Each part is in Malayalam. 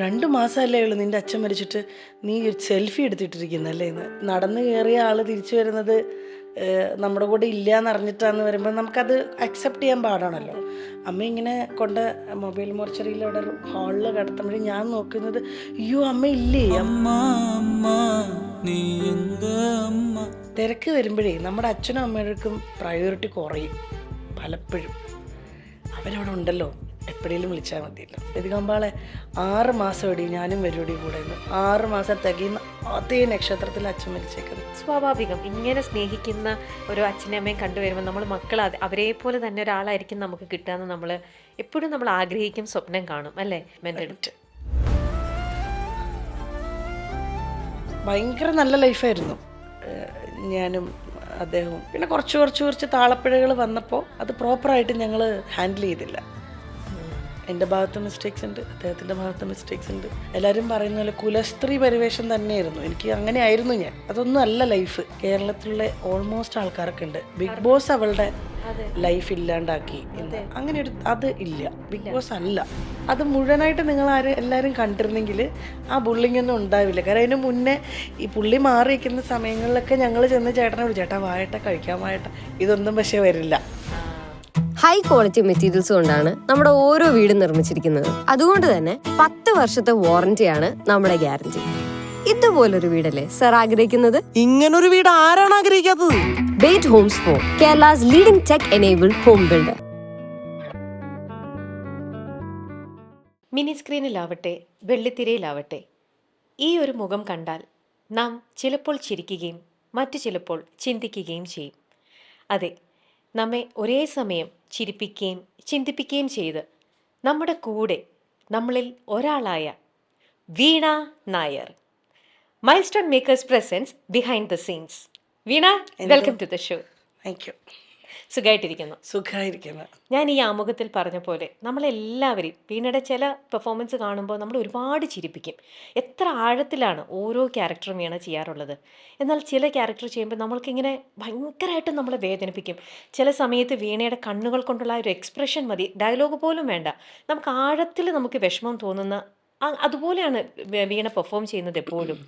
2 മാസമല്ലേ ഉള്ളൂ നിൻ്റെ അച്ഛൻ മരിച്ചിട്ട് നീ സെൽഫി എടുത്തിട്ടിരിക്കുന്നല്ലേ എന്ന്. നടന്നു കയറിയ ആൾ തിരിച്ചു വരുന്നത് നമ്മുടെ കൂടെ ഇല്ല എന്നറിഞ്ഞിട്ടാന്ന് വരുമ്പോൾ നമുക്കത് അക്സെപ്റ്റ് ചെയ്യാൻ പാടാണല്ലോ. അമ്മ ഇങ്ങനെ കൊണ്ട് മൊബൈൽ മോർച്ചറിയിൽ അവിടെ ഹാളിൽ കിടത്തുമ്പോഴേ ഞാൻ നോക്കുന്നത്, അയ്യോ അമ്മ ഇല്ലേ. തിരക്ക് വരുമ്പോഴേ നമ്മുടെ അച്ഛനും അമ്മയ്ക്കും പ്രയോറിറ്റി കുറയും പലപ്പോഴും. അവരവിടെ ഉണ്ടല്ലോ, എപ്പോഴേലും വിളിച്ചാൽ മതിയല്ലോ. എതികമ്പാളെ 6 മാസം എടി ഞാനും വരുവടി കൂടെ 6 മാസം തികയുന്ന അതേ നക്ഷത്രത്തിൽ അച്ഛൻ മരിച്ചേക്കുന്നത്. സ്വാഭാവികം. ഇങ്ങനെ സ്നേഹിക്കുന്ന ഒരു അച്ഛനും അമ്മയും കണ്ടുവരുമ്പോൾ നമ്മൾ മക്കൾ അവരെ പോലെ തന്നെ ഒരാളായിരിക്കും നമുക്ക് കിട്ടുകയെന്ന് നമ്മൾ എപ്പോഴും നമ്മൾ ആഗ്രഹിക്കും, സ്വപ്നം കാണും അല്ലേ? മെൻ്റലിറ്റ് ഭയങ്കര നല്ല ലൈഫായിരുന്നു ഞാനും അദ്ദേഹവും. പിന്നെ കുറച്ച് താളപ്പിഴകൾ വന്നപ്പോൾ അത് പ്രോപ്പറായിട്ട് ഞങ്ങൾ ഹാൻഡിൽ ചെയ്തില്ല. എൻ്റെ ഭാഗത്ത് മിസ്റ്റേക്സ് ഉണ്ട്, അദ്ദേഹത്തിൻ്റെ ഭാഗത്ത് മിസ്റ്റേക്സ് ഉണ്ട്. എല്ലാവരും പറയുന്ന പോലെ കുലസ്ത്രീ പരിവേഷം തന്നെയായിരുന്നു എനിക്ക്. അങ്ങനെ ആയിരുന്നു ഞാൻ. അതൊന്നും അല്ല ലൈഫ്. കേരളത്തിലുള്ള ഓൾമോസ്റ്റ് ആൾക്കാരൊക്കെ ഉണ്ട് ബിഗ് ബോസ് അവളുടെ ലൈഫ് ഇല്ലാണ്ടാക്കി എന്ന്. അങ്ങനെ ഒരു അത് ഇല്ല, ബിഗ് ബോസ് അല്ല. അത് മുഴുവനായിട്ട് നിങ്ങൾ എല്ലാവരും കണ്ടിരുന്നെങ്കിൽ ആ ബുള്ളിങ് ഒന്നും ഉണ്ടാവില്ല. കാരണം അതിന് മുന്നേ ഈ പുള്ളി മാറിയിരിക്കുന്ന സമയങ്ങളിലൊക്കെ ഞങ്ങൾ ചെന്ന് ചേട്ടനോട്, ചേട്ടാ വായട്ടെ കഴിക്കാൻ വായട്ടെ, ഇതൊന്നും പക്ഷേ വരില്ല. ഹൈ ക്വാളിറ്റി മെറ്റീരിയൽസ് കൊണ്ടാണ് നമ്മുടെ ഓരോ വീടും നിർമ്മിച്ചിരിക്കുന്നത്. അതുകൊണ്ട് തന്നെ 10 വർഷത്തെ വാറന്റിയാണ് നമ്മുടെ ഗ്യാരണ്ടി. ഇതുപോലൊരു വീടല്ലേ സർ ആഗ്രഹിക്കുന്നത്? ഇങ്ങനൊരു വീട് ആരാണ് ആഗ്രഹിക്കാത്തത്? Bate homes for Kerala's leading tech enabled home builder. Mini സ്ക്രീനിലാവട്ടെ വെള്ളിത്തിരയിലാവട്ടെ, ഈ ഒരു മുഖം കണ്ടാൽ നാം ചിലപ്പോൾ ചിരിക്കുകയും മറ്റു ചിലപ്പോൾ ചിന്തിക്കുകയും ചെയ്യും. അതെ, നമ്മെ ഒരേ സമയം ചിരിപ്പിക്കുകയും ചിന്തിപ്പിക്കുകയും ചെയ്ത് നമ്മുടെ കൂടെ നമ്മളിൽ ഒരാളായ Veena Nair, milestone makers presents behind the scenes. Veena, welcome to the show. Thank you. സുഖമായിട്ടിരിക്കുന്നു. ഞാൻ ഈ ആമുഖത്തിൽ പറഞ്ഞ പോലെ നമ്മളെല്ലാവരും വീണയുടെ ചില പെർഫോമൻസ് കാണുമ്പോൾ നമ്മൾ ഒരുപാട് ചിരിപ്പിക്കും. എത്ര ആഴത്തിലാണ് ഓരോ ക്യാരക്ടറും വീണ ചെയ്യാറുള്ളത്. എന്നാൽ ചില ക്യാരക്ടർ ചെയ്യുമ്പോൾ നമ്മൾക്കിങ്ങനെ ഭയങ്കരമായിട്ട് നമ്മളെ വേദനിപ്പിക്കും. ചില സമയത്ത് വീണയുടെ കണ്ണുകൾ കൊണ്ടുള്ള ഒരു എക്സ്പ്രഷൻ മതി, ഡയലോഗ് പോലും വേണ്ട, നമുക്ക് ആഴത്തിൽ നമുക്ക് വിഷമം തോന്നുന്ന അതുപോലെയാണ് വീണ പെർഫോം ചെയ്യുന്നത് എപ്പോഴും.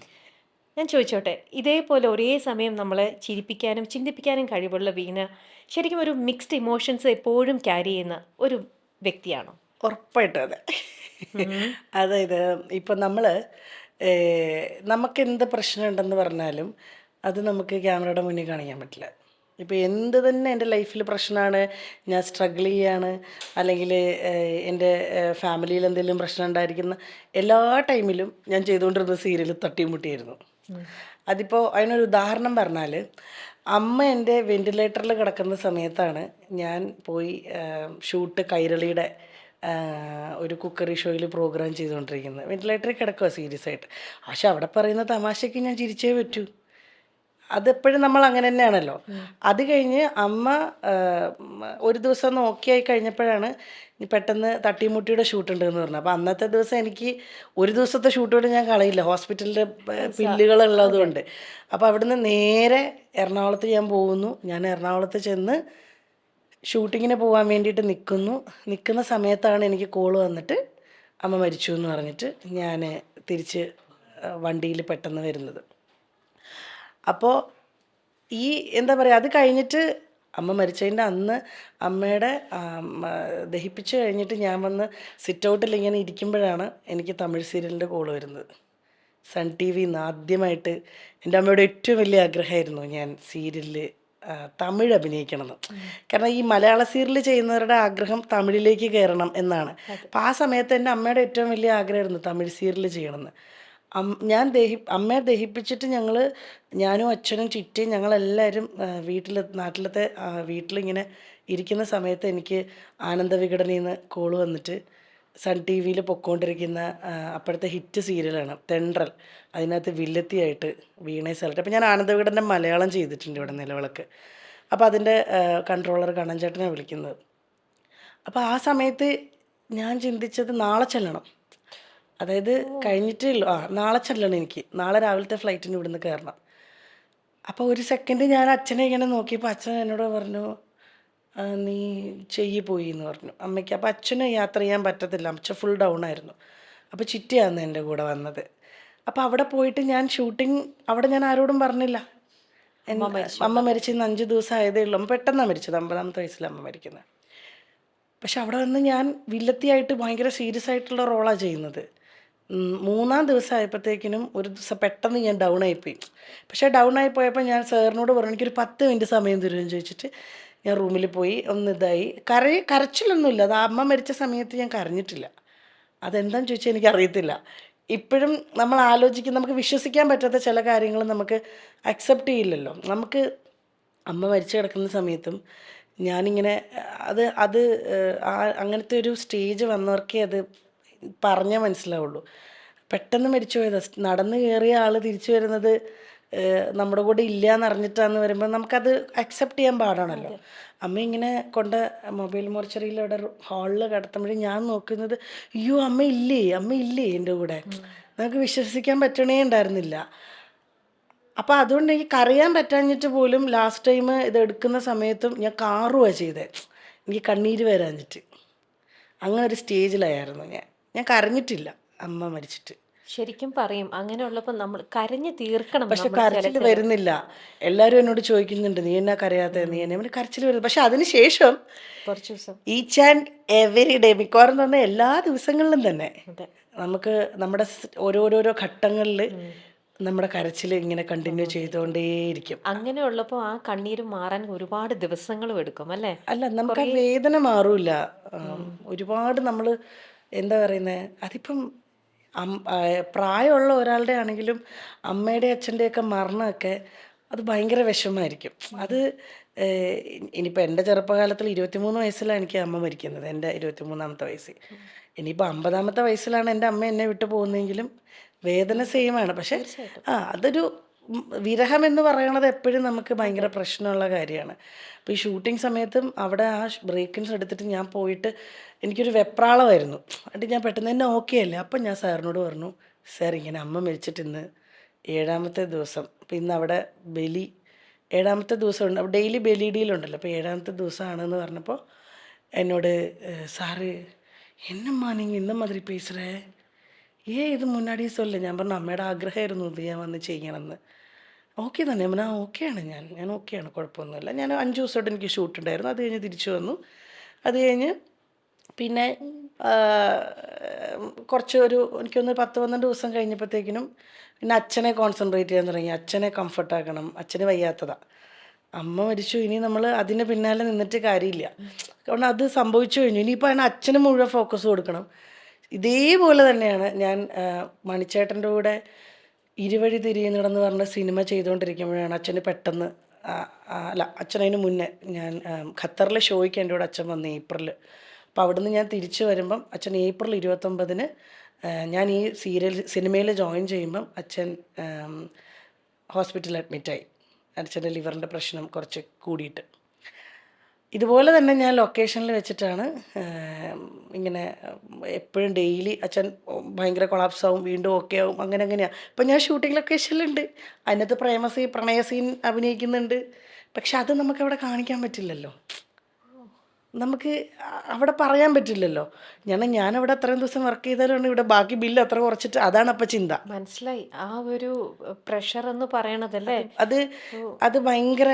ഞാൻ ചോദിച്ചോട്ടെ, ഇതേപോലെ ഒരേ സമയം നമ്മളെ ചിരിപ്പിക്കാനും ചിന്തിപ്പിക്കാനും കഴിവുള്ള വീണ ശരിക്കും ഒരു മിക്സ്ഡ് ഇമോഷൻസ് എപ്പോഴും ക്യാരി ചെയ്യുന്ന ഒരു വ്യക്തിയാണോ? ഉറപ്പായിട്ടും അതെ. അതായത് ഇപ്പം നമുക്ക് എന്ത് പ്രശ്നം ഉണ്ടെന്ന് പറഞ്ഞാലും അത് നമുക്ക് ക്യാമറയുടെ മുന്നിൽ കാണിക്കാൻ പറ്റില്ല. ഇപ്പോൾ എന്ത് തന്നെ എൻ്റെ ലൈഫിൽ പ്രശ്നമാണ്, ഞാൻ സ്ട്രഗിൾ ചെയ്യാണ്, അല്ലെങ്കിൽ എൻ്റെ ഫാമിലിയിൽ എന്തെങ്കിലും പ്രശ്നം ഉണ്ടായിരിക്കുന്ന എല്ലാ ടൈമിലും ഞാൻ ചെയ്തുകൊണ്ടിരുന്ന സീരിയൽ തട്ടിയും മുട്ടിയായിരുന്നു. അതിപ്പോൾ അതിനൊരു ഉദാഹരണം പറഞ്ഞാൽ, അമ്മ എൻ്റെ വെൻറ്റിലേറ്ററിൽ കിടക്കുന്ന സമയത്താണ് ഞാൻ പോയി ഷൂട്ട് കൈരളിയുടെ ഒരു കുക്കറി ഷോയിൽ പ്രോഗ്രാം ചെയ്തുകൊണ്ടിരിക്കുന്നത്. വെൻറ്റിലേറ്ററിൽ കിടക്കുക സീരിയസ് ആയിട്ട്. പക്ഷെ അവിടെ പറയുന്ന തമാശയ്ക്ക് ഞാൻ ചിരിച്ചേ പറ്റൂ. അതെപ്പോഴും നമ്മൾ അങ്ങനെ തന്നെയാണല്ലോ. അത് കഴിഞ്ഞ് അമ്മ ഒരു ദിവസം ഒന്ന് ഓക്കെ ആയി കഴിഞ്ഞപ്പോഴാണ് പെട്ടെന്ന് തട്ടിമുട്ടിയുടെ ഷൂട്ട് ഉണ്ടെന്ന് പറഞ്ഞു. അപ്പോൾ അന്നത്തെ ദിവസം എനിക്ക് ഒരു ദിവസത്തെ ഷൂട്ട് പോലും ഞാൻ കളയില്ല, ഹോസ്പിറ്റലിൻ്റെ ബില്ലുകളുള്ളത് കൊണ്ട്. അപ്പോൾ അവിടുന്ന് നേരെ എറണാകുളത്ത് ഞാൻ പോകുന്നു. ഞാൻ എറണാകുളത്ത് ചെന്ന് ഷൂട്ടിങ്ങിന് പോകാൻ വേണ്ടിയിട്ട് നിൽക്കുന്ന സമയത്താണ് എനിക്ക് കോള് വന്നിട്ട് അമ്മ മരിച്ചു എന്ന് പറഞ്ഞിട്ട് ഞാൻ തിരിച്ച് വണ്ടിയിൽ പെട്ടെന്ന് വരുന്നത്. അപ്പോൾ ഈ എന്താ പറയുക, അത് കഴിഞ്ഞിട്ട് അമ്മ മരിച്ചതിൻ്റെ അന്ന് അമ്മയുടെ ദഹിപ്പിച്ച് കഴിഞ്ഞിട്ട് ഞാൻ വന്ന് സിറ്റ് ഔട്ടിൽ ഇങ്ങനെ ഇരിക്കുമ്പോഴാണ് എനിക്ക് തമിഴ് സീരിയലിൻ്റെ കോള് വരുന്നത്. സൺ ടി വിന്ന് ആദ്യമായിട്ട്. എൻ്റെ അമ്മയുടെ ഏറ്റവും വലിയ ആഗ്രഹമായിരുന്നു ഞാൻ സീരിയലിൽ തമിഴ് അഭിനയിക്കണമെന്ന്. കാരണം ഈ മലയാള സീരിയൽ ചെയ്യുന്നവരുടെ ആഗ്രഹം തമിഴിലേക്ക് കയറണം എന്നാണ്. അപ്പോൾ ആ സമയത്ത് എൻ്റെ അമ്മയുടെ ഏറ്റവും വലിയ ആഗ്രഹമായിരുന്നു തമിഴ് സീരിയൽ ചെയ്യണമെന്ന്. അമ്മയെ ദഹിപ്പിച്ചിട്ട് ഞാനും അച്ഛനും ചിറ്റയും ഞങ്ങളെല്ലാവരും നാട്ടിലത്തെ വീട്ടിലിങ്ങനെ ഇരിക്കുന്ന സമയത്ത് എനിക്ക് ആനന്ദവികടനയിൽ നിന്ന് കോള് വന്നിട്ട് സൺ ടി വിയിൽ പൊയ്ക്കൊണ്ടിരിക്കുന്ന അപ്പോഴത്തെ ഹിറ്റ് സീരിയലാണ് തെണ്ടൽ, അതിനകത്ത് വില്ലത്തിയായിട്ട് വീണയെ സെലക്ട്. അപ്പോൾ ഞാൻ ആനന്ദവികടൻ്റെ മലയാളം ചെയ്തിട്ടുണ്ട് ഇവിടെ നിലവിളക്ക്. അപ്പോൾ അതിൻ്റെ കൺട്രോളർ കണ്ണൻചേട്ടനെ വിളിക്കുന്നത്. അപ്പോൾ ആ സമയത്ത് ഞാൻ ചിന്തിച്ചത് നാളെ ചെല്ലണം, അതായത് കഴിഞ്ഞിട്ടുള്ളൂ, നാളെ ചെല്ലണം എനിക്ക്, നാളെ രാവിലത്തെ ഫ്ലൈറ്റിന് ഇവിടുന്ന് കയറണം. അപ്പോൾ ഒരു സെക്കൻഡ് ഞാൻ അച്ഛനെ ഇങ്ങനെ നോക്കിയപ്പോൾ അച്ഛൻ എന്നോട് പറഞ്ഞു, നീ പോയി എന്ന് പറഞ്ഞു അമ്മയ്ക്ക്. അപ്പോൾ അച്ഛന് യാത്ര ചെയ്യാൻ പറ്റത്തില്ല, അച്ഛൻ ഫുൾ ഡൗൺ ആയിരുന്നു. അപ്പോൾ ചിറ്റയാണ് എൻ്റെ കൂടെ വന്നത്. അപ്പോൾ അവിടെ പോയിട്ട് ഞാൻ ഷൂട്ടിങ് അവിടെ ഞാൻ ആരോടും പറഞ്ഞില്ല. അമ്മ മരിച്ചിന്ന് 5 ദിവസം ആയതേ ഉള്ളൂ. അമ്മ പെട്ടെന്നാണ് മരിച്ചത്, 50ാമത്തെ വയസ്സിൽ അമ്മ മരിക്കുന്നത്. പക്ഷെ അവിടെ വന്ന് ഞാൻ വില്ലത്തിയായിട്ട് ഭയങ്കര സീരിയസ് ആയിട്ടുള്ള റോളാണ് ചെയ്യുന്നത്. 3-ാം ദിവസം ആയപ്പോഴത്തേക്കിനും ഒരു ദിവസം പെട്ടെന്ന് ഞാൻ ഡൗൺ ആയിപ്പോയി. പക്ഷേ ഡൗൺ ആയി പോയപ്പോൾ ഞാൻ സാറിനോട് പറഞ്ഞു എനിക്കൊരു 10 മിനിറ്റ് സമയം തരുമെന്ന് ചോദിച്ചിട്ട് ഞാൻ റൂമിൽ പോയി ഒന്ന് ഇതായി. കരച്ചിലൊന്നുമില്ല, അത് അമ്മ മരിച്ച സമയത്ത് ഞാൻ കരഞ്ഞിട്ടില്ല. അതെന്താണെന്ന് ചോദിച്ചാൽ എനിക്കറിയത്തില്ല. ഇപ്പോഴും നമ്മൾ ആലോചിക്കും, നമുക്ക് വിശ്വസിക്കാൻ പറ്റാത്ത ചില കാര്യങ്ങൾ നമുക്ക് അക്സെപ്റ്റ് ചെയ്യില്ലല്ലോ. നമുക്ക് അമ്മ മരിച്ചു കിടക്കുന്ന സമയത്തും ഞാനിങ്ങനെ അത് അത് അങ്ങനത്തെ ഒരു സ്റ്റേജ് വന്നവർക്കേ അത് പറഞ്ഞാൽ മനസ്സിലാവുള്ളൂ. പെട്ടെന്ന് മരിച്ചു പോയതാ. നടന്ന് കയറിയ ആൾ തിരിച്ചു വരുന്നത് നമ്മുടെ കൂടെ ഇല്ല എന്നറിഞ്ഞിട്ടാന്ന് വരുമ്പോൾ നമുക്കത് അക്സെപ്റ്റ് ചെയ്യാൻ പാടാണല്ലോ. അമ്മ ഇങ്ങനെ കൊണ്ട് മൊബൈൽ മോർച്ചറിയിൽ അവിടെ ഹാളിൽ കിടത്തുമ്പോഴേ ഞാൻ നോക്കുന്നത്, അയ്യോ അമ്മ ഇല്ലേ എൻ്റെ കൂടെ. നമുക്ക് വിശ്വസിക്കാൻ പറ്റണേ ഉണ്ടായിരുന്നില്ല. അപ്പോൾ അതുകൊണ്ട് എനിക്ക് കരയാൻ പറ്റാഞ്ഞിട്ട് പോലും ലാസ്റ്റ് ടൈം ഇത് എടുക്കുന്ന സമയത്തും ഞാൻ കാറുവാണ് ചെയ്തത്, എനിക്ക് കണ്ണീര് വരാഞ്ഞിട്ട്. അങ്ങനെ ഒരു സ്റ്റേജിലായിരുന്നു ഞാൻ കരഞ്ഞിട്ടില്ല അമ്മ മരിച്ചിട്ട്. ശരിക്കും പറയും അങ്ങനെയുള്ളപ്പോൾ നമ്മൾ കരഞ്ഞ് തീർക്കണം. പക്ഷെ കരച്ചിൽ വരുന്നില്ല. എല്ലാവരും എന്നോട് ചോദിക്കുന്നുണ്ട് നീ എന്നാ കരയാതെ, നീ എന്നെ കരച്ചിൽ വരുന്നത്. പക്ഷെ അതിന് ശേഷം കുറച്ച് ദിവസം ഈച്ച് ആൻഡ് എവറി ഡേ, മിക്കവാറും തന്നെ എല്ലാ ദിവസങ്ങളിലും തന്നെ നമുക്ക് നമ്മുടെ ഓരോരോ ഘട്ടങ്ങളിൽ നമ്മുടെ കരച്ചിൽ ഇങ്ങനെ കണ്ടിന്യൂ ചെയ്തുകൊണ്ടേയിരിക്കും. അങ്ങനെയുള്ളപ്പോൾ ആ കണ്ണീര് മാറാൻ ഒരുപാട് ദിവസങ്ങളും എടുക്കും അല്ലേ? അല്ല, നമുക്ക് ആ വേദന മാറൂല. ഒരുപാട് നമ്മൾ എന്താ പറയുന്നത്, അതിപ്പം പ്രായമുള്ള ഒരാളുടെ ആണെങ്കിലും അമ്മയുടെ അച്ഛൻ്റെയൊക്കെ മരണമൊക്കെ അത് ഭയങ്കര വിഷമമായിരിക്കും. അത് ഇനിയിപ്പോൾ എൻ്റെ ചെറുപ്പകാലത്തിൽ 23 വയസ്സിലാണ് എനിക്ക് അമ്മ മരിക്കുന്നത്, എൻ്റെ 23ാമത്തെ വയസ്സിൽ. ഇനിയിപ്പോൾ 50ാമത്തെ വയസ്സിലാണ് എൻ്റെ അമ്മ എന്നെ വിട്ടു പോകുന്നതെങ്കിലും വേദന സെയിമാണ്. പക്ഷേ അതൊരു വിരഹം എന്ന് പറയണത് എപ്പോഴും നമുക്ക് ഭയങ്കര പ്രശ്നമുള്ള കാര്യമാണ്. അപ്പോൾ ഈ ഷൂട്ടിംഗ് സമയത്തും അവിടെ ആ ബ്രേക്കിൻസ് എടുത്തിട്ട് ഞാൻ പോയിട്ട് എനിക്കൊരു വെപ്രാളമായിരുന്നു. എന്നിട്ട് ഞാൻ പെട്ടെന്ന് തന്നെ ഓക്കെ അല്ലേ. അപ്പം ഞാൻ സാറിനോട് പറഞ്ഞു, സാർ ഇങ്ങനെ അമ്മ മരിച്ചിട്ട് ഇന്ന് 7ാമത്തെ ദിവസം, അപ്പം ഇന്ന് അവിടെ 7ാമത്തെ ദിവസം ഉണ്ട്, അപ്പോൾ ഡെയിലി ബലിയിടിയിലുണ്ടല്ലോ, അപ്പോൾ 7ാമത്തെ ദിവസമാണെന്ന് പറഞ്ഞപ്പോൾ എന്നോട് സാറ് എന്നമ്മാ നിങ്ങൾ ഇന്ന മാതിരി പേசுகிறേ, ഇത് മുന്നാടിയേ சொல்ல. ഞാൻ പറഞ്ഞു അമ്മയുടെ ആഗ്രഹമായിരുന്നു ഇത് ഞാൻ വന്ന് ചെയ്യണമെന്ന്. ഓക്കെ തന്നെ ഞാൻ ഓക്കെയാണ്, ഞാൻ ഓക്കെയാണ്, കുഴപ്പമൊന്നുമില്ല. ഞാൻ 5 ദിവസമായിട്ട് എനിക്ക് ഷൂട്ട് ഉണ്ടായിരുന്നു. അത് കഴിഞ്ഞ് തിരിച്ചു വന്നു. അത് കഴിഞ്ഞ് പിന്നെ എനിക്കൊന്ന് 10-12 ദിവസം കഴിഞ്ഞപ്പോഴത്തേക്കിനും പിന്നെ അച്ഛനെ കോൺസെൻട്രേറ്റ് ചെയ്യാൻ തുടങ്ങി. അച്ഛനെ കംഫർട്ടാക്കണം, അച്ഛന് വയ്യാത്തതാണ്. അമ്മ മരിച്ചു, ഇനി നമ്മൾ അതിന് പിന്നാലെ നിന്നിട്ട് കാര്യമില്ല. കാരണം അത് സംഭവിച്ചു കഴിഞ്ഞു, ഇനിയിപ്പോൾ അതിന് അച്ഛന് മുഴുവൻ ഫോക്കസ് കൊടുക്കണം. ഇതേപോലെ തന്നെയാണ് ഞാൻ മണിച്ചേട്ടൻ്റെ കൂടെ ഇരുവഴി തിരിയുന്നിടന്ന് പറഞ്ഞ സിനിമ ചെയ്തുകൊണ്ടിരിക്കുമ്പോഴാണ് അച്ഛന് പെട്ടെന്ന് അച്ഛനതിന് മുന്നേ ഞാൻ ഖത്തറിലെ ഷോയ്ക്ക് എൻ്റെ കൂടെ അച്ഛൻ വന്നു ഏപ്രിൽ. അപ്പോൾ അവിടുന്ന് ഞാൻ തിരിച്ചു വരുമ്പം അച്ഛൻ ഏപ്രിൽ 29-ന് ഞാൻ ഈ സിനിമയിൽ ജോയിൻ ചെയ്യുമ്പം അച്ഛൻ ഹോസ്പിറ്റലിൽ അഡ്മിറ്റായി. അച്ഛൻ്റെ ലിവറിൻ്റെ പ്രശ്നം കുറച്ച് കൂടിയിട്ട്. ഇതുപോലെ തന്നെ ഞാൻ ലൊക്കേഷനിൽ വെച്ചിട്ടാണ് ഇങ്ങനെ എപ്പോഴും ഡെയിലി അച്ഛൻ ഭയങ്കര കൊളാപ്സ് ആവും, വീണ്ടും ഓക്കെ ആവും, അങ്ങനെയാണ്. ഇപ്പം ഞാൻ ഷൂട്ടിംഗ് ലൊക്കേഷനിലുണ്ട്, അതിനകത്ത് പ്രണയ സീൻ അഭിനയിക്കുന്നുണ്ട്. പക്ഷെ അത് നമുക്കവിടെ കാണിക്കാൻ പറ്റില്ലല്ലോ, നമുക്ക് അവിടെ പറയാൻ പറ്റില്ലല്ലോ. ഞാനവിടെ അത്രയും ദിവസം വർക്ക് ചെയ്താലാണ് ഇവിടെ ബാക്കി ബില്ല് അത്ര കുറച്ചിട്ട്, അതാണ് അപ്പം ചിന്ത. മനസ്സിലായി. ആ ഒരു പ്രഷർ എന്ന് പറയണതല്ലേ, അത് ഭയങ്കര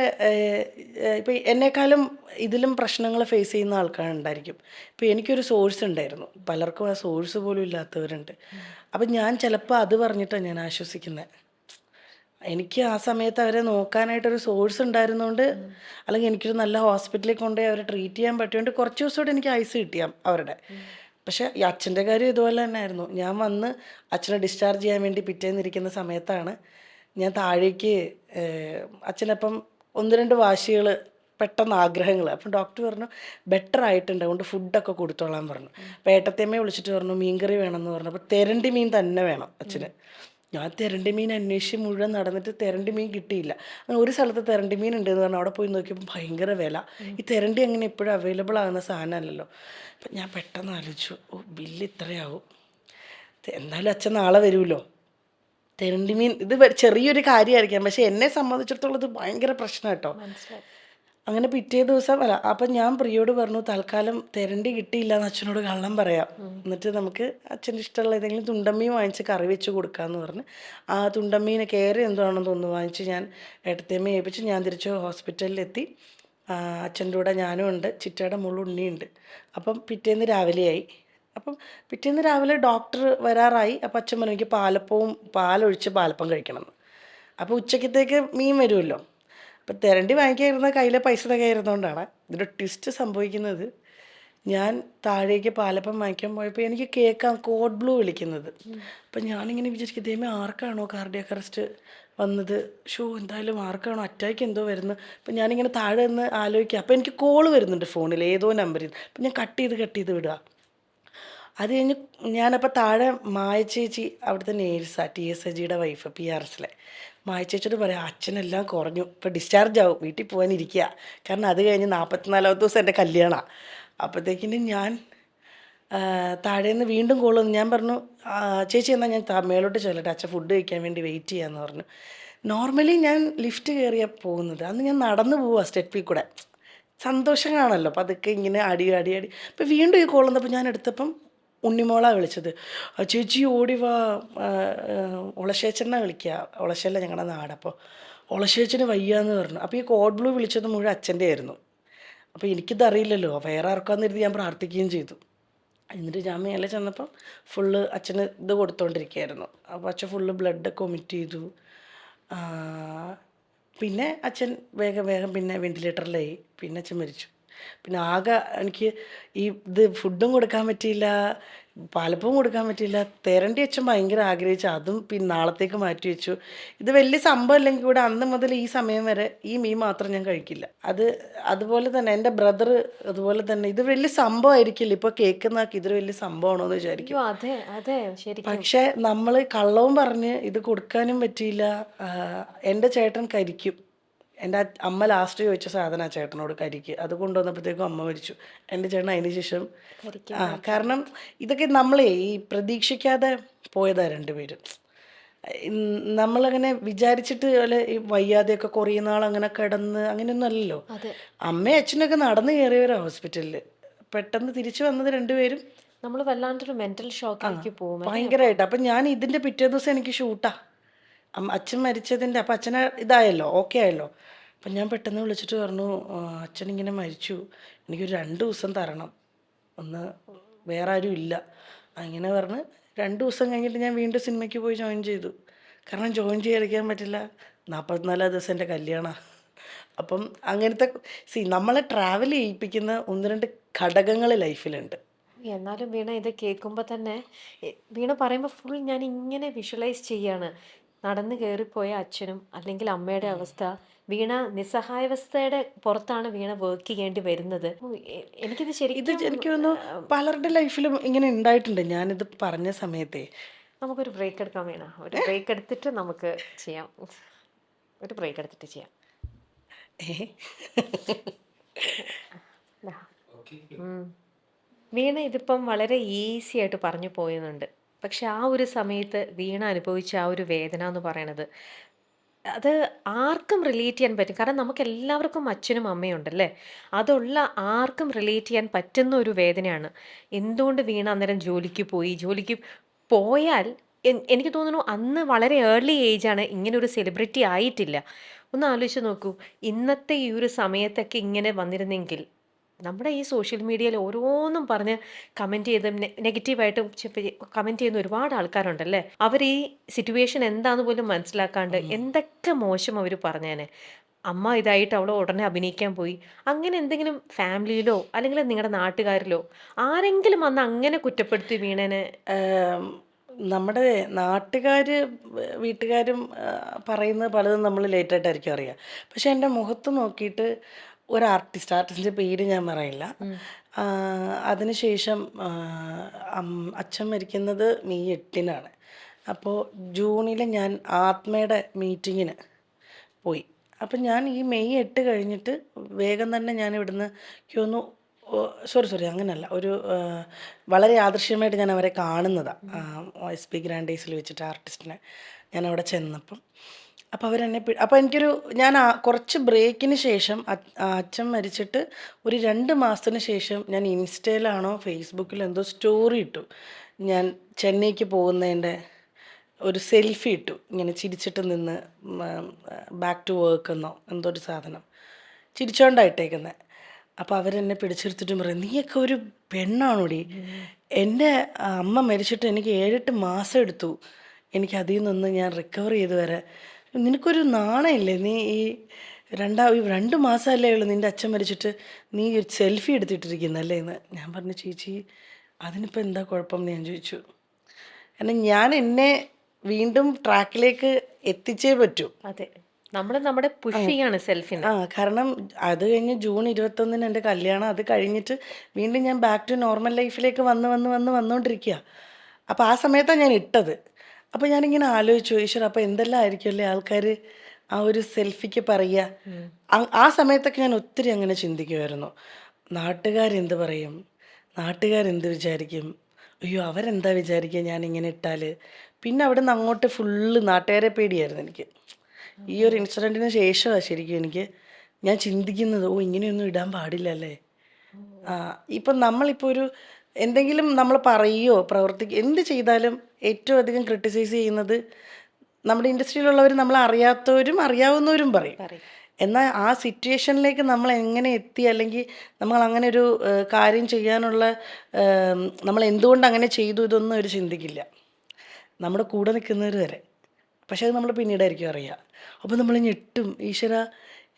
ഇപ്പം എന്നെക്കാളും ഇതിലും പ്രശ്നങ്ങൾ ഫേസ് ചെയ്യുന്ന ആൾക്കാരുണ്ടായിരിക്കും. ഇപ്പം എനിക്കൊരു സോഴ്സ് ഉണ്ടായിരുന്നു, പലർക്കും ആ സോഴ്സ് പോലും ഇല്ലാത്തവരുണ്ട്. അപ്പം ഞാൻ ചിലപ്പോൾ അത് പറഞ്ഞിട്ടാണ് ഞാൻ ആശ്വസിക്കുന്നത്. എനിക്ക് ആ സമയത്ത് അവരെ നോക്കാനായിട്ടൊരു സോഴ്സ് ഉണ്ടായിരുന്നുകൊണ്ട്, അല്ലെങ്കിൽ എനിക്കൊരു നല്ല ഹോസ്പിറ്റലിൽ കൊണ്ടുപോയി അവരെ ട്രീറ്റ് ചെയ്യാൻ പറ്റിയോണ്ട് കുറച്ച് ദിവസത്തോടെ എനിക്ക് ഐസ് കിട്ടിയാൽ അവരുടെ. പക്ഷേ ഈ അച്ഛൻ്റെ കാര്യം ഇതുപോലെ തന്നെ ആയിരുന്നു. ഞാൻ വന്ന് അച്ഛനെ ഡിസ്ചാർജ് ചെയ്യാൻ വേണ്ടി പിറ്റേന്നിരിക്കുന്ന സമയത്താണ് ഞാൻ താഴേക്ക് അച്ഛനപ്പം 1-2 വാശികൾ, പെട്ടെന്ന് ആഗ്രഹങ്ങൾ. അപ്പം ഡോക്ടർ പറഞ്ഞു ബെറ്റർ ആയിട്ടുണ്ട്, അതുകൊണ്ട് ഫുഡൊക്കെ കൊടുത്തോളാൻ പറഞ്ഞു. അപ്പോൾ ഏട്ടത്തേമ്മയെ വിളിച്ചിട്ട് പറഞ്ഞു മീൻകറി വേണമെന്ന് പറഞ്ഞു. അപ്പോൾ തെരണ്ടി മീൻ തന്നെ വേണം അച്ഛന്. ഞാൻ തെരണ്ടി മീൻ അന്വേഷിച്ച് മുഴുവൻ നടന്നിട്ട് തെരണ്ടി മീൻ കിട്ടിയില്ല. അങ്ങനെ ഒരു സ്ഥലത്ത് തെരണ്ടി മീൻ ഉണ്ടെന്ന് പറഞ്ഞാൽ അവിടെ പോയി നോക്കിയപ്പോൾ ഭയങ്കര വില. ഈ തെരണ്ടി അങ്ങനെ എപ്പോഴും അവൈലബിൾ ആകുന്ന സാധനമല്ലല്ലോ. അപ്പം ഞാൻ പെട്ടെന്ന് ആലോചിച്ചു, ബില്ല് ഇത്രയാവും, എന്തായാലും അച്ഛൻ നാളെ വരുമല്ലോ. തെരണ്ടി മീൻ ഇത് ചെറിയൊരു കാര്യമായിരിക്കാം, പക്ഷെ എന്നെ സംബന്ധിച്ചിടത്തോളം ഇത് ഭയങ്കര പ്രശ്നം കേട്ടോ. അങ്ങനെ പിറ്റേ ദിവസം അല്ല, അപ്പം ഞാൻ പ്രിയോട് പറഞ്ഞു തൽക്കാലം തെരണ്ടി കിട്ടിയില്ല എന്ന് അച്ഛനോട് കള്ളം പറയാം, എന്നിട്ട് നമുക്ക് അച്ഛൻ്റെ ഇഷ്ടമുള്ള ഏതെങ്കിലും തുണ്ടമ്മീൻ വാങ്ങിച്ച് കറി വെച്ച് കൊടുക്കാമെന്ന് പറഞ്ഞ് ആ തുണ്ടമ്മീനെ കയറി എന്താണെന്ന് തോന്നുന്നു വാങ്ങിച്ച് ഞാൻ ഏട്ടത്തേമ്മയെ ഏൽപ്പിച്ച് ഞാൻ തിരിച്ച് ഹോസ്പിറ്റലിലെത്തി. അച്ഛൻ്റെ കൂടെ ഞാനും ഉണ്ട്, ചിറ്റയുടെ മോളും ഉണ്ണിയുണ്ട്. അപ്പം പിറ്റേന്ന് രാവിലെയായി. അപ്പം പിറ്റേന്ന് രാവിലെ ഡോക്ടർ വരാറായി. അപ്പം അച്ഛൻ പറഞ്ഞു എനിക്ക് പാലൊഴിച്ച് പാലപ്പം കഴിക്കണമെന്ന്. അപ്പോൾ ഉച്ചക്കത്തേക്ക് മീൻ വരുമല്ലോ. അപ്പം തെരണ്ടി വാങ്ങിക്കാതിരുന്ന കയ്യിലെ പൈസ തികയായിരുന്നതുകൊണ്ടാണ്. ഇതിൻ്റെ ട്വിസ്റ്റ് സംഭവിക്കുന്നത്, ഞാൻ താഴേക്ക് പാലപ്പം വാങ്ങിക്കാൻ പോയപ്പോൾ എനിക്ക് കേൾക്കാം കോഡ് ബ്ലൂ വിളിക്കുന്നത്. അപ്പം ഞാനിങ്ങനെ വിചാരിക്കും ദൈവമേ ആർക്കാണോ കാർഡിയാക് അറസ്റ്റ് വന്നത്, എന്തായാലും ആർക്കാണോ അറ്റാക്ക് എന്തോ വരുന്നത്. അപ്പം ഞാനിങ്ങനെ താഴെ നിന്ന് ആലോചിക്കുക. അപ്പോൾ എനിക്ക് കോള് വരുന്നുണ്ട് ഫോണിൽ ഏതോ നമ്പറിൽ. അപ്പം ഞാൻ കട്ട് ചെയ്ത് വിടുക. അത് കഴിഞ്ഞ് ഞാനപ്പോൾ താഴെ മായ ചേച്ചി, അവിടുത്തെ നേഴ്സാണ്, TSAGയുടെ വൈഫ്, PRSലെ മായ ചേച്ചിയോട് പറയാം അച്ഛനെല്ലാം കുറഞ്ഞു, ഇപ്പോൾ ഡിസ്ചാർജ് ആവും, വീട്ടിൽ പോകാനിരിക്കുക. കാരണം അത് കഴിഞ്ഞ് 44ാമത്തെ ദിവസം എൻ്റെ കല്യാണമാണ്. അപ്പോഴത്തേക്കിനും ഞാൻ താഴേന്ന് വീണ്ടും കോൾ വന്നു. ഞാൻ പറഞ്ഞു ചേച്ചി എന്നാൽ ഞാൻ മേലോട്ട് ചെല്ലട്ടെ, അച്ഛൻ ഫുഡ് കഴിക്കാൻ വേണ്ടി വെയിറ്റ് ചെയ്യാമെന്ന് പറഞ്ഞു. നോർമലി ഞാൻ ലിഫ്റ്റ് കയറിയാണ് പോകുന്നത്, അന്ന് ഞാൻ നടന്നു പോവുക സ്റ്റെപ്പിൽ കൂടെ. സന്തോഷം കാണല്ലോ, അപ്പോൾ അതൊക്കെ ഇങ്ങനെ അടി. അപ്പോൾ വീണ്ടും ഈ കോൾ വന്നപ്പോൾ ഞാൻ എടുത്തപ്പം ഉണ്ണിമോളാണ് വിളിച്ചത്. ചേച്ചി ഓടി വാ, ഒളശേച്ചനെ വിളിക്കുക, ഒളശല്ല ഞങ്ങളുടെ നാട്. അപ്പോൾ ഒളശേച്ചന് വയ്യാന്ന് പറഞ്ഞു. അപ്പോൾ ഈ കോഡ് ബ്ലൂ വിളിച്ചത് മുഴുവൻ അച്ഛൻ്റെ ആയിരുന്നു. അപ്പോൾ എനിക്കിതറിയില്ലല്ലോ, വേറെ ആർക്കാന്ന് കരുതി ഞാൻ പ്രാർത്ഥിക്കുകയും ചെയ്തു. എന്നിട്ട് ഞാൻ മേലെ ചെന്നപ്പം ഫുള്ള് അച്ഛന് ഇത് കൊടുത്തോണ്ടിരിക്കുകയായിരുന്നു. അപ്പോൾ അച്ഛൻ ഫുള്ള് ബ്ലഡൊക്കെ വൊമിറ്റ് ചെയ്തു. പിന്നെ അച്ഛൻ വേഗം പിന്നെ വെൻറ്റിലേറ്ററിലായി. പിന്നെ അച്ഛൻ മരിച്ചു. പിന്നെ ആകെ എനിക്ക് ഫുഡും കൊടുക്കാൻ പറ്റിയില്ല, പാലപ്പവും കൊടുക്കാൻ പറ്റിയില്ല. തെരണ്ടി അച്ഛൻ ഭയങ്കര ആഗ്രഹിച്ചു, അതും പിന്നെ നാളത്തേക്ക് മാറ്റി വെച്ചു. ഇത് വലിയ സംഭവം അല്ലെങ്കിൽ കൂടെ അന്ന് മുതൽ ഈ സമയം വരെ ഈ മീൻ മാത്രം ഞാൻ കഴിക്കില്ല. അതുപോലെ തന്നെ എൻ്റെ ബ്രദർ അതുപോലെ തന്നെ. ഇത് വലിയ സംഭവമായിരിക്കില്ല, ഇപ്പോൾ കേൾക്കുന്നതൊക്കെ ഇതൊരു വലിയ സംഭവമാണോ എന്ന് വിചാരിക്കും. അതെ ശരിക്കും. പക്ഷെ നമ്മൾ കള്ളവും പറഞ്ഞ് ഇത് കൊടുക്കാനും പറ്റിയില്ല. എൻ്റെ ചേട്ടൻ കരിക്കും. എൻ്റെ അമ്മ ലാസ്റ്റ് ചോദിച്ച സാധനം ചേട്ടനോട് കരിക്ക്, അത് കൊണ്ടുവന്നപ്പോഴത്തേക്കും അമ്മ മരിച്ചു. എൻ്റെ ചേട്ടൻ അതിന് ശേഷം കാരണം ഇതൊക്കെ നമ്മളെ ഈ പ്രതീക്ഷിക്കാതെ പോയതാണ് രണ്ടുപേരും. നമ്മളങ്ങനെ വിചാരിച്ചിട്ട് അല്ലെ ഈ വയ്യാതെയൊക്കെ കുറേ നാൾ അങ്ങനെ കിടന്ന് അങ്ങനെയൊന്നും അല്ലല്ലോ. അമ്മയും അച്ഛനൊക്കെ നടന്നു കയറിയവരാ ഹോസ്പിറ്റലിൽ. പെട്ടെന്ന് തിരിച്ചു വന്നത് രണ്ടുപേരും നമ്മൾ വല്ലാണ്ടൊരു മെന്റൽ ഷോക്കിലേക്ക് പോകും ഭയങ്കരമായിട്ട്. അപ്പം ഞാൻ ഇതിൻ്റെ പിറ്റേ ദിവസം എനിക്ക് ഷൂട്ടാ, അച്ഛൻ മരിച്ചതിൻ്റെ. അപ്പം അച്ഛനെ ഇതായല്ലോ, ഓക്കെ ആയല്ലോ. അപ്പം ഞാൻ പെട്ടെന്ന് വിളിച്ചിട്ട് പറഞ്ഞു അച്ഛനിങ്ങനെ മരിച്ചു, എനിക്കൊരു 2 ദിവസം തരണം, ഒന്ന് വേറെ ആരും ഇല്ല. അങ്ങനെ പറഞ്ഞ് 2 ദിവസം കഴിഞ്ഞിട്ട് ഞാൻ വീണ്ടും സിനിമയ്ക്ക് പോയി ജോയിൻ ചെയ്തു. കാരണം ജോയിൻ ചെയ്യാതിരിക്കാൻ പറ്റില്ല, 44 ദിവസം എൻ്റെ കല്യാണമാണ്. അപ്പം അങ്ങനത്തെ നമ്മളെ ട്രാവൽ ചെയ്യിപ്പിക്കുന്ന 1-2 ഘടകങ്ങൾ ലൈഫിലുണ്ട്. എന്നാലും വീണ ഇത് കേൾക്കുമ്പോൾ തന്നെ വീണ പറയുമ്പോൾ ഫുൾ ഞാൻ ഇങ്ങനെ വിഷ്വലൈസ് ചെയ്യാണ്. നടന്നു കയറിപ്പോയ അച്ഛനും അല്ലെങ്കിൽ അമ്മയുടെ അവസ്ഥ, വീണ നിസ്സഹായാവസ്ഥയുടെ പുറത്താണ് വീണ വർക്ക് ചെയ്യേണ്ടി വരുന്നത്. എനിക്കിത് ശരിക്കും എനിക്ക് തോന്നുന്നു പലരുടെ ലൈഫിലും ഇങ്ങനെ ഉണ്ടായിട്ടുണ്ട്. ഞാനിത് പറഞ്ഞ സമയത്തെ നമുക്കൊരു ബ്രേക്ക് എടുക്കാൻ വീണ, ഒരു ബ്രേക്ക് എടുത്തിട്ട് നമുക്ക് ചെയ്യാം, ഒരു ബ്രേക്ക് എടുത്തിട്ട് ചെയ്യാം. വീണ ഇതിപ്പം വളരെ ഈസി ആയിട്ട് പറഞ്ഞു പോയുന്നുണ്ട്. പക്ഷെ ആ ഒരു സമയത്ത് വീണ അനുഭവിച്ച ആ ഒരു വേദന എന്ന് പറയണത് അത് ആർക്കും റിലേറ്റ് ചെയ്യാൻ പറ്റും. കാരണം നമുക്ക് എല്ലാവർക്കും അച്ഛനും അമ്മയും ഉണ്ടല്ലേ, അതുള്ള ആർക്കും റിലേറ്റ് ചെയ്യാൻ പറ്റുന്ന ഒരു വേദനയാണ്. എന്തുകൊണ്ട് വീണ അന്നേരം ജോലിക്ക് പോയാൽ എനിക്ക് തോന്നുന്നു അന്ന് വളരെ ഏർലി ഏജാണ്, ഇങ്ങനെ ഒരു സെലിബ്രിറ്റി ആയിട്ടില്ല. ഒന്ന് ആലോചിച്ച് നോക്കൂ, ഇന്നത്തെ ഈ ഒരു സമയത്തൊക്കെ ഇങ്ങനെ വന്നിരുന്നെങ്കിൽ. നമ്മുടെ ഈ സോഷ്യൽ മീഡിയയിൽ ഓരോന്നും പറഞ്ഞ് കമൻറ്റ് ചെയ്ത് നെഗറ്റീവായിട്ട് കമൻറ്റ് ചെയ്യുന്ന ഒരുപാട് ആൾക്കാരുണ്ടല്ലേ. അവർ ഈ സിറ്റുവേഷൻ എന്താന്ന് പോലും മനസ്സിലാക്കാണ്ട് എന്തൊക്കെ മോശം അവർ പറഞ്ഞേനെ. അമ്മ ഇതായിട്ട് അവൾ ഉടനെ അഭിനയിക്കാൻ പോയി. അങ്ങനെ എന്തെങ്കിലും ഫാമിലിയിലോ അല്ലെങ്കിൽ നിങ്ങളുടെ നാട്ടുകാരിലോ ആരെങ്കിലും വന്ന് അങ്ങനെ കുറ്റപ്പെടുത്തി വീണേനെ? നമ്മുടെ നാട്ടുകാർ വീട്ടുകാരും പറയുന്നത് പലതും നമ്മൾ ലേറ്റായിട്ടായിരിക്കും അറിയുക. പക്ഷെ എൻ്റെ മുഖത്ത് നോക്കിയിട്ട് ഒരു ആർട്ടിസ്റ്റിൻ്റെ പേര് ഞാൻ പറയില്ല, അതിനുശേഷം അച്ഛൻ മരിക്കുന്നത് മെയ് 8-നാണ്. അപ്പോൾ ജൂണിൽ ഞാൻ ആത്മയുടെ മീറ്റിങ്ങിന് പോയി. അപ്പം ഞാൻ ഈ മെയ് 8 കഴിഞ്ഞിട്ട് വേഗം തന്നെ ഞാൻ ഇവിടുന്ന് ഒന്ന് സോറി അങ്ങനല്ല, ഒരു വളരെ യാദൃശ്യമായിട്ട് ഞാൻ അവരെ കാണുന്നതാണ്. SP ഗ്രാൻഡേസിൽ വെച്ചിട്ട് ആർട്ടിസ്റ്റിനെ ഞാൻ അവിടെ ചെന്നപ്പം അപ്പോൾ അവരെന്നെ അപ്പോൾ എനിക്കൊരു കുറച്ച് ബ്രേക്കിന് ശേഷം അച്ഛൻ മരിച്ചിട്ട് ഒരു 2 മാസത്തിന് ശേഷം ഞാൻ ഇൻസ്റ്റയിലാണോ ഫേസ്ബുക്കിലോ എന്തോ സ്റ്റോറി ഇട്ടു. ഞാൻ ചെന്നൈക്ക് പോകുന്നതിൻ്റെ ഒരു സെൽഫി ഇട്ടു, ഇങ്ങനെ ചിരിച്ചിട്ട് നിന്ന്, ബാക്ക് ടു വർക്ക് എന്നോ എന്തോ ഒരു സാധനം ചിരിച്ചോണ്ടായിട്ടേക്കുന്നത്. അപ്പോൾ അവരെന്നെ പിടിച്ചെടുത്തിട്ട് പറയും, നീയൊക്കെ ഒരു പെണ്ണാണോടി, എൻ്റെ അമ്മ മരിച്ചിട്ട് എനിക്ക് 7-8 മാസം എടുത്തു എനിക്ക് അതിൽ നിന്ന് ഞാൻ റിക്കവർ ചെയ്ത് വരാൻ. നിനക്കൊരു നാണമില്ലേ, നീ ഈ 2 മാസമല്ലേ ഉള്ളൂ നിൻ്റെ അച്ഛൻ മരിച്ചിട്ട്, നീ ഒരു സെൽഫി എടുത്തിട്ടിരിക്കുന്നല്ലേ എന്ന്. ഞാൻ പറഞ്ഞു, ചേച്ചി അതിനിപ്പോൾ എന്താ കുഴപ്പം എന്ന് ഞാൻ ചോദിച്ചു. കാരണം ഞാൻ എന്നെ വീണ്ടും ട്രാക്കിലേക്ക് എത്തിച്ചേ പറ്റൂ. അതെ, നമ്മൾ നമ്മുടെ പുഷ് ചെയ്യാണ് സെൽഫിന്. കാരണം അത് കഴിഞ്ഞ് ജൂൺ 21 എൻ്റെ കല്യാണം. അത് കഴിഞ്ഞിട്ട് വീണ്ടും ഞാൻ ബാക്ക് ടു നോർമൽ ലൈഫിലേക്ക് വന്നുകൊണ്ടിരിക്കുക. അപ്പോൾ ആ സമയത്താണ് ഞാൻ ഇട്ടത്. അപ്പോൾ ഞാനിങ്ങനെ ആലോചിച്ചു, ഈശ്വര അപ്പോൾ എന്തെല്ലാം ആയിരിക്കുമല്ലേ ആൾക്കാർ ആ ഒരു സെൽഫിക്ക് പറയുക. ആ സമയത്തൊക്കെ ഞാൻ ഒത്തിരി അങ്ങനെ ചിന്തിക്കുമായിരുന്നു. നാട്ടുകാരെന്ത് പറയും, നാട്ടുകാരെന്ത് വിചാരിക്കും, അയ്യോ അവരെന്താ വിചാരിക്കുക ഞാനിങ്ങനെ ഇട്ടാൽ. പിന്നെ അവിടെ നിന്ന് അങ്ങോട്ട് ഫുള്ള് നാട്ടുകാരെ പേടിയായിരുന്നു എനിക്ക്. ഈ ഒരു ഇൻസിഡൻറ്റിന് ശേഷമാണ് ശരിക്കും ഞാൻ ചിന്തിക്കുന്നത്, ഇങ്ങനെയൊന്നും ഇടാൻ പാടില്ല അല്ലേ. ഇപ്പം നമ്മളിപ്പോൾ എന്തെങ്കിലും നമ്മൾ പറയുകയോ പ്രവർത്തിക്കുകയോ എന്ത് ചെയ്താലും ഏറ്റവും അധികം ക്രിട്ടിസൈസ് ചെയ്യുന്നത് നമ്മുടെ ഇൻഡസ്ട്രിയിലുള്ളവർ, നമ്മളെ അറിയാത്തവരും അറിയാവുന്നവരും പറയും. എന്നാൽ ആ സിറ്റുവേഷനിലേക്ക് നമ്മൾ എങ്ങനെ എത്തി, അല്ലെങ്കിൽ നമ്മൾ അങ്ങനെ ഒരു കാര്യം ചെയ്യാനുള്ള നമ്മൾ എന്തുകൊണ്ട് അങ്ങനെ ചെയ്തു, ഇതൊന്നും അവർ ചിന്തിക്കില്ല, നമ്മുടെ കൂടെ നിൽക്കുന്നവർ വരെ. പക്ഷേ അത് നമ്മൾ പിന്നീടായിരിക്കും അറിയുക. അപ്പോൾ നമ്മൾ ഞെട്ടും, ഈശ്വര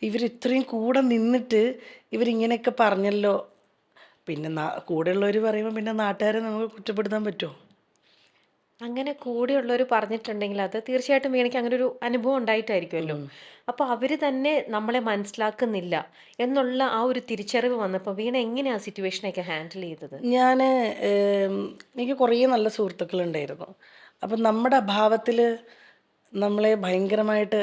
ഇവരിത്രയും കൂടെ നിന്നിട്ട് ഇവരിങ്ങനെയൊക്കെ പറഞ്ഞല്ലോ. പിന്നെ കൂടെയുള്ളവർ പറയുമ്പോൾ പിന്നെ നാട്ടുകാരെ നമുക്ക് കുറ്റപ്പെടുത്താൻ പറ്റുമോ? അങ്ങനെ കൂടെയുള്ളവർ പറഞ്ഞിട്ടുണ്ടെങ്കിൽ അത് തീർച്ചയായിട്ടും എനിക്ക് അങ്ങനെ ഒരു അനുഭവം ഉണ്ടായിട്ടായിരിക്കുമല്ലോ. അപ്പോൾ അവർ തന്നെ നമ്മളെ മനസ്സിലാക്കുന്നില്ല എന്നുള്ള ആ ഒരു തിരിച്ചറിവ് വന്നപ്പോൾ വീണ എങ്ങനെ ആ സിറ്റുവേഷനൊക്കെ ഹാൻഡിൽ ചെയ്തത്? എനിക്ക് കുറേ നല്ല സുഹൃത്തുക്കളുണ്ടായിരുന്നു. അപ്പം നമ്മുടെ അഭാവത്തിൽ നമ്മളെ ഭയങ്കരമായിട്ട്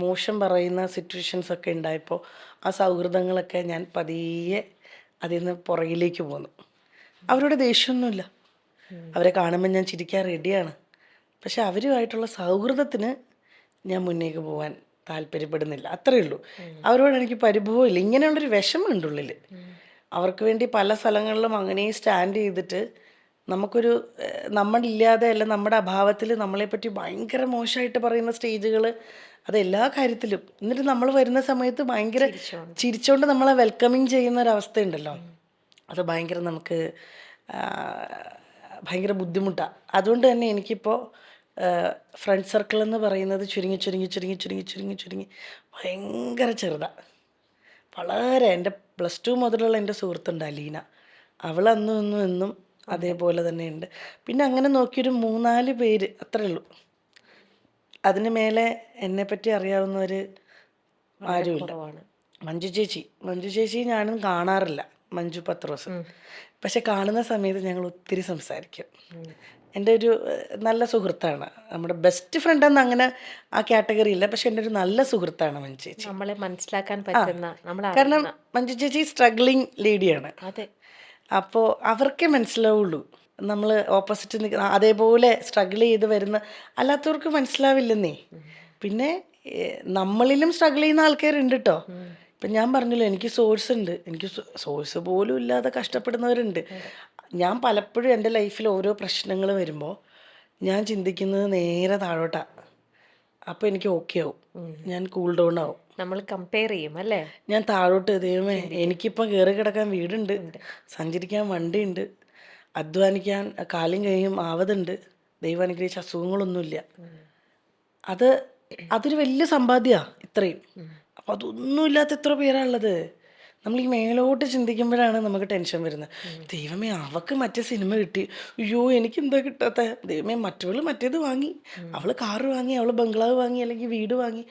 മോശം പറയുന്ന സിറ്റുവേഷൻസൊക്കെ ഉണ്ടായപ്പോൾ ആ സൗഹൃദങ്ങളൊക്കെ ഞാൻ പതിയെ അതിൽ നിന്ന് പുറകിലേക്ക് പോന്നു. അവരോട് ദേഷ്യമൊന്നുമില്ല, അവരെ കാണുമ്പോൾ ഞാൻ ചിരിക്കാൻ റെഡിയാണ്. പക്ഷെ അവരുമായിട്ടുള്ള സൗഹൃദത്തിന് ഞാൻ മുന്നേക്ക് പോകാൻ താല്പര്യപ്പെടുന്നില്ല, അത്രയേ ഉള്ളൂ. അവരോട് എനിക്ക് പരിഭവമില്ല, ഇങ്ങനെയുള്ളൊരു വിഷമമുണ്ട് ഉള്ളിൽ. അവർക്ക് വേണ്ടി പല സ്ഥലങ്ങളിലും അങ്ങനെ സ്റ്റാൻഡ് ചെയ്തിട്ട് നമുക്കൊരു നമ്മളില്ലാതെ അല്ല നമ്മുടെ അഭാവത്തിൽ നമ്മളെപ്പറ്റി ഭയങ്കര മോശമായിട്ട് പറയുന്ന സ്റ്റേജുകൾ, അതെല്ലാ കാര്യത്തിലും. എന്നിട്ട് നമ്മൾ വരുന്ന സമയത്ത് ഭയങ്കര ചിരിച്ചുകൊണ്ട് നമ്മളെ വെൽക്കമിങ് ചെയ്യുന്ന ഒരവസ്ഥയുണ്ടല്ലോ, അത് ഭയങ്കര നമുക്ക് ഭയങ്കര ബുദ്ധിമുട്ടാണ്. അതുകൊണ്ട് തന്നെ എനിക്കിപ്പോൾ ഫ്രണ്ട് സർക്കിൾ എന്ന് പറയുന്നത് ചുരുങ്ങി ഭയങ്കര ചെറുതാണ്. വളരെ എൻ്റെ +2 മുതലുള്ള എൻ്റെ സുഹൃത്തുണ്ട് അലീന, അവൾ അന്നും എന്നും അതേപോലെ തന്നെയുണ്ട്. പിന്നെ അങ്ങനെ നോക്കിയൊരു 3-4 പേര് അത്രേ ഉള്ളൂ. അതിന് മേലെ എന്നെപ്പറ്റി അറിയാവുന്നവർ ആരുമില്ല. മഞ്ജു ചേച്ചി ഞാനും കാണാറില്ല, മഞ്ജു പത്രോസ്. പക്ഷെ കാണുന്ന സമയത്ത് ഞങ്ങൾ ഒത്തിരി സംസാരിക്കും. എൻ്റെ ഒരു നല്ല സുഹൃത്താണ്, നമ്മുടെ ബെസ്റ്റ് ഫ്രണ്ട് എന്ന് അങ്ങനെ ആ കാറ്റഗറി ഇല്ല, പക്ഷെ എൻ്റെ ഒരു നല്ല സുഹൃത്താണ് മഞ്ജു ചേച്ചി. നമ്മളെ മനസ്സിലാക്കാൻ പറ്റുന്ന, കാരണം മഞ്ജു ചേച്ചി സ്ട്രഗ്ലിങ് ലേഡിയാണ്. അതെ, അപ്പോൾ അവർക്കേ മനസ്സിലാവുള്ളൂ നമ്മൾ ഓപ്പോസിറ്റ് നിൽക്കുന്ന, അതേപോലെ സ്ട്രഗിൾ ചെയ്ത് വരുന്ന അല്ലാത്തവർക്ക് മനസ്സിലാവില്ലെന്നേ. പിന്നെ നമ്മളിലും സ്ട്രഗിൾ ചെയ്യുന്ന ആൾക്കാരുണ്ട് കേട്ടോ. ഇപ്പം ഞാൻ പറഞ്ഞല്ലോ, എനിക്ക് സോഴ്സ് ഉണ്ട്, എനിക്ക് സോഴ്സ് പോലും ഇല്ലാതെ കഷ്ടപ്പെടുന്നവരുണ്ട്. ഞാൻ പലപ്പോഴും എൻ്റെ ലൈഫിൽ ഓരോ പ്രശ്നങ്ങൾ വരുമ്പോൾ ഞാൻ ചിന്തിക്കുന്നത് നേരെ താഴോട്ടാണ്. അപ്പോൾ എനിക്ക് ഓക്കെ ആവും, ഞാൻ കൂൾ ഡൗൺ ആവും. നമ്മൾ കമ്പയർ ചെയ്യും അല്ലേ. ഞാൻ താഴോട്ട്, ദൈവമേ എനിക്കിപ്പോൾ കയറി കിടക്കാൻ വീടുണ്ട്, സഞ്ചരിക്കാൻ വണ്ടിയുണ്ട്, അധ്വാനിക്കാൻ കാലും കൈയും ആവതുണ്ട്, ദൈവം അനുഗ്രഹിച്ച അസുഖങ്ങളൊന്നുമില്ല. അതൊരു വലിയ സമ്പാദ്യമാണ് ഇത്രയും. അപ്പോൾ അതൊന്നുമില്ലാത്ത എത്ര പേരാണുള്ളത്. നമ്മൾ ഈ മേലോട്ട് ചിന്തിക്കുമ്പോഴാണ് നമുക്ക് ടെൻഷൻ വരുന്നത്. ദൈവമേ അവൾക്ക് മറ്റേ സിനിമ കിട്ടി, അയ്യോ എനിക്കെന്താ കിട്ടാത്ത, ദൈവമേ മറ്റവൾ മറ്റേത് വാങ്ങി, അവൾ കാറ് വാങ്ങി, അവൾ ബംഗ്ലാവ് വാങ്ങി, അല്ലെങ്കിൽ വീട് വാങ്ങി.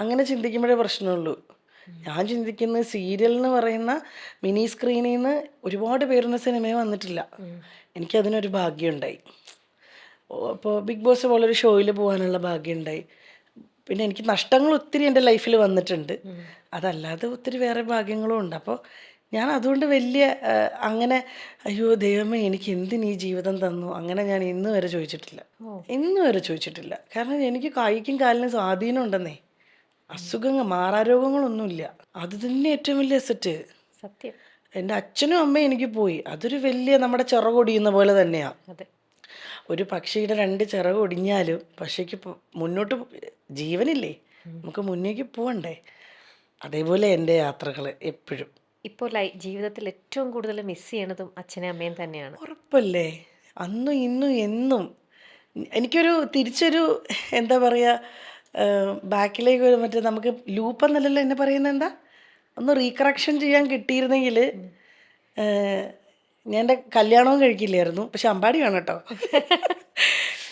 അങ്ങനെ ചിന്തിക്കുമ്പോഴേ പ്രശ്നമുള്ളൂ. ഞാൻ ചിന്തിക്കുന്നത് സീരിയൽ എന്ന് പറയുന്ന മിനി സ്ക്രീനിൽ നിന്ന് ഒരുപാട് പേരുന്ന സിനിമയെ വന്നിട്ടില്ല. എനിക്കതിനൊരു ഭാഗ്യമുണ്ടായി. അപ്പോൾ ബിഗ് ബോസ് പോലൊരു ഷോയിൽ പോകാനുള്ള ഭാഗ്യമുണ്ടായി. പിന്നെ എനിക്ക് നഷ്ടങ്ങൾ ഒത്തിരി എൻ്റെ ലൈഫിൽ വന്നിട്ടുണ്ട്, അതല്ലാതെ ഒത്തിരി വേറെ ഭാഗ്യങ്ങളും ഉണ്ട്. അപ്പോൾ ഞാൻ അതുകൊണ്ട് വലിയ അങ്ങനെ അയ്യോ ദൈവമേ എനിക്ക് എന്തിനീ ജീവിതം തന്നു അങ്ങനെ ഞാൻ ഇന്ന് വരെ ചോദിച്ചിട്ടില്ല. കാരണം എനിക്ക് കൈക്കും കാലിനും സ്വാധീനം ഉണ്ടെന്നേ. അസുഖങ്ങൾ മാറാരോഗങ്ങളൊന്നുമില്ല. അത് തന്നെ ഏറ്റവും വലിയ അസറ്റ്. സത്യം. എൻ്റെ അച്ഛനും അമ്മയും എനിക്ക് പോയി, അതൊരു വലിയ നമ്മുടെ ചിറകൊടിയുന്ന പോലെ തന്നെയാണ്. അതെ. ഒരു പക്ഷിയുടെ 2 ചിറക് ഒടിഞ്ഞാലും പക്ഷിക്ക് മുന്നോട്ട് ജീവനില്ലേ, നമുക്ക് മുന്നേക്ക് പോവണ്ടേ. അതേപോലെ എൻ്റെ യാത്രകൾ എപ്പോഴും. ഇപ്പോൾ ജീവിതത്തിൽ ഏറ്റവും കൂടുതൽ മിസ് ചെയ്യണതും അച്ഛനെയും അമ്മയും തന്നെയാണ്. ഉറപ്പല്ലേ, അന്നും ഇന്നും എന്നും. എനിക്കൊരു തിരിച്ചൊരു എന്താ പറയുക, ബാക്കിലേക്ക് ഒരു മറ്റേ നമുക്ക് ലൂപ്പ് എന്നല്ലല്ലോ എന്നെ പറയുന്നത്, എന്താ ഒന്ന് റീകറക്ഷൻ ചെയ്യാൻ കിട്ടിയിരുന്നെങ്കിൽ ഞാൻ എൻ്റെ കല്യാണവും കഴിക്കില്ലായിരുന്നു. പക്ഷെ അമ്പാടി വേണം കേട്ടോ.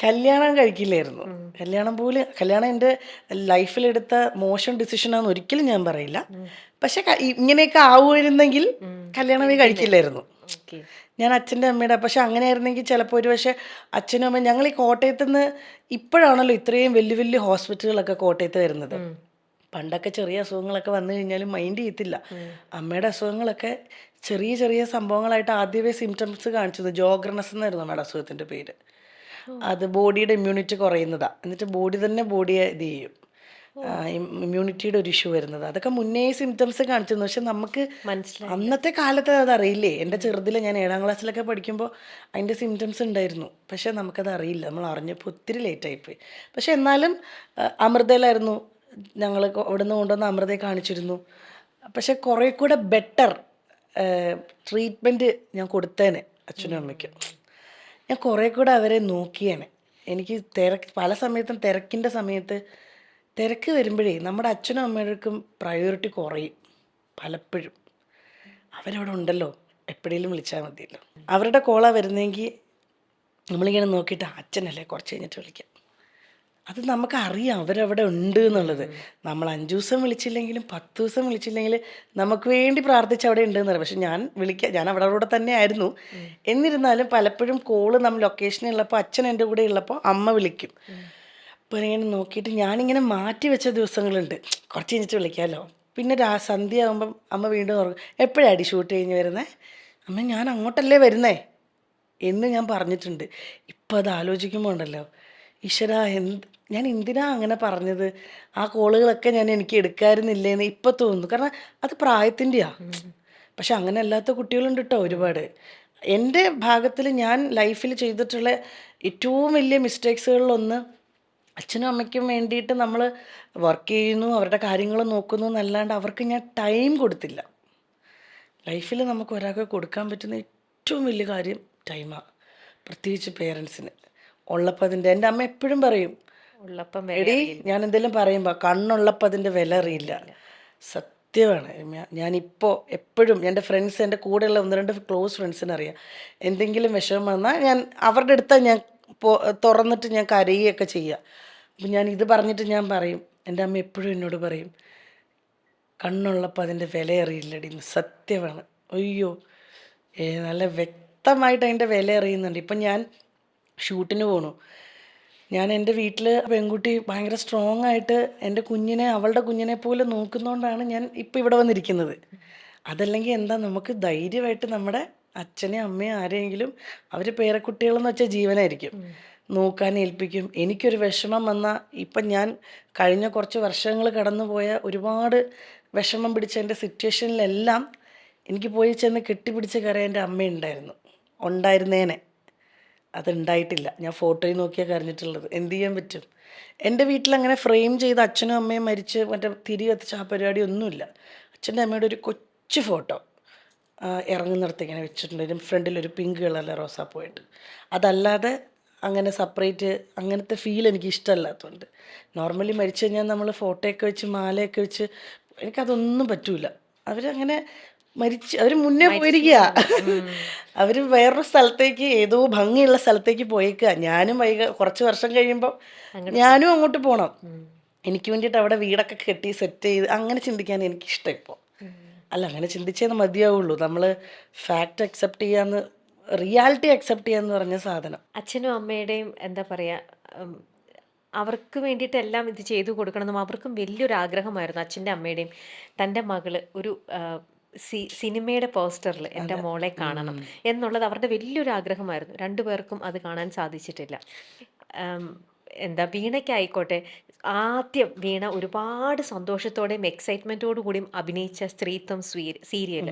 കല്യാണം കഴിക്കില്ലായിരുന്നു. കല്യാണം എൻ്റെ ലൈഫിലെടുത്ത മോശം ഡിസിഷനാണെന്ന് ഒരിക്കലും ഞാൻ പറയില്ല. പക്ഷെ ഇങ്ങനെയൊക്കെ ആവുമായിരുന്നെങ്കിൽ കല്യാണമേ കഴിക്കില്ലായിരുന്നു. ഓക്കെ. ഞാൻ അച്ഛൻ്റെ അമ്മയുടെ, പക്ഷെ അങ്ങനെ ആയിരുന്നെങ്കിൽ ചിലപ്പോൾ ഒരു പക്ഷേ അച്ഛനും അമ്മയും, ഞങ്ങൾ ഈ കോട്ടയത്ത് നിന്ന് ഇപ്പോഴാണല്ലോ ഇത്രയും വലിയ വലിയ ഹോസ്പിറ്റലുകളൊക്കെ കോട്ടയത്ത് വരുന്നത്. പണ്ടൊക്കെ ചെറിയ അസുഖങ്ങളൊക്കെ വന്നു കഴിഞ്ഞാലും മൈൻഡ് ചെയ്യത്തില്ല. അമ്മയുടെ അസുഖങ്ങളൊക്കെ ചെറിയ ചെറിയ സംഭവങ്ങളായിട്ട് ആദ്യമേ സിംറ്റംസ് കാണിച്ചത് ജോഗ്രനസ് എന്നായിരുന്നു അമ്മയുടെ അസുഖത്തിൻ്റെ പേര്. അത് ബോഡിയുടെ ഇമ്മ്യൂണിറ്റി കുറയുന്നതാണ്. എന്നിട്ട് ബോഡി തന്നെ ബോഡിയെ ഇത് ചെയ്യും, ഇമ്മ്യൂണിറ്റിയുടെ ഒരു ഇഷ്യൂ വരുന്നത്. അതൊക്കെ മുന്നേ സിംറ്റംസ് കാണിച്ചിരുന്നു. പക്ഷെ നമുക്ക് അന്നത്തെ കാലത്ത് അതറിയില്ലേ. എൻ്റെ ചെറുതിൽ ഞാൻ 7ാം ക്ലാസ്സിലൊക്കെ പഠിക്കുമ്പോൾ അതിൻ്റെ സിംറ്റംസ് ഉണ്ടായിരുന്നു. പക്ഷെ നമുക്കത് അറിയില്ല. നമ്മൾ അറിഞ്ഞപ്പോൾ ഒത്തിരി ലേറ്റായിപ്പോയി. പക്ഷെ എന്നാലും അമൃതയിലായിരുന്നു ഞങ്ങൾ അവിടെ നിന്ന് കൊണ്ടുവന്ന് അമൃതയെ കാണിച്ചിരുന്നു. പക്ഷെ കുറേ കൂടെ ബെറ്റർ ട്രീറ്റ്മെൻറ്റ് ഞാൻ കൊടുത്തേനെ അച്ഛനും അമ്മയ്ക്കും. ഞാൻ കുറേ കൂടെ അവരെ നോക്കിയേനെ. എനിക്ക് പല സമയത്തും തിരക്കിൻ്റെ സമയത്ത് തിരക്ക് വരുമ്പോഴേ നമ്മുടെ അച്ഛനും അമ്മയ്ക്കും പ്രയോറിറ്റി കുറയും പലപ്പോഴും. അവരവിടെ ഉണ്ടല്ലോ, എപ്പോഴേലും വിളിച്ചാൽ മതിയല്ലോ. അവരുടെ കോളാണ് വരുന്നതെങ്കിൽ നമ്മളിങ്ങനെ നോക്കിയിട്ട് അച്ഛനല്ലേ കുറച്ച് കഴിഞ്ഞിട്ട് വിളിക്കാം. അത് നമുക്കറിയാം അവരവിടെ ഉണ്ട് എന്നുള്ളത്. നമ്മൾ 5 ദിവസം വിളിച്ചില്ലെങ്കിലും 10 ദിവസം വിളിച്ചില്ലെങ്കിൽ നമുക്ക് വേണ്ടി പ്രാർത്ഥിച്ച് അവിടെ ഉണ്ട് എന്നറിയാം. പക്ഷെ ഞാൻ അവിടെ കൂടെ തന്നെ ആയിരുന്നു. എന്നിരുന്നാലും പലപ്പോഴും കോള് നമ്മൾ ലൊക്കേഷനുള്ളപ്പോൾ അച്ഛൻ എൻ്റെ കൂടെ ഉള്ളപ്പോൾ അമ്മ വിളിക്കും. അപ്പോൾ ഇങ്ങനെ നോക്കിയിട്ട് ഞാനിങ്ങനെ മാറ്റി വെച്ച ദിവസങ്ങളുണ്ട്, കുറച്ച് കഴിഞ്ഞിട്ട് വിളിക്കാമല്ലോ. പിന്നെ സന്ധ്യ ആകുമ്പം അമ്മ വീണ്ടും ഓർക്കും, എപ്പോഴാണ് ഷൂട്ട് കഴിഞ്ഞ് വരുന്നത്, അമ്മ ഞാൻ അങ്ങോട്ടല്ലേ വരുന്നേ എന്ന് ഞാൻ പറഞ്ഞിട്ടുണ്ട്. ഇപ്പം അത് ആലോചിക്കുമ്പോൾ ഉണ്ടല്ലോ, ഈശ്വര ഞാൻ എന്തിനാ അങ്ങനെ പറഞ്ഞത്, ആ കോളുകളൊക്കെ എനിക്ക് എടുക്കാറുന്നില്ലേന്ന് ഇപ്പം തോന്നുന്നു. കാരണം അത് പ്രായത്തിൻ്റെയാണ്. പക്ഷെ അങ്ങനെ അല്ലാത്ത കുട്ടികളുണ്ട് കേട്ടോ ഒരുപാട്. എൻ്റെ ഭാഗത്തിൽ ഞാൻ ലൈഫിൽ ചെയ്തിട്ടുള്ള ഏറ്റവും വലിയ മിസ്റ്റേക്സുകളിലൊന്ന്, അച്ഛനും അമ്മയ്ക്കും വേണ്ടിയിട്ട് നമ്മൾ വർക്ക് ചെയ്യുന്നു, അവരുടെ കാര്യങ്ങൾ നോക്കുന്നു എന്നല്ലാണ്ട് അവർക്ക് ഞാൻ ടൈം കൊടുത്തില്ല. ലൈഫിൽ നമുക്ക് ഒരാൾക്ക് കൊടുക്കാൻ പറ്റുന്ന ഏറ്റവും വലിയ കാര്യം ടൈമാണ്, പ്രത്യേകിച്ച് പേരൻസിന്. ഉള്ളപ്പോൾ അതിൻ്റെ, എൻ്റെ അമ്മ എപ്പോഴും പറയും, ഉള്ളപ്പം എടി ഞാൻ എന്തെങ്കിലും പറയുമ്പോൾ കണ്ണുള്ളപ്പോൾ അതിൻ്റെ വില അറിയില്ല. സത്യമാണ്. ഞാനിപ്പോൾ എപ്പോഴും എൻ്റെ ഫ്രണ്ട്സ്, എൻ്റെ കൂടെയുള്ള 1-2 ക്ലോസ് ഫ്രണ്ട്സിനറിയാം, എന്തെങ്കിലും വിഷമം വന്നാൽ ഞാൻ അവരുടെ അടുത്താണ് ഞാൻ തുറന്നിട്ട് ഞാൻ കരയുകയൊക്കെ ചെയ്യുക. അപ്പം ഞാൻ ഇത് പറഞ്ഞിട്ട് ഞാൻ പറയും, എൻ്റെ അമ്മ എപ്പോഴും എന്നോട് പറയും, കണ്ണുള്ളപ്പോൾ അതിൻ്റെ വില അറിയില്ലടി. സത്യമാണ്. അയ്യോ, നല്ല വ്യക്തമായിട്ട് അതിൻ്റെ വില അറിയുന്നുണ്ട്. ഇപ്പം ഞാൻ ഷൂട്ടിന് പോണു, ഞാൻ എൻ്റെ വീട്ടിൽ പെൺകുട്ടി ഭയങ്കര സ്ട്രോങ് ആയിട്ട് എൻ്റെ കുഞ്ഞിനെ അവളുടെ കുഞ്ഞിനെ പോലെ നോക്കുന്നതുകൊണ്ടാണ് ഞാൻ ഇപ്പോൾ ഇവിടെ വന്നിരിക്കുന്നത്. അതല്ലെങ്കിൽ എന്താ, നമുക്ക് ധൈര്യമായിട്ട് നമ്മുടെ അച്ഛനെയും അമ്മയും ആരെയെങ്കിലും, അവർ പേരക്കുട്ടികളെന്ന് വെച്ചാൽ ജീവനായിരിക്കും, നോക്കാൻ ഏൽപ്പിക്കും. എനിക്കൊരു വിഷമം വന്നാൽ, ഇപ്പം ഞാൻ കഴിഞ്ഞ കുറച്ച് വർഷങ്ങൾ കടന്നു പോയ ഒരുപാട് വിഷമം പിടിച്ച എൻ്റെ സിറ്റുവേഷനിലെല്ലാം എനിക്ക് പോയി ചെന്ന് കെട്ടിപ്പിടിച്ച് കരയാൻ എൻ്റെ ഉണ്ടായിരുന്നേനെ. അതുണ്ടായിട്ടില്ല. ഞാൻ ഫോട്ടോയിൽ നോക്കിയാൽ കരഞ്ഞിട്ടുള്ളത്. എന്ത് ചെയ്യാൻ പറ്റും? എൻ്റെ വീട്ടിലങ്ങനെ ഫ്രെയിം ചെയ്ത് അച്ഛനും അമ്മയും മരിച്ച് മറ്റേ തിരി കത്തിച്ച ആ പരിപാടി ഒന്നുമില്ല. അച്ഛൻ്റെ അമ്മയുടെ ഒരു കൊച്ചു ഫോട്ടോ ഇറങ്ങുന്നിടത്ത് ഇങ്ങനെ വെച്ചിട്ടുണ്ട്, ഫ്രണ്ടിലൊരു പിങ്ക് കളറിലെ റോസാപ്പൂവായിട്ട്. അതല്ലാതെ അങ്ങനെ സെപ്പറേറ്റ് അങ്ങനത്തെ ഫീൽ എനിക്ക് ഇഷ്ടമല്ലാത്തതുകൊണ്ട്, നോർമലി മരിച്ചു കഴിഞ്ഞാൽ നമ്മൾ ഫോട്ടോയൊക്കെ വെച്ച് മാലയൊക്കെ വെച്ച്, എനിക്കതൊന്നും പറ്റൂല. അവരങ്ങനെ അവർ മുന്നേ പോയിരിക്കുക, അവർ വേറൊരു സ്ഥലത്തേക്ക്, ഏതോ ഭംഗിയുള്ള സ്ഥലത്തേക്ക് പോയേക്കുക. ഞാനും കുറച്ച് വർഷം കഴിയുമ്പോൾ ഞാനും അങ്ങോട്ട് പോകണം. എനിക്ക് വേണ്ടിയിട്ട് അവിടെ വീടൊക്കെ കെട്ടി സെറ്റ് ചെയ്ത് അങ്ങനെ ചിന്തിക്കാൻ എനിക്കിഷ്ടം ഇപ്പോൾ. അല്ല, അങ്ങനെ ചിന്തിച്ചേ മതിയാവുള്ളൂ. നമ്മൾ ഫാക്റ്റ് അക്സെപ്റ്റ് ചെയ്യാന്ന്, റിയാലിറ്റി അക്സെപ്റ്റ് ചെയ്യാന്ന് പറഞ്ഞ സാധനം. അച്ഛനും അമ്മയുടെയും എന്താ പറയുക, അവർക്ക് വേണ്ടിയിട്ടെല്ലാം ഇത് ചെയ്തു കൊടുക്കണമെന്നും അവർക്കും വലിയൊരു ആഗ്രഹമായിരുന്നു. അച്ഛൻ്റെ അമ്മയുടെയും തൻ്റെ മകള് ഒരു സിനിമയുടെ പോസ്റ്ററിൽ എൻ്റെ മോളെ കാണണം എന്നുള്ളത് അവരുടെ വലിയൊരു ആഗ്രഹമായിരുന്നു. 2 പേർക്കും അത് കാണാൻ സാധിച്ചിട്ടില്ല. എന്താ വീണയ്ക്കായിക്കോട്ടെ, ആദ്യം വീണ ഒരുപാട് സന്തോഷത്തോടെയും എക്സൈറ്റ്മെൻറ്റോടു കൂടിയും അഭിനയിച്ച സ്ത്രീത്വം സീരിയൽ,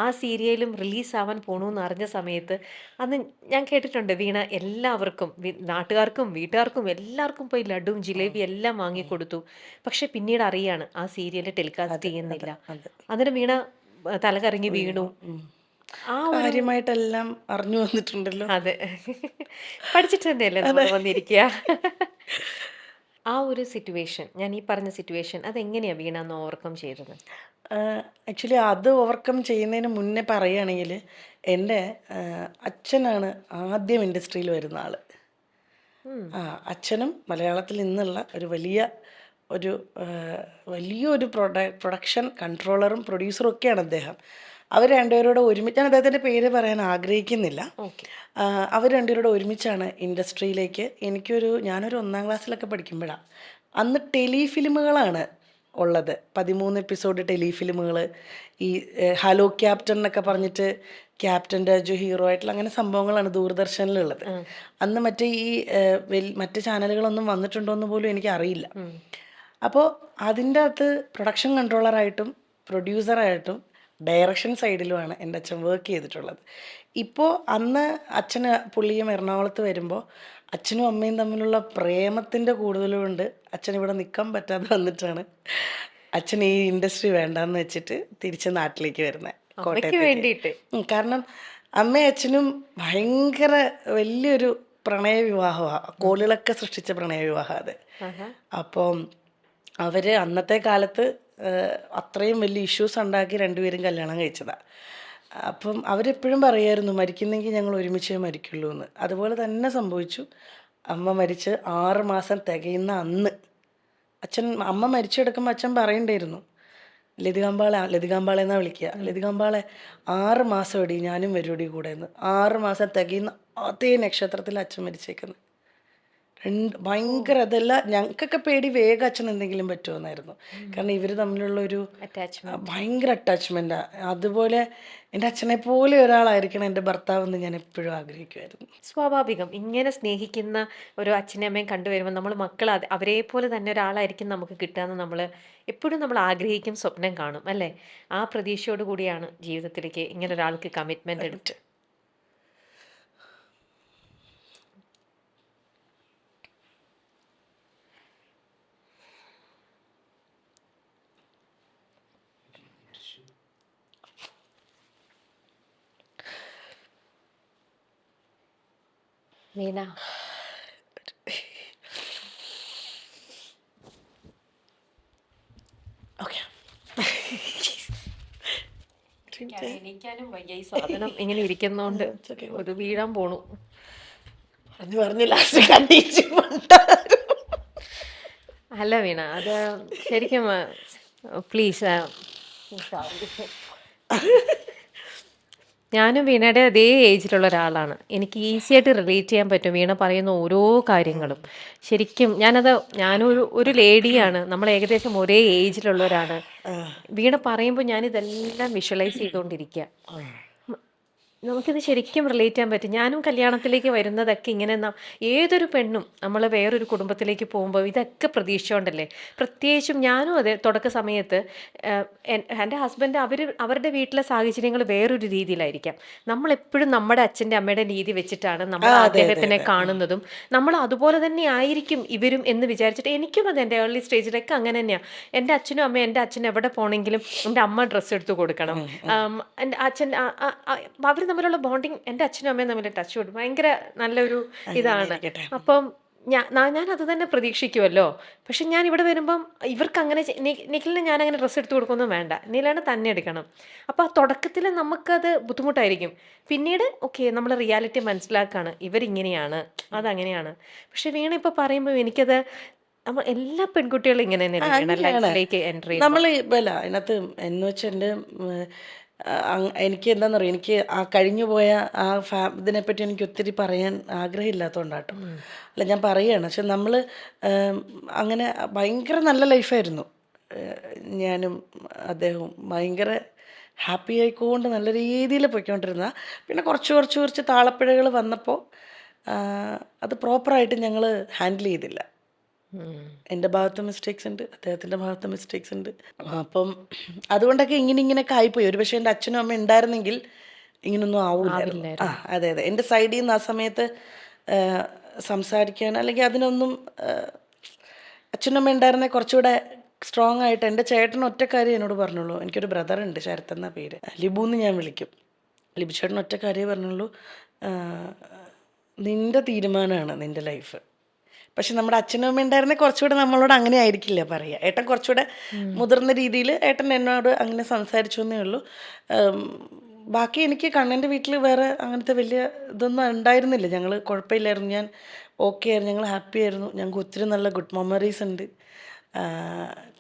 ആ സീരിയലും റിലീസാവാൻ പോണൂന്ന് അറിഞ്ഞ സമയത്ത് അന്ന് ഞാൻ കേട്ടിട്ടുണ്ട് വീണ എല്ലാവർക്കും നാട്ടുകാർക്കും വീട്ടുകാർക്കും എല്ലാവർക്കും പോയി ലഡുവും ജിലേബി എല്ലാം വാങ്ങിക്കൊടുത്തു. പക്ഷെ പിന്നീട് അറിയാണ് ആ സീരിയൽ ടെലികാസ്റ്റ് ചെയ്യുന്നില്ല. അതെ. അന്നേരം വീണ തലകറങ്ങി വീണു. ആ ഒരു കാര്യമായിട്ടെല്ലാം അറിഞ്ഞു വന്നിട്ടുണ്ടല്ലോ. അതെ. പഠിച്ചിട്ട് തന്നെയല്ലേ നമ്മൾ വന്നിരിക്കുക. ആ ഒരു സിറ്റുവേഷൻ, ഞാൻ ഈ പറഞ്ഞ സിറ്റുവേഷൻ അതെങ്ങനെയാ വീണ അന്ന് ഓവർകം ചെയ്തത്? ആക്ച്വലി അത് ഓവർകം ചെയ്യുന്നതിന് മുന്നേ പറയുകയാണെങ്കിൽ എൻ്റെ അച്ഛനാണ് ആദ്യം ഇൻഡസ്ട്രിയിൽ വരുന്ന ആൾ. അച്ഛനും മലയാളത്തിൽ നിന്നുള്ള ഒരു ആ, വലിയൊരു പ്രൊഡക്ഷൻ കൺട്രോളറും പ്രൊഡ്യൂസറും ഒക്കെയാണ് അദ്ദേഹം. അവർ രണ്ടുപേരോട് ഒരുമിച്ച്, ഞാൻ അദ്ദേഹത്തിൻ്റെ പേര് പറയാൻ ആഗ്രഹിക്കുന്നില്ല. ഓക്കെ. അവർ രണ്ടുപേരോട് ഒരുമിച്ചാണ് ഇൻഡസ്ട്രിയിലേക്ക്. ഞാനൊരു 1-ാം ക്ലാസ്സിലൊക്കെ പഠിക്കുമ്പോഴാണ്. അന്ന് ടെലിഫിലിമുകളാണ് ഉള്ളത്, 13 എപ്പിസോഡ് ടെലിഫിലിമുകൾ. ഈ ഹലോ ക്യാപ്റ്റൻ എന്നൊക്കെ പറഞ്ഞിട്ട് ക്യാപ്റ്റൻ രാജു ഹീറോ ആയിട്ടുള്ള അങ്ങനെ സംഭവങ്ങളാണ് ദൂരദർശനിലുള്ളത്. അന്ന് മറ്റ് ചാനലുകളൊന്നും വന്നിട്ടുണ്ടോ എന്ന് പോലും എനിക്ക് അറിയില്ല. അപ്പോൾ അതിൻ്റെ അകത്ത് പ്രൊഡക്ഷൻ കൺട്രോളറായിട്ടും പ്രൊഡ്യൂസറായിട്ടും ഡയറക്ഷൻ സൈഡിലുമാണ് എൻ്റെ അച്ഛൻ വർക്ക് ചെയ്തിട്ടുള്ളത്. ഇപ്പോൾ അന്ന് പുള്ളിയും എറണാകുളത്ത് വരുമ്പോൾ അച്ഛനും അമ്മയും തമ്മിലുള്ള പ്രേമത്തിൻ്റെ കൂടുതലുകൊണ്ട് അച്ഛൻ ഇവിടെ നിൽക്കാൻ പറ്റാതെ വന്നിട്ടാണ് അച്ഛൻ ഈ ഇൻഡസ്ട്രി വേണ്ടാന്ന് വെച്ചിട്ട് തിരിച്ച് നാട്ടിലേക്ക് വരുന്നത്, അമ്മയ്ക്ക് കോട്ടയത്തേക്ക്. വേണ്ടിയിട്ട്. കാരണം അമ്മയും അച്ഛനും ഭയങ്കര വലിയൊരു പ്രണയവിവാഹമാണ്, കോളിളൊക്കെ സൃഷ്ടിച്ച പ്രണയവിവാഹം അത്. അപ്പം അവർ അന്നത്തെ കാലത്ത് അത്രയും വലിയ ഇഷ്യൂസ് ഉണ്ടാക്കി രണ്ടുപേരും കല്യാണം കഴിച്ചതാണ്. അപ്പം അവരെപ്പോഴും പറയുമായിരുന്നു മരിക്കുന്നെങ്കിൽ ഞങ്ങൾ ഒരുമിച്ചേ മരിക്കുള്ളൂ എന്ന്. അതുപോലെ തന്നെ സംഭവിച്ചു. അമ്മ മരിച്ച് 6 മാസം തികയുന്ന അന്ന് അമ്മ മരിച്ചു കിടക്കുമ്പോൾ അച്ഛൻ പറയണ്ടായിരുന്നു, ലതികാമ്പാളെ എന്നാണ് വിളിക്കുക, ലതികാമ്പാളെ 6 മാസം എടി ഞാനും വരുവടി കൂടെ എന്ന്. 6 മാസം തികയുന്ന അതേ നക്ഷത്രത്തിൽ അച്ഛൻ മരിച്ചേക്കുന്നത്. ഭയങ്കര അതല്ല, ഞങ്ങൾക്കൊക്കെ പേടി വേഗം അച്ഛൻ എന്തെങ്കിലും പറ്റുമെന്നായിരുന്നു. കാരണം ഇവർ തമ്മിലുള്ള ഭയങ്കര അറ്റാച്ച്മെൻറ്റാണ്. അതുപോലെ എൻ്റെ അച്ഛനെ പോലെ ഒരാളായിരിക്കണം എൻ്റെ ഭർത്താവ് എന്ന് ഞാൻ എപ്പോഴും ആഗ്രഹിക്കുമായിരുന്നു. സ്വാഭാവികം, ഇങ്ങനെ സ്നേഹിക്കുന്ന ഒരു അച്ഛനും അമ്മയും കണ്ടുവരുമ്പോൾ നമ്മൾ മക്കൾ അവരെ പോലെ തന്നെ ഒരാളായിരിക്കും നമുക്ക് കിട്ടുകയെന്ന് നമ്മൾ എപ്പോഴും നമ്മൾ ആഗ്രഹിക്കും, സ്വപ്നം കാണും അല്ലേ? ആ പ്രതീക്ഷയോട് കൂടിയാണ് ജീവിതത്തിലേക്ക് ഇങ്ങനെ ഒരാൾക്ക് കമ്മിറ്റ്മെൻ്റ് എടുത്ത്. വീണ, ഓക്കെ, എനിക്കാനും വയ്യ ഈ സാധനം ഇങ്ങനെ ഇരിക്കുന്നോണ്ട്. ഒരു വീഴാൻ പോണു. പറഞ്ഞ് ലാസ്റ്റ് കണ്ടീച്ച്. അല്ല വീണ, അത് ശരിക്കും പ്ലീസ്, ഞാനും വീണയുടെ അതേ ഏജിലുള്ള ഒരാളാണ്. എനിക്ക് ഈസി ആയിട്ട് റിലേറ്റ് ചെയ്യാൻ പറ്റും വീണ പറയുന്ന ഓരോ കാര്യങ്ങളും. ശരിക്കും ഞാനൊരു ലേഡിയാണ്, നമ്മൾ ഏകദേശം ഒരേ ഏജിലുള്ളവരാണ്. വീണ പറയുമ്പോൾ ഞാനിതെല്ലാം വിഷ്വലൈസ് ചെയ്തുകൊണ്ടിരിക്കുക. നമുക്കിത് ശരിക്കും റിലേറ്റ് ചെയ്യാൻ പറ്റും. ഞാനും കല്യാണത്തിലേക്ക് വരുന്നതൊക്കെ ഇങ്ങനെ ഏതൊരു പെണ്ണും നമ്മൾ വേറൊരു കുടുംബത്തിലേക്ക് പോകുമ്പോൾ ഇതൊക്കെ പ്രതീക്ഷിച്ചുകൊണ്ടല്ലേ. പ്രത്യേകിച്ചും ഞാനും അതെ, തുടക്ക സമയത്ത് എൻ്റെ ഹസ്ബൻഡ് അവരുടെ വീട്ടിലെ സാഹചര്യങ്ങൾ വേറൊരു രീതിയിലായിരിക്കാം. നമ്മളെപ്പോഴും നമ്മുടെ അച്ഛൻ്റെ അമ്മയുടെ രീതി വെച്ചിട്ടാണ് നമ്മൾ അദ്ദേഹത്തിനെ കാണുന്നതും. നമ്മൾ അതുപോലെ തന്നെ ആയിരിക്കും ഇവരും എന്ന് വിചാരിച്ചിട്ട് എനിക്കും അത് എൻ്റെ ഏർലി സ്റ്റേജിലൊക്കെ അങ്ങനെ തന്നെയാണ്. എൻ്റെ അച്ഛനും അമ്മയും, എൻ്റെ അച്ഛൻ എവിടെ പോകണമെങ്കിലും എൻ്റെ അമ്മ ഡ്രസ്സ് എടുത്ത് കൊടുക്കണം. എൻ്റെ അച്ഛൻ അവർ തമ്മിലുള്ള ബോണ്ടിങ്, എൻ്റെ അച്ഛനും അമ്മയും തമ്മിൽ ടച്ച് വുഡ് ഭയങ്കര നല്ലൊരു ഇതാണ്. അപ്പം ഞാൻ അത് തന്നെ പ്രതീക്ഷിക്കുമല്ലോ. പക്ഷെ ഞാൻ ഇവിടെ വരുമ്പം ഇവർക്ക് അങ്ങനെ നിഖിലിന് ഞാൻ അങ്ങനെ ഡ്രസ്സ് എടുത്ത് കൊടുക്കൊന്നും വേണ്ട, നീലാണ് തന്നെ എടുക്കണം. അപ്പോൾ ആ തുടക്കത്തിൽ നമുക്കത് ബുദ്ധിമുട്ടായിരിക്കും. പിന്നീട് ഓക്കെ, നമ്മൾ റിയാലിറ്റി മനസ്സിലാക്കുകയാണ്, ഇവരിങ്ങനെയാണ്, അതങ്ങനെയാണ്. പക്ഷെ വീണ ഇപ്പോൾ പറയുമ്പോൾ എനിക്കത് എല്ലാ പെൺകുട്ടികളും ഇങ്ങനെ തന്നെയാണ് ലൈഫിലേക്ക് എൻ്റർ ചെയ്യുന്നത്. നമ്മൾ അതിനകത്ത് എന്ന് വെച്ചാൽ എനിക്ക് എന്താണെന്ന് പറയുക, എനിക്ക് ആ കഴിഞ്ഞു പോയ ആ ഇതിനെപ്പറ്റി എനിക്ക് ഒത്തിരി പറയാൻ ആഗ്രഹമില്ലാത്തതുകൊണ്ടാട്ടോ. അല്ല, ഞാൻ പറയുകയാണ്. പക്ഷെ നമ്മൾ അങ്ങനെ ഭയങ്കര നല്ല ലൈഫായിരുന്നു. ഞാനും അദ്ദേഹവും ഭയങ്കര ഹാപ്പി ആയിക്കൊണ്ട് നല്ല രീതിയിൽ പോയിക്കൊണ്ടിരുന്ന. പിന്നെ കുറച്ച് താളപ്പിഴകൾ വന്നപ്പോൾ അത് പ്രോപ്പറായിട്ട് ഞങ്ങൾ ഹാൻഡിൽ ചെയ്തില്ല. എൻ്റെ ഭാഗത്ത് മിസ്റ്റേക്സ് ഉണ്ട്, അദ്ദേഹത്തിൻ്റെ ഭാഗത്ത് മിസ്റ്റേക്സ് ഉണ്ട്. അപ്പം അതുകൊണ്ടൊക്കെ ഇങ്ങനെയൊക്കെ ആയിപ്പോയി. ഒരു പക്ഷേ എൻ്റെ അച്ഛനും അമ്മയും ഉണ്ടായിരുന്നെങ്കിൽ ഇങ്ങനൊന്നും ആവില്ലായിരുന്നു. അതെ അതെ, എൻ്റെ സൈഡിൽ നിന്ന് ആ സമയത്ത് സംസാരിക്കാൻ അല്ലെങ്കിൽ അതിനൊന്നും അച്ഛനും അമ്മ ഉണ്ടായിരുന്നെ കുറച്ചുകൂടെ സ്ട്രോങ് ആയിട്ട്. എൻ്റെ ചേട്ടൻ ഒറ്റ കാര്യം എന്നോട് പറഞ്ഞുള്ളൂ. എനിക്കൊരു ബ്രദറുണ്ട്, ശരത്ത് എന്ന പേര്, ലിബു എന്ന് ഞാൻ വിളിക്കും. ലിബു ചേട്ടൻ ഒറ്റ കാര്യമേ പറഞ്ഞുള്ളൂ, നിൻ്റെ തീരുമാനമാണ് നിൻ്റെ ലൈഫ്. പക്ഷെ നമ്മുടെ അച്ഛനും അമ്മ ഉണ്ടായിരുന്നെ കുറച്ചുകൂടെ നമ്മളോട് അങ്ങനെ ആയിരിക്കില്ല പറയുക. ഏട്ടൻ കുറച്ചുകൂടെ മുതിർന്ന രീതിയിൽ ഏട്ടൻ എന്നോട് അങ്ങനെ സംസാരിച്ചു എന്നേ ഉള്ളൂ. ബാക്കി എനിക്ക് കണ്ണൻ്റെ വീട്ടിൽ വേറെ അങ്ങനത്തെ വലിയ ഇതൊന്നും ഉണ്ടായിരുന്നില്ല. ഞങ്ങൾ കുഴപ്പമില്ലായിരുന്നു, ഞാൻ ഓക്കെ ആയിരുന്നു, ഞങ്ങൾ ഹാപ്പി ആയിരുന്നു. ഞങ്ങൾക്ക് ഒത്തിരി നല്ല ഗുഡ് മെമ്മറീസ് ഉണ്ട്.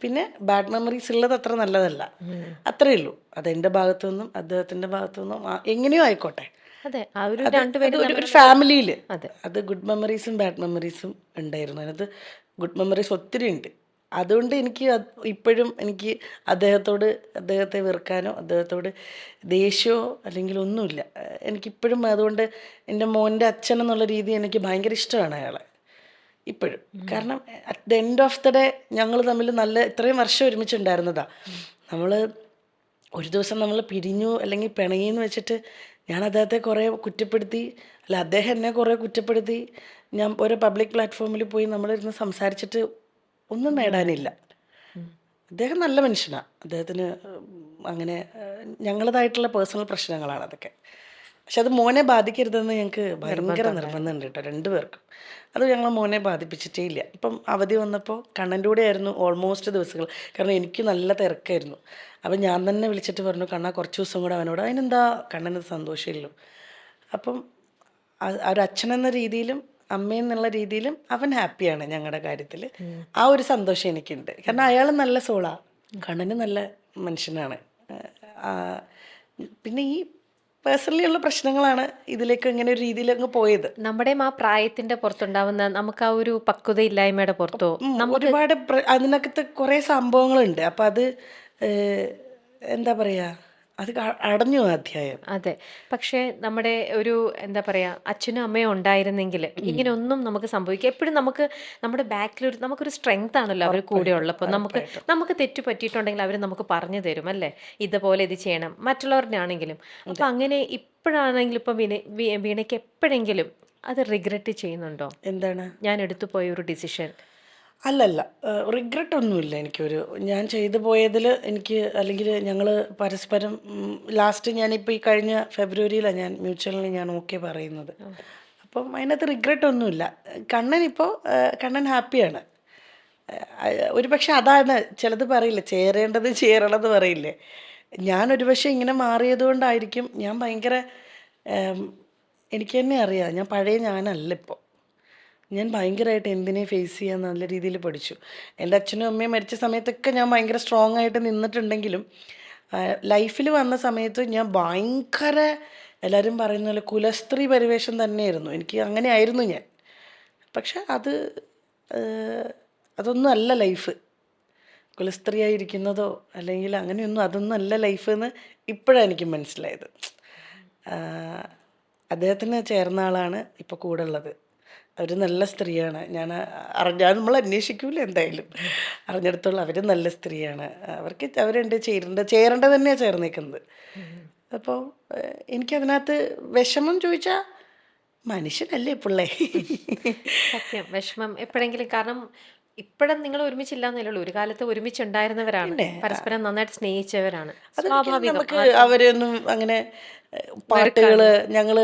പിന്നെ ബാഡ് മെമ്മറീസ് ഉള്ളത് അത്ര നല്ലതല്ല, അത്രയേ ഉള്ളൂ. അതെൻ്റെ ഭാഗത്തു നിന്നും അദ്ദേഹത്തിൻ്റെ ഭാഗത്തു നിന്നും എങ്ങനെയോ ആയിക്കോട്ടെ. അതെ, ആ ഒരു രണ്ടുപേരും ഒരു ഫാമിലിയിൽ അത് ഗുഡ് മെമ്മറീസും ബാഡ് മെമ്മറീസും ഉണ്ടായിരുന്നു. അതിനകത്ത് ഗുഡ് മെമ്മറീസ് ഒത്തിരി ഉണ്ട്. അതുകൊണ്ട് എനിക്ക് ഇപ്പോഴും എനിക്ക് അദ്ദേഹത്തെ വെറുക്കാനോ അദ്ദേഹത്തോട് ദേഷ്യമോ അല്ലെങ്കിൽ ഒന്നുമില്ല. എനിക്കിപ്പോഴും അതുകൊണ്ട് എൻ്റെ മോൻ്റെ അച്ഛൻ എന്നുള്ള രീതി എനിക്ക് ഭയങ്കര ഇഷ്ടമാണ് അയാളെ ഇപ്പോഴും. കാരണം at the end of the day ഞങ്ങൾ തമ്മിൽ നല്ല ഇത്രയും വർഷം ഒരുമിച്ചുണ്ടായിരുന്നതാണ്. നമ്മൾ ഒരു ദിവസം നമ്മൾ പിരിഞ്ഞു അല്ലെങ്കിൽ പിണങ്ങിയെന്ന് വെച്ചിട്ട് ഞാൻ അദ്ദേഹത്തെ കുറേ കുറ്റപ്പെടുത്തി, അല്ല അദ്ദേഹം എന്നെ കുറേ കുറ്റപ്പെടുത്തി. ഞാൻ ഒരു പബ്ലിക് പ്ലാറ്റ്ഫോമിൽ പോയി നമ്മളിരുന്ന് സംസാരിച്ചിട്ട് ഒന്നും നേടാനില്ല. അദ്ദേഹം നല്ല മനുഷ്യനാണ്. അദ്ദേഹത്തിന് അങ്ങനെ ഞങ്ങളതായിട്ടുള്ള പേഴ്സണൽ പ്രശ്നങ്ങളാണ് അതൊക്കെ. പക്ഷെ അത് മോനെ ബാധിക്കരുതെന്ന് ഞങ്ങൾക്ക് ഭയങ്കര നിർബന്ധമുണ്ട് കേട്ടോ, രണ്ടുപേർക്കും. അത് ഞങ്ങൾ മോനെ ബാധിപ്പിച്ചിട്ടേ ഇല്ല. ഇപ്പം അവധി വന്നപ്പോൾ കണ്ണൻ്റെ കൂടെ ആയിരുന്നു ഓൾമോസ്റ്റ് ദിവസങ്ങൾ. കാരണം എനിക്ക് നല്ല തിരക്കായിരുന്നു. അപ്പം ഞാൻ തന്നെ വിളിച്ചിട്ട് പറഞ്ഞു, കണ്ണ കുറച്ച് ദിവസം കൂടെ അവനോട്. അതിനെന്താ, കണ്ണന് സന്തോഷമില്ലല്ലോ. അപ്പം ഒരു അച്ഛനെന്ന രീതിയിലും അമ്മയെന്നുള്ള രീതിയിലും അവൻ ഹാപ്പിയാണ് ഞങ്ങളുടെ കാര്യത്തിൽ. ആ ഒരു സന്തോഷം എനിക്കുണ്ട്. കാരണം അയാൾ നല്ല സോളാണ്, കണ്ണന് നല്ല മനുഷ്യനാണ്. പിന്നെ ഈ പേഴ്സണലി ഉള്ള പ്രശ്നങ്ങളാണ് ഇതിലേക്ക് ഇങ്ങനെ ഒരു രീതിയിൽ അങ്ങ് പോയത്. നമ്മുടെയും ആ പ്രായത്തിന്റെ പുറത്തുണ്ടാവുന്ന നമുക്ക് ആ ഒരു പക്വതയില്ലായ്മയുടെ പുറത്തോ ഒരുപാട് അതിനകത്ത് കുറേ സംഭവങ്ങളുണ്ട്. അപ്പം അത് എന്താ പറയുക, അത് അടഞ്ഞു അധ്യായം. അതെ, പക്ഷേ നമ്മുടെ ഒരു എന്താ പറയാ അച്ഛനും അമ്മയും ഉണ്ടായിരുന്നെങ്കിൽ ഇങ്ങനെയൊന്നും നമുക്ക് സംഭവിക്കുക. എപ്പോഴും നമുക്ക് നമ്മുടെ ബാക്കിൽ നമുക്കൊരു സ്ട്രെങ്ത് ആണല്ലോ അവർ കൂടെ ഉള്ളപ്പോൾ. നമുക്ക് തെറ്റ് പറ്റിയിട്ടുണ്ടെങ്കിൽ അവർ നമുക്ക് പറഞ്ഞു തരും അല്ലേ, ഇതുപോലെ ഇത് ചെയ്യണം, മറ്റുള്ളവരുടെ. അപ്പം അങ്ങനെ ഇപ്പോഴാണെങ്കിലും ഇപ്പം വീണയ്ക്ക് എപ്പോഴെങ്കിലും അത് റിഗ്രറ്റ് ചെയ്യുന്നുണ്ടോ? എന്താണ് ഞാൻ എടുത്തു പോയ ഒരു ഡിസിഷൻ? അല്ലല്ല, റിഗ്രറ്റ് ഒന്നുമില്ല എനിക്കൊരു. ഞാൻ ചെയ്തു പോയതിൽ എനിക്ക്, അല്ലെങ്കിൽ ഞങ്ങൾ പരസ്പരം ലാസ്റ്റ് ഞാനിപ്പോൾ ഈ കഴിഞ്ഞ ഫെബ്രുവരിയിലാണ് ഞാൻ മ്യൂച്വലിന് ഞാൻ ഓക്കെ പറയുന്നത്. അപ്പം അതിനകത്ത് റിഗ്രറ്റ് ഒന്നുമില്ല. കണ്ണൻ ഹാപ്പിയാണ്. ഒരു പക്ഷെ അതാണ് ചിലത് പറയില്ലേ, ചേരേണ്ടത് ചേരണമെന്ന് പറയില്ലേ. ഞാനൊരു പക്ഷേ ഇങ്ങനെ മാറിയത് കൊണ്ടായിരിക്കും ഞാൻ ഭയങ്കര, എനിക്ക് തന്നെ അറിയാം ഞാൻ പഴയ ഞാനല്ല ഇപ്പോൾ. ഞാൻ ഭയങ്കരമായിട്ട് എന്തിനെ ഫേസ് ചെയ്യാൻ നല്ല രീതിയിൽ പഠിച്ചു. എൻ്റെ അച്ഛനും അമ്മയും മരിച്ച സമയത്തൊക്കെ ഞാൻ ഭയങ്കര സ്ട്രോങ് ആയിട്ട് നിന്നിട്ടുണ്ടെങ്കിലും ലൈഫിൽ വന്ന സമയത്ത് ഞാൻ ഭയങ്കര, എല്ലാവരും പറയുന്ന പോലെ കുലസ്ത്രീ പരിവേഷം തന്നെയായിരുന്നു. എനിക്ക് അങ്ങനെ ആയിരുന്നു ഞാൻ. പക്ഷെ അതൊന്നും അല്ല ലൈഫ്. കുലസ്ത്രീ ആയിരിക്കുന്നതോ അല്ലെങ്കിൽ അങ്ങനെയൊന്നും അതൊന്നും അല്ല ലൈഫ് എന്ന് ഇപ്പോഴാണ് എനിക്ക് മനസ്സിലായത്. അദ്ദേഹത്തിന് ചേർന്ന ആളാണ് ഇപ്പോൾ കൂടെ ഉള്ളത്. അവർ നല്ല സ്ത്രീയാണ്. ഞാൻ നമ്മൾ അന്വേഷിക്കൂല, എന്തായാലും അറിഞ്ഞെടുത്തോളം അവർ നല്ല സ്ത്രീയാണ്. അവരുണ്ട് ചേരേണ്ടത് തന്നെയാണ് ചേർന്നേക്കുന്നത്. അപ്പോൾ എനിക്കതിനകത്ത് വിഷമം ചോദിച്ചാൽ മനുഷ്യനല്ലേ പിള്ളേ. സത്യം, വിഷമം എപ്പോഴെങ്കിലും. കാരണം ഇപ്പോഴും നിങ്ങൾ ഒരുമിച്ചില്ലാന്നല്ലോ, ഒരു കാലത്ത് ഒരുമിച്ചുണ്ടായിരുന്നവരാണ്, പരസ്പരം നന്നായിട്ട് സ്നേഹിച്ചവരാണ്. നമുക്ക് അവരൊന്നും അങ്ങനെ പാട്ടുകൾ ഞങ്ങൾ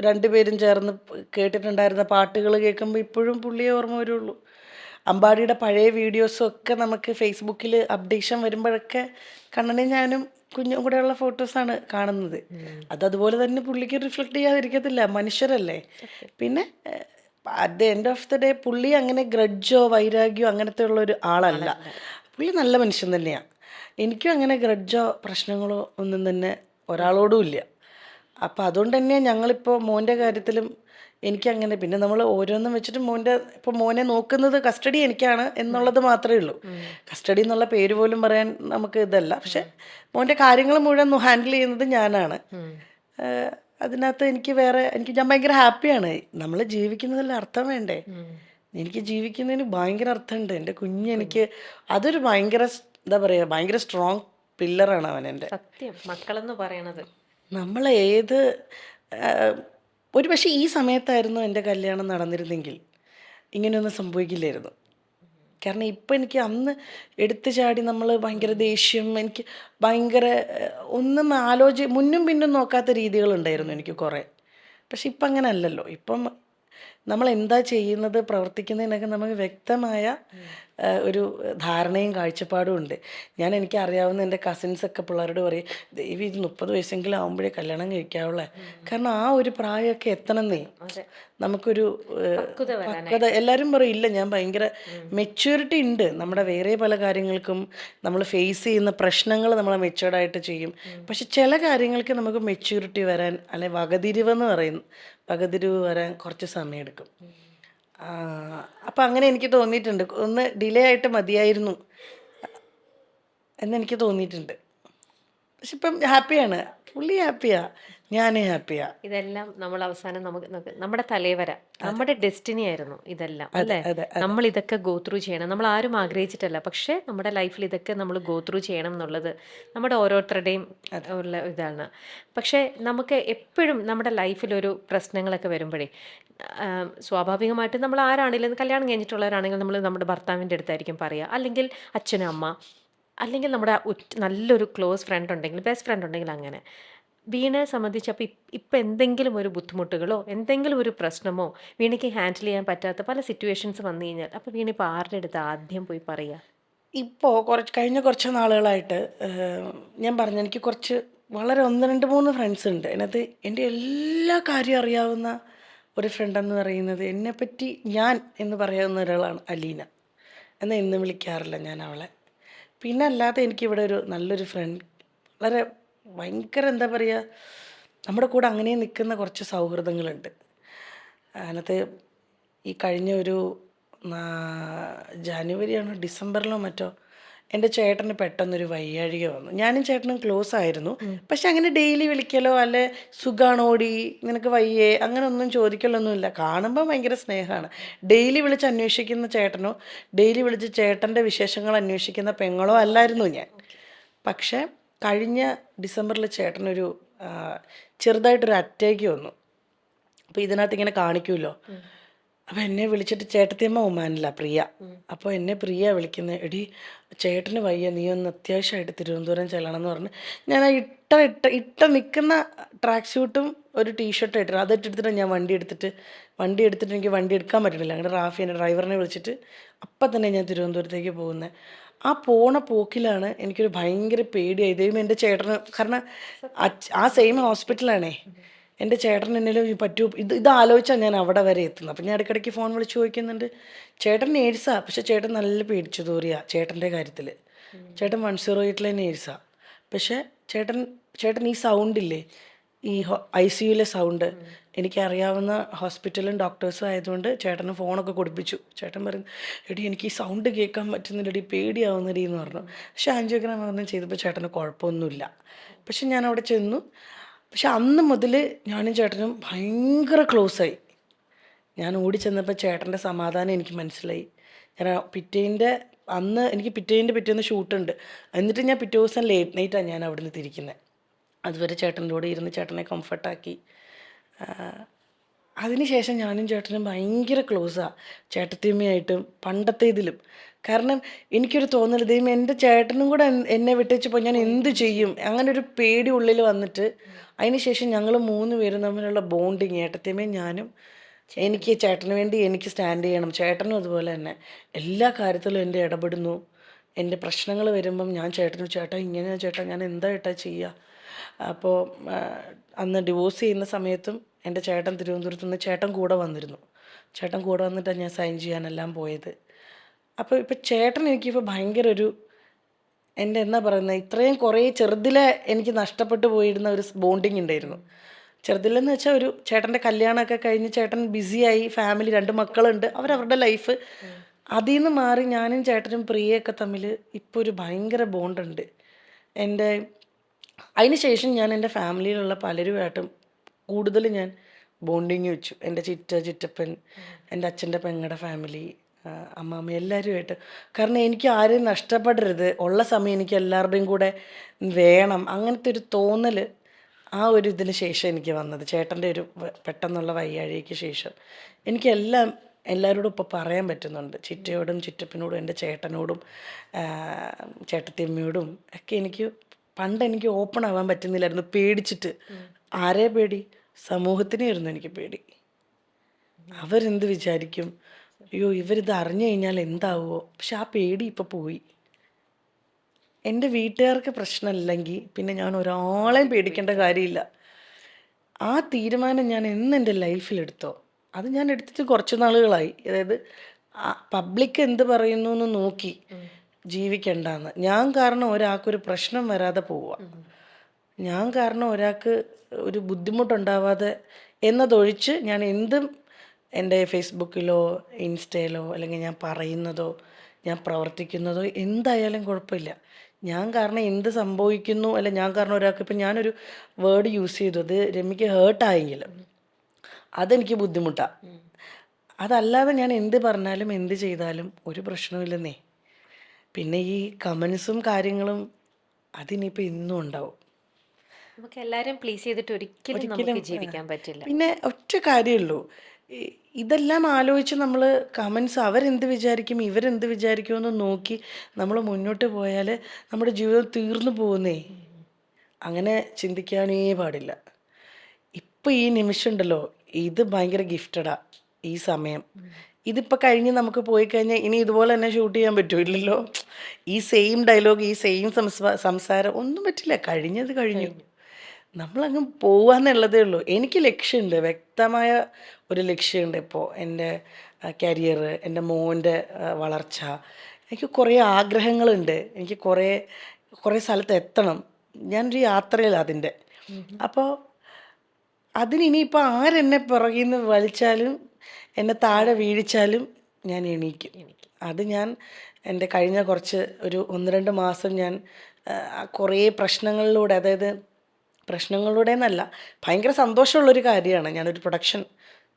രണ്ടുപേരും ചേർന്ന് കേട്ടിട്ടുണ്ടായിരുന്ന പാട്ടുകൾ കേൾക്കുമ്പോൾ ഇപ്പോഴും പുള്ളിയെ ഓർമ്മ വരുള്ളൂ. അമ്പാടിയുടെ പഴയ വീഡിയോസും ഒക്കെ നമുക്ക് ഫേസ്ബുക്കിൽ അപ്ഡേഷൻ വരുമ്പോഴൊക്കെ കണ്ണനും ഞാനും കുഞ്ഞും കൂടെയുള്ള ഫോട്ടോസാണ് കാണുന്നത്. അതുപോലെ തന്നെ പുള്ളിക്ക് റിഫ്ലക്റ്റ് ചെയ്യാതിരിക്കത്തില്ല, മനുഷ്യരല്ലേ. പിന്നെ at the end of the day പുള്ളി അങ്ങനെ ഗ്രഡ്ജോ വൈരാഗ്യോ അങ്ങനത്തെ ഉള്ളൊരു ആളല്ല. പുള്ളി നല്ല മനുഷ്യൻ തന്നെയാണ്. എനിക്കും അങ്ങനെ ഗ്രഡ്ജോ പ്രശ്നങ്ങളോ ഒന്നും തന്നെ ഒരാളോടും ഇല്ല. അപ്പം അതുകൊണ്ട് തന്നെയാണ് ഞങ്ങളിപ്പോൾ മോൻ്റെ കാര്യത്തിലും എനിക്കങ്ങനെ, പിന്നെ നമ്മൾ ഓരോന്നും വെച്ചിട്ട് മോനെ നോക്കുന്നത് കസ്റ്റഡി എനിക്കാണ് എന്നുള്ളത് മാത്രമേ ഉള്ളൂ. കസ്റ്റഡി എന്നുള്ള പേര് പോലും പറയാൻ നമുക്ക് ഇതല്ല. പക്ഷെ മോൻ്റെ കാര്യങ്ങൾ മുഴുവൻ ഹാൻഡിൽ ചെയ്യുന്നത് ഞാനാണ്. അതിനകത്ത് ഞാൻ ഭയങ്കര ഹാപ്പിയാണ്. നമ്മൾ ജീവിക്കുന്നതിൽ അർത്ഥം വേണ്ടേ. എനിക്ക് ജീവിക്കുന്നതിന് ഭയങ്കര അർത്ഥമുണ്ട്. എൻ്റെ കുഞ്ഞെനിക്ക് അതൊരു ഭയങ്കര എന്താ പറയുക, ഭയങ്കര സ്ട്രോങ് പില്ലറാണ് അവൻ എൻ്റെ. സത്യം, മക്കളെന്ന് പറയണത്. നമ്മൾ ഏത് ഒരു പക്ഷേ ഈ സമയത്തായിരുന്നു എൻ്റെ കല്യാണം നടന്നിരുന്നെങ്കിൽ ഇങ്ങനെയൊന്നും സംഭവിക്കില്ലായിരുന്നു. കാരണം ഇപ്പം എനിക്ക് അന്ന് എടുത്തു ചാടി നമ്മൾ ഭയങ്കര ദേഷ്യം, എനിക്ക് ഭയങ്കര ഒന്നും മുന്നും പിന്നും നോക്കാത്ത രീതികളുണ്ടായിരുന്നു എനിക്ക് കുറേ. പക്ഷെ ഇപ്പം അങ്ങനെ അല്ലല്ലോ. ഇപ്പം നമ്മൾ എന്താ ചെയ്യുന്നത്, പ്രവർത്തിക്കുന്നതിനൊക്കെ നമുക്ക് വ്യക്തമായ ഒരു ധാരണയും കാഴ്ചപ്പാടും ഉണ്ട്. എനിക്ക് അറിയാവുന്ന എൻ്റെ കസിൻസൊക്കെ പിള്ളേരോട് പറയും, ദൈവം ഇത് 30 വയസ്സെങ്കിലും ആകുമ്പോഴേ കല്യാണം കഴിക്കാവുള്ളേ. കാരണം ആ ഒരു പ്രായമൊക്കെ എത്തണമെന്നേ നമുക്കൊരു പക്വത. എല്ലാവരും പറയും ഇല്ല ഞാൻ ഭയങ്കര മെച്യൂരിറ്റി ഉണ്ട്, നമ്മുടെ വേറെ പല കാര്യങ്ങൾക്കും നമ്മൾ ഫേസ് ചെയ്യുന്ന പ്രശ്നങ്ങൾ നമ്മൾ മെച്യൂർഡായിട്ട് ചെയ്യും. പക്ഷെ ചില കാര്യങ്ങൾക്ക് നമുക്ക് മെച്യൂരിറ്റി വരാൻ, അല്ലെ വകതിരിവ് വരാൻ കുറച്ച് സമയമെടുക്കും. അപ്പം അങ്ങനെ എനിക്ക് തോന്നിയിട്ടുണ്ട്, ഒന്ന് ഡിലേ ആയിട്ട് മതിയായിരുന്നു എന്നെനിക്ക് തോന്നിയിട്ടുണ്ട്. പക്ഷെ ഇപ്പം ഹാപ്പിയാണ്, പുള്ളി ഹാപ്പിയാ, ഞാനും ഹാപ്പിയാ. ഇതെല്ലാം നമ്മൾ അവസാനം നമ്മുടെ തലവര, നമ്മുടെ ഡെസ്റ്റിനി ആയിരുന്നു ഇതെല്ലാം, അല്ലേ? നമ്മൾ ഇതൊക്കെ ഗോ ത്രൂ ചെയ്യണം, നമ്മൾ ആരും ആഗ്രഹിച്ചിട്ടല്ല, പക്ഷെ നമ്മുടെ ലൈഫിൽ ഇതൊക്കെ നമ്മൾ ഗോ ത്രൂ ചെയ്യണം എന്നുള്ളത് നമ്മുടെ ഓരോരുത്തരുടെയും ഉള്ള ഇതാണ്. പക്ഷേ നമുക്ക് എപ്പോഴും നമ്മുടെ ലൈഫിലൊരു പ്രശ്നങ്ങളൊക്കെ വരുമ്പോഴേ സ്വാഭാവികമായിട്ടും നമ്മൾ ആരാണെങ്കിലും, കല്യാണം കഴിഞ്ഞിട്ടുള്ളവരാണെങ്കിൽ നമ്മൾ നമ്മുടെ ഭർത്താവിൻ്റെ അടുത്തായിരിക്കും പറയുക, അല്ലെങ്കിൽ അച്ഛനും അമ്മ, അല്ലെങ്കിൽ നമ്മുടെ നല്ലൊരു ക്ലോസ് ഫ്രണ്ട് ഉണ്ടെങ്കിൽ, ബെസ്റ്റ് ഫ്രണ്ട് ഉണ്ടെങ്കിൽ. അങ്ങനെ വീണയെ സംബന്ധിച്ചപ്പോൾ ഇപ്പം എന്തെങ്കിലും ഒരു ബുദ്ധിമുട്ടുകളോ എന്തെങ്കിലും ഒരു പ്രശ്നമോ വീണയ്ക്ക് ഹാൻഡിൽ ചെയ്യാൻ പറ്റാത്ത പല സിറ്റുവേഷൻസ് വന്നു കഴിഞ്ഞാൽ അപ്പോൾ വീണ ഇപ്പോൾ ആരുടെ അടുത്ത് ആദ്യം പോയി പറയുക? ഇപ്പോൾ കഴിഞ്ഞ കുറച്ച് നാളുകളായിട്ട് ഞാൻ പറഞ്ഞു, എനിക്ക് കുറച്ച് വളരെ 1, 2, 3 ഫ്രണ്ട്സ് ഉണ്ട്. അതിനകത്ത് എൻ്റെ എല്ലാ കാര്യം അറിയാവുന്ന ഒരു ഫ്രണ്ടെന്ന് പറയുന്നത്, എന്നെപ്പറ്റി ഞാൻ എന്ന് പറയാവുന്ന ഒരാളാണ് അലീന. എന്നാൽ ഇന്നും വിളിക്കാറില്ല ഞാൻ അവളെ. പിന്നെ അല്ലാതെ എനിക്കിവിടെ ഒരു നല്ലൊരു ഫ്രണ്ട്, വളരെ ഭയങ്കര എന്താ പറയുക, നമ്മുടെ കൂടെ അങ്ങനെ നിൽക്കുന്ന കുറച്ച് സൗഹൃദങ്ങളുണ്ട്. അതിനകത്ത് ഈ കഴിഞ്ഞ ഒരു ജനുവരിയാണോ ഡിസംബറിലോ മറ്റോ എൻ്റെ ചേട്ടന് പെട്ടെന്നൊരു വയ്യാഴിക വന്നു. ഞാനും ചേട്ടനും ക്ലോസ് ആയിരുന്നു, പക്ഷെ അങ്ങനെ ഡെയിലി വിളിക്കലോ അല്ലെ സുഖാണോടി നിനക്ക് വയ്യേ അങ്ങനെ ഒന്നും ചോദിക്കലൊന്നുമില്ല. കാണുമ്പോൾ ഭയങ്കര സ്നേഹമാണ്. ഡെയിലി വിളിച്ച് അന്വേഷിക്കുന്ന ചേട്ടനോ ഡെയിലി വിളിച്ച് ചേട്ടൻ്റെ വിശേഷങ്ങൾ അന്വേഷിക്കുന്ന പെങ്ങളോ അല്ലായിരുന്നു ഞാൻ. പക്ഷേ കഴിഞ്ഞ ഡിസംബറിൽ ചേട്ടനൊരു ചെറുതായിട്ടൊരു അറ്റാക്ക് വന്നു. അപ്പോൾ ഇതിനകത്ത് ഇങ്ങനെ കാണിക്കുമല്ലോ. അപ്പോൾ എന്നെ വിളിച്ചിട്ട്, ചേട്ടത്തിയമ്മ ഒമാനില്ല പ്രിയ, അപ്പോൾ എന്നെ പ്രിയ വിളിക്കുന്നത്, എടി ചേട്ടന് വയ്യ, നീ ഒന്ന് അത്യാവശ്യമായിട്ട് തിരുവനന്തപുരം ചെല്ലണം എന്ന് പറഞ്ഞ് ഞാൻ ആ ഇട്ട നിൽക്കുന്ന ട്രാക്ക് സ്യൂട്ടും ഒരു ടീഷർട്ടും ഇട്ടിട്ട് അതിട്ടെടുത്തിട്ട് ഞാൻ വണ്ടി എടുത്തിട്ട് എനിക്ക് വണ്ടി എടുക്കാൻ പറ്റണില്ല. അങ്ങനെ റാഫി എൻ്റെ ഡ്രൈവറിനെ വിളിച്ചിട്ട് അപ്പം തന്നെ ഞാൻ തിരുവനന്തപുരത്തേക്ക് പോകുന്നത്. ആ പോണ പോക്കിലാണ് എനിക്കൊരു ഭയങ്കര പേടിയായി. ദൈവം എൻ്റെ ചേട്ടന്, കാരണം ആ സെയിം ഹോസ്പിറ്റലാണേ, എൻ്റെ ചേട്ടൻ എന്നേലും പറ്റുമോ ഇത് ആലോചിച്ചാൽ ഞാൻ അവിടെ വരെ എത്തുന്നത്. അപ്പം ഞാൻ ഇടയ്ക്കിടയ്ക്ക് ഫോൺ വിളിച്ച് ചോദിക്കുന്നുണ്ട്. ചേട്ടൻ നേഴ്സാണ്, പക്ഷേ ചേട്ടൻ നല്ല പേടിച്ചു തോറിയാ ചേട്ടൻ്റെ കാര്യത്തിൽ. ചേട്ടൻ 108 നേഴ്സാണ്. പക്ഷേ ചേട്ടൻ ഈ സൗണ്ടില്ലേ, ഈ ICUയിലെ സൗണ്ട് എനിക്കറിയാവുന്ന ഹോസ്പിറ്റലും ഡോക്ടേഴ്സും ആയതുകൊണ്ട് ചേട്ടന് ഫോണൊക്കെ കൊടുപ്പിച്ചു. ചേട്ടൻ പറഞ്ഞു, എടി എനിക്ക് ഈ സൗണ്ട് കേൾക്കാൻ പറ്റുന്നില്ലടി, പേടിയാവുന്നടി എന്ന് പറഞ്ഞു. പക്ഷേ ആൻജിയോഗ്രാം ഒന്നും ചെയ്തപ്പോൾ ചേട്ടന് കുഴപ്പമൊന്നുമില്ല. പക്ഷെ ഞാൻ അവിടെ ചെന്നു. പക്ഷെ അന്ന് മുതൽ ഞാനും ചേട്ടനും ഭയങ്കര ക്ലോസായി. ഞാൻ ഓടി ചെന്നപ്പോൾ ചേട്ടൻ്റെ സമാധാനം എനിക്ക് മനസ്സിലായി. ഞാൻ എനിക്ക് പിറ്റേന്ന് ഷൂട്ടുണ്ട്. എന്നിട്ട് ഞാൻ പിറ്റേ ദിവസം ലേറ്റ് നൈറ്റാണ് ഞാൻ അവിടെ നിന്ന് തിരിക്കുന്നത്. അതുവരെ ചേട്ടൻ്റെ കൂടെ ഇരുന്ന് ചേട്ടനെ കംഫർട്ടാക്കി. അതിനുശേഷം ഞാനും ചേട്ടനും ഭയങ്കര ക്ലോസാണ്, ചേട്ടത്തിയമ്മയായിട്ടും പണ്ടത്തേതിലും. കാരണം എനിക്കൊരു തോന്നൽ, ദൈവം എൻ്റെ ചേട്ടനും കൂടെ എന്നെ വിട്ടേച്ചപ്പോൾ ഞാൻ എന്ത് ചെയ്യും, അങ്ങനെ ഒരു പേടി ഉള്ളിൽ വന്നിട്ട് അതിനുശേഷം ഞങ്ങൾ 3 പേരും തമ്മിലുള്ള ബോണ്ടിങ്, ഏട്ടത്തിയമ്മയും ഞാനും, എനിക്ക് ചേട്ടന് വേണ്ടി എനിക്ക് സ്റ്റാൻഡ് ചെയ്യണം, ചേട്ടനും അതുപോലെ തന്നെ എല്ലാ കാര്യത്തിലും എൻ്റെ ഇടപെടുന്നു. എൻ്റെ പ്രശ്നങ്ങൾ വരുമ്പം ഞാൻ ചേട്ടാ ഇങ്ങനെയാണ് ചേട്ടാ, ഞാൻ എന്താ ചെയ്യുക. അപ്പോൾ അന്ന് ഡിവോഴ്സ് ചെയ്യുന്ന സമയത്തും എൻ്റെ ചേട്ടൻ തിരുവനന്തപുരത്ത് നിന്ന് ചേട്ടൻ കൂടെ വന്നിട്ടാണ് ഞാൻ സൈൻ ചെയ്യാനെല്ലാം പോയത്. അപ്പോൾ ഇപ്പോൾ ചേട്ടൻ എനിക്കിപ്പോൾ ഭയങ്കര ഒരു, എൻ്റെ എന്താ പറയുന്നത്, ഇത്രയും കുറേ ചെറുതിലെ എനിക്ക് നഷ്ടപ്പെട്ടു പോയിരുന്ന ഒരു ബോണ്ടിങ് ഉണ്ടായിരുന്നു. ചെറുതിലെന്ന് വെച്ചാൽ ഒരു ചേട്ടൻ്റെ കല്യാണമൊക്കെ കഴിഞ്ഞ് ചേട്ടൻ ബിസിയായി, ഫാമിലി 2 മക്കളുണ്ട്, അവരവരുടെ ലൈഫ്. അതിൽ നിന്ന് മാറി ഞാനും ചേട്ടനും പ്രിയയൊക്കെ തമ്മിൽ ഇപ്പോൾ ഒരു ഭയങ്കര ബോണ്ടുണ്ട്. അതിന് ശേഷം ഞാൻ എൻ്റെ ഫാമിലിയിലുള്ള പലരുമായിട്ടും കൂടുതൽ ഞാൻ ബോണ്ടിങ് വെച്ചു. എൻ്റെ ചിറ്റപ്പൻ, എൻ്റെ അച്ഛൻ്റെ പെങ്ങളുടെ ഫാമിലി, അമ്മാമ്മ എല്ലാവരുമായിട്ട്. കാരണം എനിക്ക് ആരെയും നഷ്ടപ്പെടരുത്, ഉള്ള സമയം എനിക്ക് എല്ലാവരുടെയും കൂടെ വേണം, അങ്ങനത്തെ ഒരു തോന്നൽ ആ ഒരു ഇതിന് ശേഷം എനിക്ക് വന്നത്. ചേട്ടൻ്റെ ഒരു പെട്ടെന്നുള്ള വയ്യാഴികയ്ക്ക് ശേഷം എനിക്കെല്ലാം എല്ലാവരോടും ഇപ്പോൾ പറയാൻ പറ്റുന്നുണ്ട്. ചിറ്റയോടും ചിറ്റപ്പനോടും എൻ്റെ ചേട്ടനോടും ചേട്ടത്തിയമ്മയോടും ഒക്കെ എനിക്ക് പണ്ട് എനിക്ക് ഓപ്പൺ ആവാൻ പറ്റുന്നില്ലായിരുന്നു, പേടിച്ചിട്ട്. ആരെ പേടി? സമൂഹത്തിനെയായിരുന്നു എനിക്ക് പേടി. അവരെന്ത് വിചാരിക്കും, അയ്യോ ഇവരിത് അറിഞ്ഞു കഴിഞ്ഞാൽ എന്താവുമോ. പക്ഷെ ആ പേടി ഇപ്പോൾ പോയി. എൻ്റെ വീട്ടുകാർക്ക് പ്രശ്നമില്ലെങ്കിൽ പിന്നെ ഞാൻ ഒരാളെയും പേടിക്കേണ്ട കാര്യമില്ല. ആ തീരുമാനം ഞാൻ എൻ്റെ ലൈഫിലെടുത്തോ, അത് ഞാൻ എടുത്തിട്ട് കുറച്ച് നാളുകളായി. അതായത് പബ്ലിക് എന്ത് പറയുന്നു എന്ന് നോക്കി ജീവിക്കണ്ടെന്ന്. ഞാൻ കാരണം ഒരാൾക്കൊരു പ്രശ്നം വരാതെ പോവുക, ഞാൻ കാരണം ഒരാൾക്ക് ഒരു ബുദ്ധിമുട്ടുണ്ടാവാതെ എന്നതൊഴിച്ച് ഞാൻ എന്തും എൻ്റെ ഫേസ്ബുക്കിലോ ഇൻസ്റ്റയിലോ അല്ലെങ്കിൽ ഞാൻ പറയുന്നതോ ഞാൻ പ്രവർത്തിക്കുന്നതോ എന്തായാലും കുഴപ്പമില്ല. ഞാൻ കാരണം എന്ത് സംഭവിക്കുന്നു, അല്ല ഞാൻ കാരണം ഒരാൾക്ക്, ഇപ്പം ഞാനൊരു വേർഡ് യൂസ് ചെയ്തു, അത് രമ്യക്ക് ഹേർട്ടായെങ്കിൽ അതെനിക്ക് ബുദ്ധിമുട്ടാണ്. അതല്ലാതെ ഞാൻ എന്ത് പറഞ്ഞാലും എന്ത് ചെയ്താലും ഒരു പ്രശ്നമില്ലെന്നേ. പിന്നെ ഈ കമൻസും കാര്യങ്ങളും അതിനിപ്പോൾ ഇന്നും ഉണ്ടാവും. നമുക്ക് എല്ലാവരും പ്ലീസ് ചെയ്തിട്ട് ഒരിക്കലും നമുക്ക് ജീവിക്കാൻ പറ്റില്ല. പിന്നെ ഒറ്റ കാര്യമുള്ളൂ, ഇതെല്ലാം ആലോചിച്ച് നമ്മൾ കമൻസ് അവരെന്ത് വിചാരിക്കും ഇവരെന്ത് വിചാരിക്കുമെന്ന് നോക്കി നമ്മൾ മുന്നോട്ട് പോയാൽ നമ്മുടെ ജീവിതം തീർന്നു പോകുന്നേ. അങ്ങനെ ചിന്തിക്കാനേ പാടില്ല. ഇപ്പം ഈ നിമിഷം ഉണ്ടല്ലോ, ഇത് ഭയങ്കര ഗിഫ്റ്റഡാ ഈ സമയം. ഇതിപ്പോൾ കഴിഞ്ഞ് നമുക്ക് പോയി കഴിഞ്ഞാൽ ഇനി ഇതുപോലെ തന്നെ ഷൂട്ട് ചെയ്യാൻ പറ്റുമില്ലല്ലോ. ഈ സെയിം ഡയലോഗ്, ഈ സെയിം സംസാരം ഒന്നും പറ്റില്ല. കഴിഞ്ഞത് കഴിഞ്ഞു, നമ്മളങ്ങ് പോവാന്നുള്ളതേ ഉള്ളൂ. എനിക്ക് ലക്ഷ്യമുണ്ട്, വ്യക്തമായ ഒരു ലക്ഷ്യമുണ്ട്. ഇപ്പോൾ എൻ്റെ കരിയർ, എൻ്റെ മോൻ്റെ വളർച്ച, എനിക്ക് കുറേ ആഗ്രഹങ്ങളുണ്ട്. എനിക്ക് കുറേ സ്ഥലത്ത് എത്തണം. ഞാനൊരു യാത്രയിലാണ് അതിൻ്റെ. അപ്പോൾ അതിനിപ്പോൾ ആരെന്നെ പുറകിൽ നിന്ന് വലിച്ചാലും എന്നെ താഴെ വീഴിച്ചാലും ഞാൻ എണീക്കും. അത് ഞാൻ എൻ്റെ കഴിഞ്ഞ ഒരു 1-2 മാസം ഞാൻ കുറേ പ്രശ്നങ്ങളിലൂടെ, അതായത് പ്രശ്നങ്ങളിലൂടെ എന്നല്ല, ഭയങ്കര സന്തോഷമുള്ളൊരു കാര്യമാണ്. ഞാനൊരു പ്രൊഡക്ഷൻ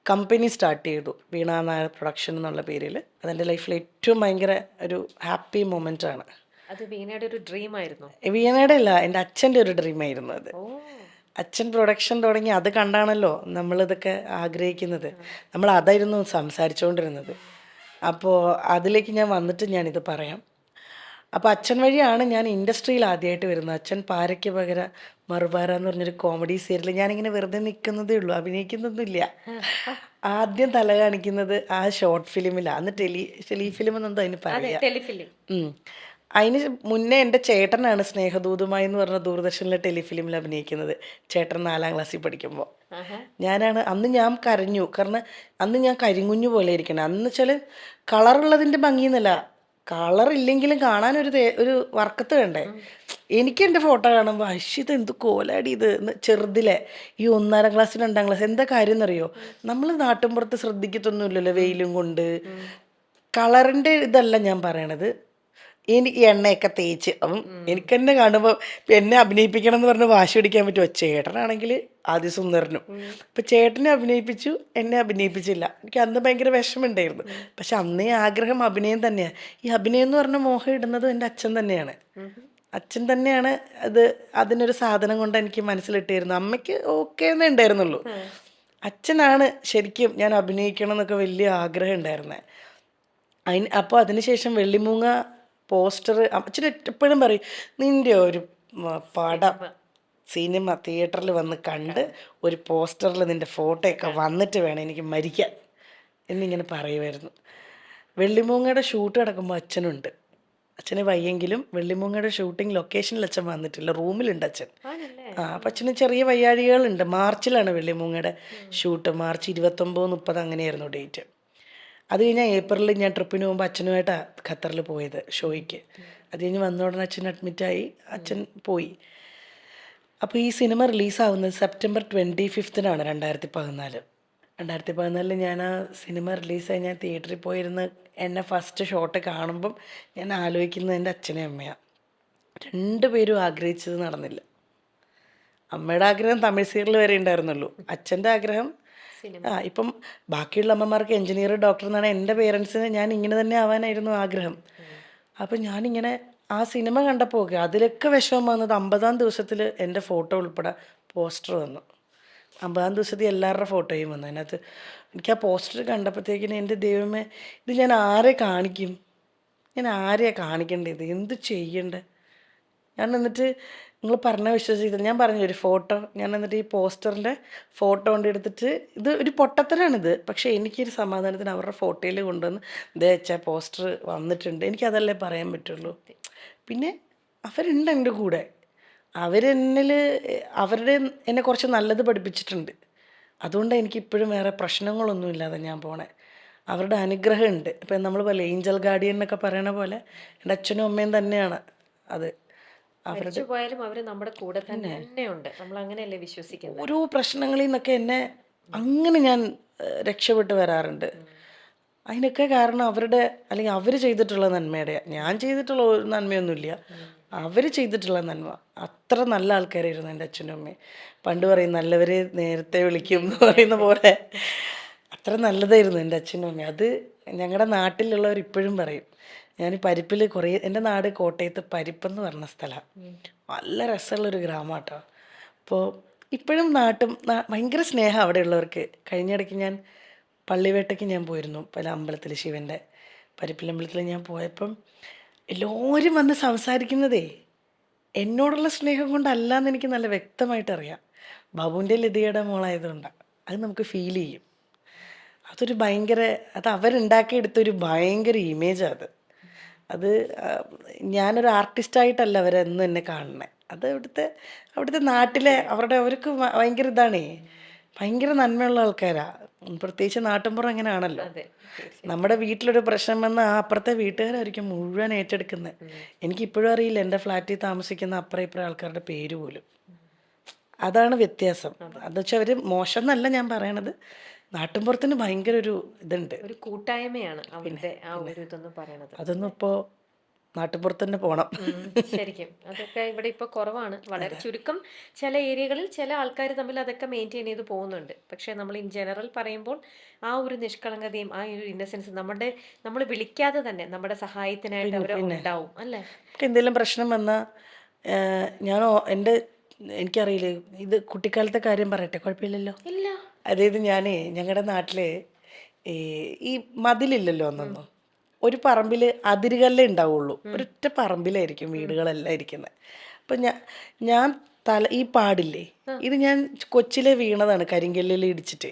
കമ്പനി സ്റ്റാർട്ട് ചെയ്തു, വീണ നായർ പ്രൊഡക്ഷൻ എന്നുള്ള പേരിൽ. അതെൻ്റെ ലൈഫിൽ ഏറ്റവും ഭയങ്കര ഒരു ഹാപ്പി മൊമെൻ്റ് ആണ്. അത് വീണയുടെ ഒരു ഡ്രീം ആയിരുന്നു? വീണയുടെ അല്ല, എൻ്റെ അച്ഛൻ്റെ ഒരു ഡ്രീമായിരുന്നു അത്. അച്ഛൻ പ്രൊഡക്ഷൻ തുടങ്ങി, അത് കണ്ടാണല്ലോ നമ്മളിതൊക്കെ ആഗ്രഹിക്കുന്നത്. നമ്മൾ അതായിരുന്നു സംസാരിച്ചുകൊണ്ടിരുന്നത്. അപ്പോൾ അതിലേക്ക് ഞാൻ വന്നിട്ട് ഞാനിത് പറയാം. അപ്പോൾ അച്ഛൻ വഴിയാണ് ഞാൻ ഇൻഡസ്ട്രിയിൽ ആദ്യമായിട്ട് വരുന്നത്. അച്ഛൻ പാരയ്ക്ക് പകരം മറുപാര എന്ന് പറഞ്ഞൊരു കോമഡി സീരിയൽ, ഞാനിങ്ങനെ വെറുതെ നിൽക്കുന്നതേ ഉള്ളൂ, അഭിനയിക്കുന്നൊന്നുമില്ല. ആദ്യം തല കാണിക്കുന്നത് ആ ഷോർട്ട് ഫിലിമിലാണ്. അന്ന് ടെലിഫിലിം എന്നെന്തോ അതിന് പറയാം. അതിന് മുന്നേ എൻ്റെ ചേട്ടനാണ് സ്നേഹദൂതുമായി എന്ന് പറഞ്ഞ ദൂരദർശനിലെ ടെലിഫിലിമിൽ അഭിനയിക്കുന്നത്. ചേട്ടൻ 4ാം ക്ലാസ്സിൽ പഠിക്കുമ്പോൾ ഞാനാണ്. അന്ന് ഞാൻ കരഞ്ഞു, കാരണം അന്ന് ഞാൻ കരിങ്കുഞ്ഞു പോലെ ഇരിക്കണം. അന്ന് വെച്ചാൽ കളറുള്ളതിൻ്റെ ഭംഗിയെന്നല്ല, കളറില്ലെങ്കിലും കാണാനൊരു വർക്കത്ത് വേണ്ടേ. എനിക്ക് എൻ്റെ ഫോട്ടോ കാണുമ്പോൾ ഇത് എന്ത് കോലാടി ഇത് ചെറുതിലെ ഈ 1ാം ക്ലാസ് 2ാം ക്ലാസ്. എന്താ കാര്യം എന്നറിയോ, നമ്മൾ നാട്ടിൻപുറത്ത് ശ്രദ്ധിക്കത്തൊന്നുമില്ലല്ലോ വെയിലും കൊണ്ട്. കളറിൻ്റെ ഇതല്ല ഞാൻ പറയണത്, എനിക്ക് എണ്ണയൊക്കെ തേച്ച് അപ്പം എനിക്ക് തന്നെ കാണുമ്പോൾ എന്നെ അഭിനയിപ്പിക്കണം എന്ന് പറഞ്ഞ് വാശി പിടിക്കാൻ പറ്റുമോ? ചേട്ടനാണെങ്കിൽ അതിസുന്ദരനും. അപ്പം ചേട്ടനെ അഭിനയിപ്പിച്ചു, എന്നെ അഭിനയിപ്പിച്ചില്ല. എനിക്ക് അന്ന് ഭയങ്കര വിഷമമുണ്ടായിരുന്നു. പക്ഷെ അന്നേ ആഗ്രഹം അഭിനയം തന്നെയാണ്. ഈ അഭിനയം എന്ന് പറഞ്ഞ മോഹം ഇടുന്നതും എൻ്റെ അച്ഛൻ തന്നെയാണ്. അച്ഛൻ തന്നെയാണ് അതിനൊരു സാധനം കൊണ്ട് എനിക്ക് മനസ്സിലിട്ടായിരുന്നു. അമ്മയ്ക്ക് ഓക്കെ എന്നേ ഉണ്ടായിരുന്നുള്ളൂ. അച്ഛനാണ് ശരിക്കും ഞാൻ അഭിനയിക്കണം എന്നൊക്കെ വലിയ ആഗ്രഹം ഉണ്ടായിരുന്നത്. അപ്പോൾ അതിനുശേഷം വെള്ളിമൂങ്ങ പോസ്റ്റർ അച്ഛൻ എപ്പോഴും പറയും, നിൻ്റെ ഒരു പടം സിനിമ തിയേറ്ററിൽ വന്ന് കണ്ട് ഒരു പോസ്റ്ററിൽ നിൻ്റെ ഫോട്ടോയൊക്കെ വന്നിട്ട് വേണം എനിക്ക് മരിക്കാൻ എന്നിങ്ങനെ പറയുമായിരുന്നു. വെള്ളിമൂങ്ങയുടെ ഷൂട്ട് നടക്കുമ്പോൾ അച്ഛനുണ്ട്. അച്ഛന് വയ്യെങ്കിലും വെള്ളിമൂങ്ങയുടെ ഷൂട്ടിംഗ് ലൊക്കേഷനിൽ അച്ഛൻ വന്നിട്ടില്ല, റൂമിലുണ്ട് അച്ഛൻ. അപ്പം അച്ഛന് ചെറിയ വയ്യാഴികളുണ്ട്. മാർച്ചിലാണ് വെള്ളിമൂങ്ങയുടെ ഷൂട്ട്, മാർച്ച് 29-30 അങ്ങനെയായിരുന്നു ഡേറ്റ്. അത് കഴിഞ്ഞാൽ ഏപ്രിലിൽ ഞാൻ ട്രിപ്പിന് പോകുമ്പോൾ അച്ഛനുമായിട്ടാണ് ഖത്തറിൽ പോയത് ഷോയ്ക്ക്. അത് കഴിഞ്ഞ് വന്ന ഉടനെ അച്ഛൻ അഡ്മിറ്റായി, അച്ഛൻ പോയി. അപ്പോൾ ഈ സിനിമ റിലീസാവുന്നത് സെപ്റ്റംബർ 25-നാണ് 2014. 2014 ഞാൻ ആ സിനിമ റിലീസായി ഞാൻ തിയേറ്ററിൽ പോയിരുന്ന് എന്നെ ഫസ്റ്റ് ഷോട്ട് കാണുമ്പം ഞാൻ ആലോചിക്കുന്നത് എൻ്റെ അച്ഛനെയും അമ്മയാണ്. 2 പേരും ആഗ്രഹിച്ചത് നടന്നില്ല. അമ്മയുടെ ആഗ്രഹം തമിഴ് സീരിയൽ വരെ ഉണ്ടായിരുന്നുള്ളൂ, അച്ഛൻ്റെ ആഗ്രഹം ഇപ്പം ബാക്കിയുള്ള അമ്മമാർക്ക് എഞ്ചിനീയർ ഡോക്ടർ എന്നാണ് എൻ്റെ പേരൻസിന് ഞാൻ ഇങ്ങനെ തന്നെ ആവാനായിരുന്നു ആഗ്രഹം. അപ്പം ഞാനിങ്ങനെ ആ സിനിമ കണ്ടപ്പോൾ ഓക്കെ അതിലൊക്കെ വിഷമം വന്നത് 50-ാം ദിവസത്തിൽ എൻ്റെ ഫോട്ടോ ഉൾപ്പെടെ പോസ്റ്റർ വന്നു. 50-ാം ദിവസത്തിൽ എല്ലാവരുടെ ഫോട്ടോയും വന്നു. അതിനകത്ത് എനിക്ക് ആ പോസ്റ്റർ കണ്ടപ്പോഴത്തേക്കിന് എൻ്റെ ദൈവമേ, ഇത് ഞാൻ ആരെ കാണിക്കും, ഞാൻ ആരെയാണ് കാണിക്കേണ്ടത്, എന്ത് ചെയ്യണ്ടേ? ഞാൻ എന്നിട്ട് നിങ്ങൾ പറഞ്ഞ വിശ്വസിച്ചില്ല, ഞാൻ പറഞ്ഞു ഒരു ഫോട്ടോ, ഞാൻ എന്നിട്ട് ഈ പോസ്റ്ററിൻ്റെ ഫോട്ടോ കൊണ്ട് എടുത്തിട്ട്, ഇത് ഒരു പൊട്ടത്തരാണിത്, പക്ഷേ എനിക്കൊരു സമാധാനത്തിന് അവരുടെ ഫോട്ടോയിൽ കൊണ്ടുവന്ന് വെച്ചാൽ പോസ്റ്റർ വന്നിട്ടുണ്ട്, എനിക്കതല്ലേ പറയാൻ പറ്റുള്ളൂ. പിന്നെ അവരുണ്ട് എൻ്റെ കൂടെ, അവരെന്നിൽ അവരുടെ എന്നെ കുറച്ച് നല്ലത് പഠിപ്പിച്ചിട്ടുണ്ട്. അതുകൊണ്ട് എനിക്കിപ്പോഴും വേറെ പ്രശ്നങ്ങളൊന്നും ഇല്ലാതെ ഞാൻ പോണേ. അവരുടെ അനുഗ്രഹം ഉണ്ട്. ഇപ്പം നമ്മൾ പോലെ ഏഞ്ചൽ ഗാർഡിയൻ എന്നൊക്കെ പറയണ പോലെ എൻ്റെ അച്ഛനും അമ്മയും തന്നെയാണ് അത്. മരിച്ചു പോയാലും അവര് നമ്മുടെ കൂടെ തന്നെ ഉണ്ട്. നമ്മൾ അങ്ങനെയല്ലേ വിശ്വസിക്കുന്നത്. ഓരോ പ്രശ്നങ്ങളിൽ നിന്നൊക്കെ എന്നെ അങ്ങനെ ഞാൻ രക്ഷപ്പെട്ട് വരാറുണ്ട്. അതിനൊക്കെ കാരണം അവരുടെ, അല്ലെങ്കിൽ അവർ ചെയ്തിട്ടുള്ള നന്മയുടെ, ഞാൻ ചെയ്തിട്ടുള്ള ഒരു നന്മയൊന്നുമില്ല, അവർ ചെയ്തിട്ടുള്ള നന്മ. അത്ര നല്ല ആൾക്കാരായിരുന്നു എൻ്റെ അച്ഛനും അമ്മയും. പണ്ട് പറയും നല്ലവരെ നേരത്തെ വിളിക്കും എന്ന് പറയുന്ന പോലെ അത്ര നല്ലതായിരുന്നു എൻ്റെ അച്ഛനും അമ്മയും. അത് ഞങ്ങളുടെ നാട്ടിലുള്ളവർ ഇപ്പോഴും പറയും. ഞാൻ പരിപ്പിൽ കുറേ, എൻ്റെ നാട് കോട്ടയത്ത് പരിപ്പെന്ന് പറഞ്ഞ സ്ഥലമാണ്. നല്ല രസമുള്ളൊരു ഗ്രാമം കേട്ടോ. അപ്പോൾ ഇപ്പോഴും ഭയങ്കര സ്നേഹം അവിടെയുള്ളവർക്ക്. കഴിഞ്ഞിടയ്ക്ക് ഞാൻ പള്ളിവേട്ടയ്ക്ക് ഞാൻ പോയിരുന്നു, പല അമ്പലത്തിൽ, ശിവൻ്റെ പരിപ്പിലമ്പലത്തിൽ ഞാൻ പോയപ്പം എല്ലാവരും വന്ന് സംസാരിക്കുന്നതേ എന്നോടുള്ള സ്നേഹം കൊണ്ടല്ലാന്ന് എനിക്ക് നല്ല വ്യക്തമായിട്ട് അറിയാം. ബാബുവിൻ്റെ ലതികയുടെ മോളായതുകൊണ്ടാണ്. അത് നമുക്ക് ഫീൽ ചെയ്യും. അതൊരു ഭയങ്കര, അത് അവരുണ്ടാക്കിയെടുത്തൊരു ഭയങ്കര ഇമേജാണ് അത്. ഞാനൊരു ആർട്ടിസ്റ്റായിട്ടല്ല അവരെന്നും എന്നെ കാണണേ. അത് അവിടുത്തെ നാട്ടിലെ അവർക്ക് ഭയങ്കര ഇതാണേ, ഭയങ്കര നന്മയുള്ള ആൾക്കാരാണ്. പ്രത്യേകിച്ച് നാട്ടിൻപുറം അങ്ങനെയാണല്ലോ. നമ്മുടെ വീട്ടിലൊരു പ്രശ്നം വന്നാൽ ആ അപ്പുറത്തെ വീട്ടുകാരായിരിക്കും മുഴുവൻ ഏറ്റെടുക്കുന്നത്. എനിക്കിപ്പോഴും അറിയില്ല എൻ്റെ ഫ്ലാറ്റിൽ താമസിക്കുന്ന അപ്പുറം ഇപ്പുറം ആൾക്കാരുടെ പേര് പോലും. അതാണ് വ്യത്യാസം. അത് വെച്ചാൽ അവർ മോശം എന്നല്ല ഞാൻ പറയണത്, നാട്ടിൻപുറത്തിന് ഭയങ്കര ഒരു ഇതുണ്ട്, ഒരു കൂട്ടായ്മയാണ് അവരുടെ ആ ഒരു ഇതെന്ന് പറയണത്. അതൊന്നും ഇപ്പോൾ നാട്ടിൻപുറത്ത് തന്നെ പോകണം. ശരിക്കും അതൊക്കെ ഇവിടെ ഇപ്പൊ കുറവാണ്. വളരെ ചുരുക്കം ചില ഏരിയകളിൽ ചില ആൾക്കാർ തമ്മിൽ അതൊക്കെ മെയിൻറ്റെയിൻ ചെയ്ത് പോകുന്നുണ്ട്. പക്ഷെ നമ്മൾ ഇൻ ജനറൽ പറയുമ്പോൾ ആ ഒരു നിഷ്കളങ്കതയും ആ ഒരു ഇന്നസെൻസ് നമ്മൾ വിളിക്കാതെ തന്നെ നമ്മുടെ സഹായത്തിനായിട്ട് അവർ ഉണ്ടാവും അല്ലേ. എന്തെങ്കിലും പ്രശ്നം വന്നാൽ എനിക്കറിയില്ല, ഇത് കുട്ടിക്കാലത്തെ കാര്യം പറയട്ടെ, കുഴപ്പമില്ലല്ലോ. ഇല്ല, അതായത് ഞങ്ങളുടെ നാട്ടില് ഈ മതിലില്ലല്ലോ ഒന്നൊന്നും, ഒരു പറമ്പിൽ അതിരുകല്ലേ ഉണ്ടാവുള്ളൂ, ഒരൊറ്റ പറമ്പിലായിരിക്കും വീടുകളെല്ലാം ഇരിക്കുന്നത്. അപ്പം ഞാൻ ഈ പാടില്ലേ, ഇത് ഞാൻ കൊച്ചിലെ വീണതാണ് കരിങ്കല്ലിൽ ഇടിച്ചിട്ട്.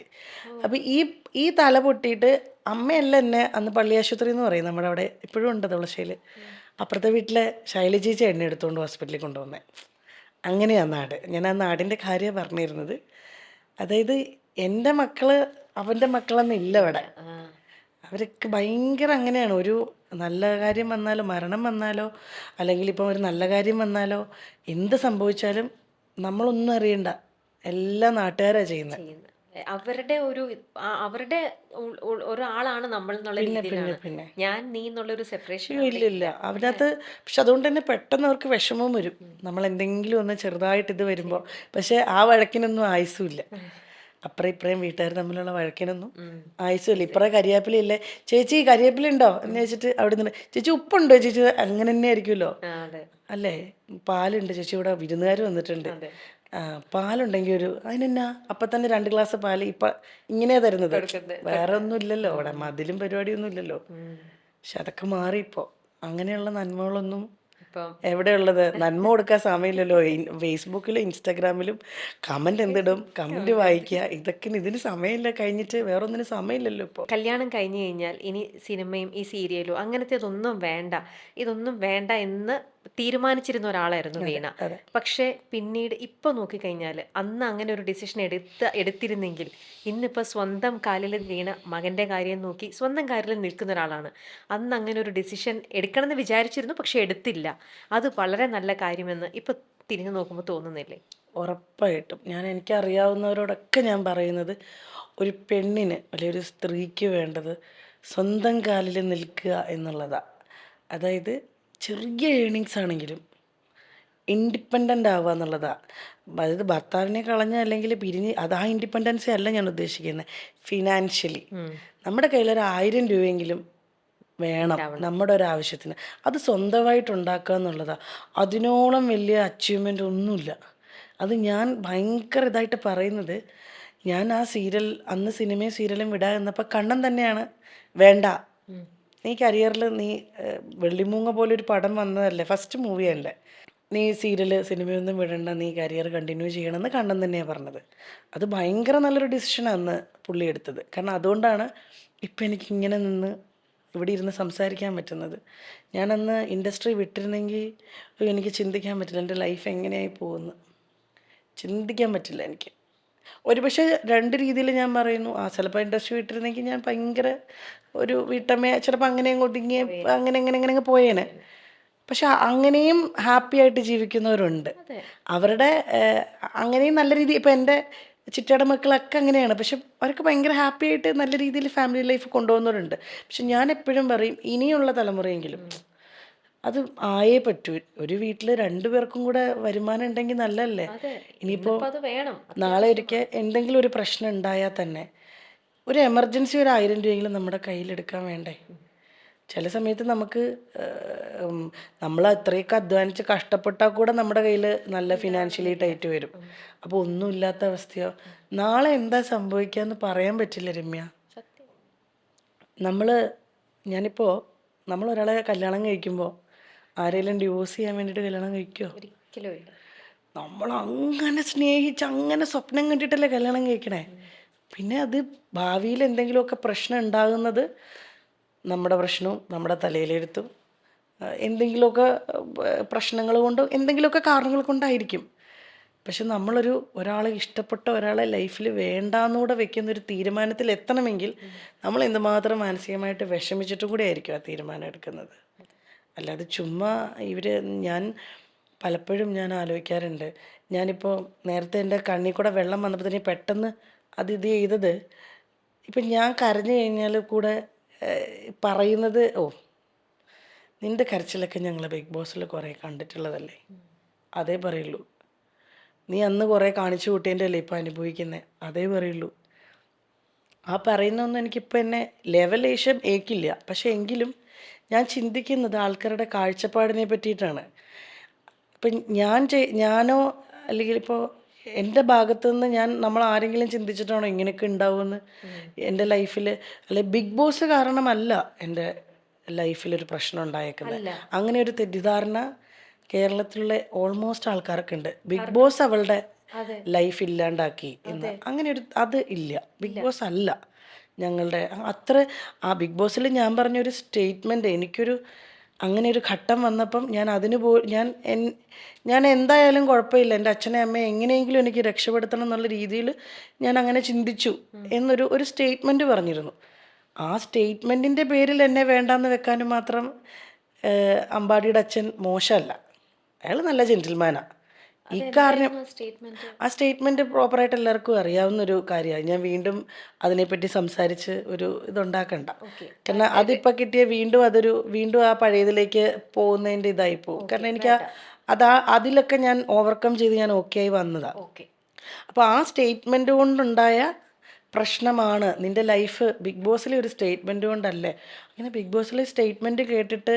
അപ്പം ഈ തല പൊട്ടിയിട്ട് അമ്മയല്ല എന്നെ അന്ന് പള്ളിയാശുപത്രി എന്ന് പറയും നമ്മുടെ അവിടെ ഇപ്പോഴും ഉണ്ട് തുളശ്ശേരി, അപ്പുറത്തെ വീട്ടിലെ ശൈലജ ചേച്ചി എന്നെ എടുത്തുകൊണ്ട് ഹോസ്പിറ്റലിൽ കൊണ്ടുവന്നേ. അങ്ങനെയാണ് നാട്. ഞാൻ ആ നാടിൻ്റെ കാര്യമാണ് പറഞ്ഞിരുന്നത്. അതായത് എൻ്റെ മക്കള് അവൻ്റെ മക്കളെന്നില്ല ഇവിടെ. അവരൊക്കെ ഭയങ്കര അങ്ങനെയാണ്. ഒരു നല്ല കാര്യം വന്നാലോ, മരണം വന്നാലോ, അല്ലെങ്കിൽ ഇപ്പം ഒരു നല്ല കാര്യം വന്നാലോ, എന്ത് സംഭവിച്ചാലും നമ്മളൊന്നും അറിയണ്ട, എല്ലാ നാട്ടുകാരാണ് ചെയ്യുന്നത്. അവരുടെ ഒരാളാണ് നമ്മൾ എന്നുള്ള രീതിയിലാണ്. ഞാൻ നീ എന്നുള്ളൊരു സെപ്പറേഷൻ ഇല്ല അവരത്. പക്ഷെ അതുകൊണ്ട് തന്നെ പെട്ടെന്ന് അവർക്ക് വിഷമവും വരും, നമ്മൾ എന്തെങ്കിലും ഒന്ന് ചെറുതായിട്ട് ഇത് വരുമ്പോൾ. പക്ഷെ ആ വഴക്കിനൊന്നും ആയുസുമില്ല. അപ്പുറം ഇപ്പുറയും വീട്ടുകാർ തമ്മിലുള്ള വഴക്കിനൊന്നും ആയുസുമില്ല. ഇപ്പുറം കരിവേപ്പിലയില്ലേ, ചേച്ചി കരിവേപ്പിലുണ്ടോ എന്ന് ചോദിച്ചിട്ട് അവിടെ നിന്ന്, ചേച്ചി ഉപ്പുണ്ടോ ചേച്ചി, അങ്ങനെ തന്നെ ആയിരിക്കുമല്ലോ അല്ലേ. പാലുണ്ട് ചേച്ചി, ഇവിടെ വിരുന്നുകാർ വന്നിട്ടുണ്ട്, പാലുണ്ടെങ്കിൽ അതിനെന്നാ അപ്പം തന്നെ 2 ഗ്ലാസ് പാല് ഇപ്പം ഇങ്ങനെയാ തരുന്നത്. വേറെ ഒന്നും ഇല്ലല്ലോ അവിടെ, മതിലും പരിപാടിയൊന്നും ഇല്ലല്ലോ. പക്ഷെ അതൊക്കെ മാറി ഇപ്പോൾ. അങ്ങനെയുള്ള നന്മകളൊന്നും എവിടെയുള്ളത്? നന്മ കൊടുക്കാൻ സമയമില്ലല്ലോ. ഫേസ്ബുക്കിലും ഇൻസ്റ്റാഗ്രാമിലും കമന്റ് എന്തിടും, കമന്റ് വായിക്കുക, ഇതിന് സമയമില്ല. കഴിഞ്ഞിട്ട് വേറൊന്നിനും സമയമില്ലല്ലോ ഇപ്പോൾ. കല്യാണം കഴിഞ്ഞു കഴിഞ്ഞാൽ ഇനി സിനിമയും ഈ സീരിയലും അങ്ങനത്തെ ഇതൊന്നും വേണ്ട എന്ന് തീരുമാനിച്ചിരുന്ന ഒരാളായിരുന്നു വീണ. പക്ഷെ പിന്നീട് ഇപ്പൊ നോക്കിക്കഴിഞ്ഞാൽ അന്ന് അങ്ങനെ ഒരു ഡിസിഷൻ എടുത്തിരുന്നെങ്കിൽ ഇന്നിപ്പോൾ സ്വന്തം കാലിൽ വീണ മകന്റെ കാര്യം നോക്കി സ്വന്തം കാലിൽ നിൽക്കുന്ന ഒരാളാണ്. അന്ന് അങ്ങനെ ഒരു ഡിസിഷൻ എടുക്കണമെന്ന് വിചാരിച്ചിരുന്നു, പക്ഷെ എടുത്തില്ല. അത് വളരെ നല്ല കാര്യമെന്ന് ഇപ്പൊ തിരിഞ്ഞു നോക്കുമ്പോൾ തോന്നുന്നില്ലേ? ഉറപ്പായിട്ടും എനിക്കറിയാവുന്നവരോടൊക്കെ ഞാൻ പറയുന്നത്, ഒരു പെണ്ണിന് അല്ലെങ്കിൽ ഒരു സ്ത്രീക്ക് വേണ്ടത് സ്വന്തം കാലിൽ നിൽക്കുക എന്നുള്ളതാണ്. അതായത് ചെറിയ ഏണിങ്സ് ആണെങ്കിലും ഇൻഡിപെൻഡൻ്റ് ആവുക എന്നുള്ളതാണ്. അതായത് ഭർത്താവിനെ കളഞ്ഞ അല്ലെങ്കിൽ പിരിഞ്ഞ് ആ ഇൻഡിപെൻഡൻസി അല്ല ഞാൻ ഉദ്ദേശിക്കുന്നത്. ഫിനാൻഷ്യലി നമ്മുടെ കയ്യിൽ ഒരു 1000 രൂപയെങ്കിലും വേണം നമ്മുടെ ഒരു ആവശ്യത്തിന്. അത് സ്വന്തമായിട്ട് ഉണ്ടാക്കുക എന്നുള്ളതാണ്. അതിനോളം വലിയ അച്ചീവ്മെൻ്റ് ഒന്നുമില്ല. അത് ഞാൻ ഭയങ്കര ഇതായിട്ട് പറയുന്നത്, ഞാൻ ആ സീരിയൽ അന്ന് സിനിമയും സീരിയലും വിടാൻ എന്നപ്പോൾ കണ്ണൻ തന്നെയാണ് വേണ്ട, നീ കരിയറിൽ നീ വെള്ളിമൂങ്ങ പോലൊരു പടം വന്നതല്ലേ, ഫസ്റ്റ് മൂവിയല്ലേ, നീ സിനിമയൊന്നും വിടണ്ട, നീ കരിയർ കണ്ടിന്യൂ ചെയ്യണമെന്ന് കണ്ണൻ തന്നെയാണ് പറഞ്ഞത്. അത് ഭയങ്കര നല്ലൊരു ഡിസിഷനാണ് അന്ന് പുള്ളി എടുത്തത്. കാരണം അതുകൊണ്ടാണ് ഇപ്പം എനിക്കിങ്ങനെ നിന്ന് ഇവിടെ ഇരുന്ന് സംസാരിക്കാൻ പറ്റുന്നത്. ഞാനന്ന് ഇൻഡസ്ട്രി വിട്ടിരുന്നെങ്കിൽ എനിക്ക് ചിന്തിക്കാൻ പറ്റില്ല എൻ്റെ ലൈഫ് എങ്ങനെയായി പോകുന്നു, ചിന്തിക്കാൻ പറ്റില്ല എനിക്ക്. ഒരുപക്ഷെ 2 രീതിയിൽ ഞാൻ പറയുന്നു. ചിലപ്പോൾ ഇൻഡസ്ട്രി വിട്ടിരുന്നെങ്കിൽ ഞാൻ ഭയങ്കര ഒരു വീട്ടമ്മ, ചിലപ്പോൾ അങ്ങനെയും ഒതുങ്ങി അങ്ങനെ പോയേനെ. പക്ഷെ അങ്ങനെയും ഹാപ്പി ആയിട്ട് ജീവിക്കുന്നവരുണ്ട്. അവരുടെ അങ്ങനെയും നല്ല രീതി, ഇപ്പം എൻ്റെ ചിറ്റയുടെ മക്കളൊക്കെ അങ്ങനെയാണ്. പക്ഷെ അവർക്ക് ഭയങ്കര ഹാപ്പി ആയിട്ട് നല്ല രീതിയിൽ ഫാമിലി ലൈഫ് കൊണ്ടുപോകുന്നവരുണ്ട്. പക്ഷെ ഞാൻ എപ്പോഴും പറയും, ഇനിയുള്ള തലമുറയെങ്കിലും അത് ആയേ പറ്റൂ. ഒരു വീട്ടിൽ 2 പേർക്കും കൂടെ വരുമാനം ഉണ്ടെങ്കിൽ നല്ലതല്ലേ. ഇനിയിപ്പോൾ നാളെ ഒരിക്കൽ എന്തെങ്കിലും ഒരു പ്രശ്നം ഉണ്ടായാൽ തന്നെ ഒരു എമർജൻസി ഒരു 1000 രൂപയെങ്കിലും നമ്മുടെ കയ്യിലെടുക്കാൻ വേണ്ടേ. ചില സമയത്ത് നമുക്ക് നമ്മൾ അത്രയൊക്കെ അധ്വാനിച്ച് കഷ്ടപ്പെട്ടാൽ കൂടെ നമ്മുടെ കയ്യിൽ നല്ല ഫിനാൻഷ്യലി ടൈറ്റ് വരും. അപ്പോൾ ഒന്നുമില്ലാത്ത അവസ്ഥയോ, നാളെ എന്താ സംഭവിക്കാന്ന് പറയാൻ പറ്റില്ല രമ്യ. ഞാനിപ്പോൾ നമ്മൾ ഒരാളെ കല്യാണം കഴിക്കുമ്പോൾ ആരെങ്കിലും ഡിവോഴ്സ് ചെയ്യാൻ വേണ്ടിയിട്ട് കല്യാണം കഴിക്കുമോ? ഒരിക്കലും ഇല്ല. നമ്മൾ അങ്ങനെ സ്നേഹിച്ച് അങ്ങനെ സ്വപ്നം കണ്ടിട്ടല്ലേ കല്യാണം കഴിക്കണേ. പിന്നെ അത് ഭാവിയിൽ എന്തെങ്കിലുമൊക്കെ പ്രശ്നം ഉണ്ടാകുന്നത് നമ്മുടെ പ്രശ്നവും നമ്മുടെ തലയിലെടുത്തും എന്തെങ്കിലുമൊക്കെ പ്രശ്നങ്ങൾ കൊണ്ടോ എന്തെങ്കിലുമൊക്കെ കാരണങ്ങൾ കൊണ്ടായിരിക്കും. പക്ഷെ ഒരാളെ ഇഷ്ടപ്പെട്ട ഒരാളെ ലൈഫിൽ വേണ്ടാന്നുകൂടെ വെക്കുന്നൊരു തീരുമാനത്തിൽ എത്തണമെങ്കിൽ നമ്മൾ എന്തുമാത്രം മാനസികമായിട്ട് വിഷമിച്ചിട്ടും കൂടെ ആയിരിക്കും ആ തീരുമാനം എടുക്കുന്നത്. അല്ലാതെ ചുമ്മാ ഞാൻ പലപ്പോഴും ആലോചിക്കാറുണ്ട്. ഞാനിപ്പോൾ നേരത്തെ എൻ്റെ കണ്ണിൽ കൂടെ വെള്ളം വന്നപ്പോൾ തന്നെ പെട്ടെന്ന് ഇത് ചെയ്തത്, ഇപ്പം ഞാൻ കരഞ്ഞു കഴിഞ്ഞാൽ കൂടെ പറയുന്നത്, നിൻ്റെ കരച്ചിലൊക്കെ ഞങ്ങൾ ബിഗ് ബോസിൽ കുറേ കണ്ടിട്ടുള്ളതല്ലേ, അതേ പറയുള്ളൂ. നീ അന്ന് കുറേ കാണിച്ചു കൂട്ടിയതിൻ്റെ അല്ലേ ഇപ്പം അനുഭവിക്കുന്നത്, അതേ പറയുള്ളൂ. ആ പറയുന്നൊന്നും എനിക്കിപ്പോൾ എന്നെ ലെവലേശം ഏക്കില്ല. പക്ഷേ എങ്കിലും ഞാൻ ചിന്തിക്കുന്നത് ആൾക്കാരുടെ കാഴ്ചപ്പാടിനെ പറ്റിയിട്ടാണ്. ഇപ്പം ഞാനോ അല്ലെങ്കിൽ ഇപ്പോൾ എൻ്റെ ഭാഗത്തു നിന്ന് നമ്മൾ ആരെങ്കിലും ചിന്തിച്ചിട്ടാണോ ഇങ്ങനെയൊക്കെ ഉണ്ടാവുമെന്ന് എൻ്റെ ലൈഫിൽ? അല്ലെ ബിഗ് ബോസ് കാരണമല്ല എൻ്റെ ലൈഫിലൊരു പ്രശ്നം ഉണ്ടായേക്കുന്നത്. അങ്ങനെ ഒരു തെറ്റിദ്ധാരണ കേരളത്തിലുള്ള ഓൾമോസ്റ്റ് ആൾക്കാർക്ക് ഉണ്ട്. ബിഗ് ബോസ് അവളുടെ ലൈഫ് ഇല്ലാണ്ടാക്കി എന്ന്. അങ്ങനെ അത് ഇല്ല. ബിഗ് ബോസ് അല്ല ഞങ്ങളുടെ ആ ബിഗ് ബോസിൽ ഞാൻ പറഞ്ഞൊരു സ്റ്റേറ്റ്മെൻറ്റ്, എനിക്കൊരു അങ്ങനെ ഒരു ഘട്ടം വന്നപ്പം ഞാൻ എന്തായാലും കുഴപ്പമില്ല, എൻ്റെ അച്ഛനെ അമ്മയെ എങ്ങനെയെങ്കിലും എനിക്ക് രക്ഷപ്പെടുത്തണം എന്നുള്ള രീതിയിൽ ഞാൻ അങ്ങനെ ചിന്തിച്ചു എന്നൊരു സ്റ്റേറ്റ്മെൻറ്റ് പറഞ്ഞിരുന്നു. ആ സ്റ്റേറ്റ്മെൻറ്റിൻ്റെ പേരിൽ എന്നെ വേണ്ടാന്ന് വെക്കാനും മാത്രം അമ്പാടിയുടെ അച്ഛൻ മോശമല്ല, അയാൾ നല്ല ജെൻറ്റിൽമാനാണ്. ഇക്കാര്യം ആ സ്റ്റേറ്റ്മെൻറ്റ് പ്രോപ്പറായിട്ട് എല്ലാവർക്കും അറിയാവുന്നൊരു കാര്യമാണ്. ഞാൻ വീണ്ടും അതിനെപ്പറ്റി സംസാരിച്ച് ഒരു ഇതുണ്ടാക്കണ്ട. കാരണം അതിപ്പോൾ കിട്ടിയ വീണ്ടും ആ പഴയതിലേക്ക് പോകുന്നതിൻ്റെ ഇതായി പോകും. കാരണം എനിക്ക് അതിലൊക്കെ ഞാൻ ഓവർകം ചെയ്ത് ഞാൻ ഓക്കെ ആയി വന്നതാണ്. അപ്പോൾ ആ സ്റ്റേറ്റ്മെൻറ്റ് കൊണ്ടുണ്ടായ പ്രശ്നമാണ് നിൻ്റെ ലൈഫ്. ബിഗ് ബോസിലെ ഒരു സ്റ്റേറ്റ്മെൻറ്റ് കൊണ്ടല്ലേ. അങ്ങനെ ബിഗ് ബോസിലെ സ്റ്റേറ്റ്മെൻറ്റ് കേട്ടിട്ട്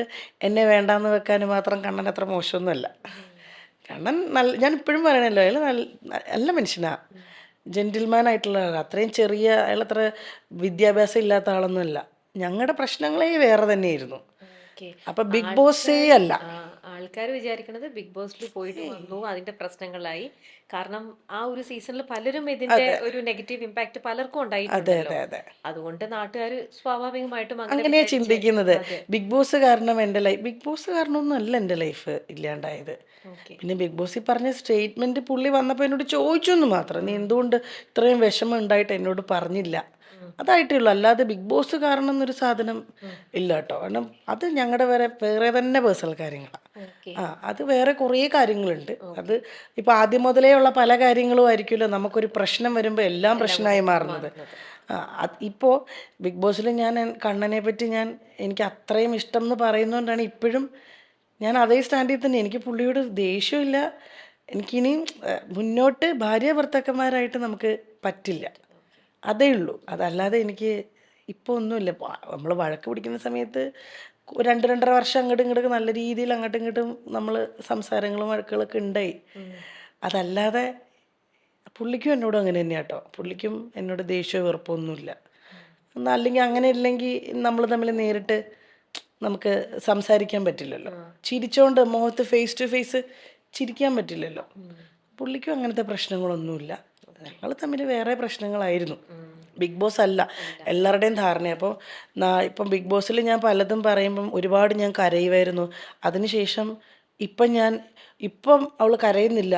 എന്നെ വേണ്ടാന്ന് വെക്കാൻ മാത്രം കണ്ണൻ അത്ര മോശമൊന്നുമല്ല. കണ്ണൻ ഞാൻ ഇപ്പോഴും പറയണല്ലോ, അയാൾ നല്ല മനുഷ്യനാണ്, ജെൻറ്റിൽമാൻ ആയിട്ടുള്ള ആൾ. അത്രയും അയാൾ അത്ര വിദ്യാഭ്യാസം ഇല്ലാത്ത ആളൊന്നുമല്ല. ഞങ്ങളുടെ പ്രശ്നങ്ങളേ വേറെ തന്നെയായിരുന്നു. അപ്പം ബിഗ് ബോസേ അല്ല. ആൾക്കാർ വിചാരിക്കണത് ബിഗ് ബോസിൽ പോയിട്ട് വന്നു അതിന്റെ പ്രശ്നങ്ങളായി. കാരണം ആ ഒരു സീസണിൽ പലരും ഇതിന്റെ ഒരു നെഗറ്റീവ് ഇമ്പാക്ട് പലർക്കും ഉണ്ടായിട്ടുണ്ടല്ലോ. അതുകൊണ്ട് നാട്ടുകാർ സ്വാഭാവികമായിട്ടും അങ്ങനെ ചിന്തിക്കുന്നത്. ബിഗ് ബോസ് കാരണം എൻ്റെ ലൈഫ്, ബിഗ് ബോസ് കാരണമൊന്നും അല്ല എൻ്റെ ലൈഫ് ഇല്ലാണ്ടായത്. പിന്നെ ബിഗ് ബോസിൽ പറഞ്ഞ സ്റ്റേറ്റ്മെന്റ് പുള്ളി വന്നപ്പോൾ എന്നോട് ചോദിച്ചു എന്ന് മാത്രം, നീ എന്തുകൊണ്ട് ഇത്രയും വിഷമം ഉണ്ടായിട്ട് എന്നോട് പറഞ്ഞില്ല, അതായിട്ടേ ഉള്ളൂ. അല്ലാതെ ബിഗ് ബോസ് കാരണം എന്നൊരു സാധനം ഇല്ല കേട്ടോ. കാരണം അത് ഞങ്ങളുടെ വേറെ തന്നെ പേഴ്സണൽ കാര്യങ്ങളാണ്. അത് വേറെ കുറേ കാര്യങ്ങളുണ്ട്. അത് ഇപ്പോൾ ആദ്യം മുതലേ ഉള്ള പല കാര്യങ്ങളും ആയിരിക്കുമല്ലോ നമുക്കൊരു പ്രശ്നം വരുമ്പോൾ എല്ലാം പ്രശ്നമായി മാറുന്നത്. ഇപ്പോൾ ബിഗ് ബോസിൽ ഞാൻ കണ്ണനെ പറ്റി എനിക്ക് അത്രയും ഇഷ്ടം എന്ന് പറയുന്നതുകൊണ്ടാണ് ഇപ്പോഴും ഞാൻ അതേ സ്റ്റാൻഡിൽ തന്നെ. എനിക്ക് പുള്ളിയോട് ദേഷ്യമില്ല. എനിക്കിനിയും മുന്നോട്ട് ഭാര്യ ഭർത്താക്കന്മാരായിട്ട് നമുക്ക് പറ്റില്ല. അതേ ഉള്ളൂ. അതല്ലാതെ എനിക്ക് ഇപ്പോൾ ഒന്നുമില്ല. നമ്മൾ വഴക്ക് പിടിക്കുന്ന സമയത്ത് 2-2.5 വർഷം അങ്ങോട്ടും ഇങ്ങോട്ടൊക്കെ നല്ല രീതിയിൽ അങ്ങോട്ടും ഇങ്ങോട്ടും നമ്മൾ സംസാരങ്ങളും വഴക്കുകളൊക്കെ ഉണ്ടായി. അതല്ലാതെ പുള്ളിക്കും എന്നോടും അങ്ങനെ തന്നെയാണ് കേട്ടോ. പുള്ളിക്കും എന്നോട് ദേഷ്യമോ വെറുപ്പൊന്നുമില്ല. എന്നാൽ അല്ലെങ്കിൽ അങ്ങനെ ഇല്ലെങ്കിൽ നമ്മൾ തമ്മിൽ നേരിട്ട് നമുക്ക് സംസാരിക്കാൻ പറ്റില്ലല്ലോ. ചിരിച്ചോണ്ട് മുഖത്ത് ഫേസ് ടു ഫേസ് ചിരിക്കാൻ പറ്റില്ലല്ലോ. പുള്ളിക്കും അങ്ങനത്തെ പ്രശ്നങ്ങളൊന്നുമില്ല. ഞങ്ങൾ തമ്മിൽ വേറെ പ്രശ്നങ്ങളായിരുന്നു. ബിഗ് ബോസ് അല്ല എല്ലാവരുടെയും ധാരണ. അപ്പോൾ ഇപ്പം ബിഗ് ബോസിൽ ഞാൻ പലതും പറയുമ്പം ഒരുപാട് ഞാൻ കരയുമായിരുന്നു. അതിനുശേഷം ഇപ്പം അവൾ കരയുന്നില്ല.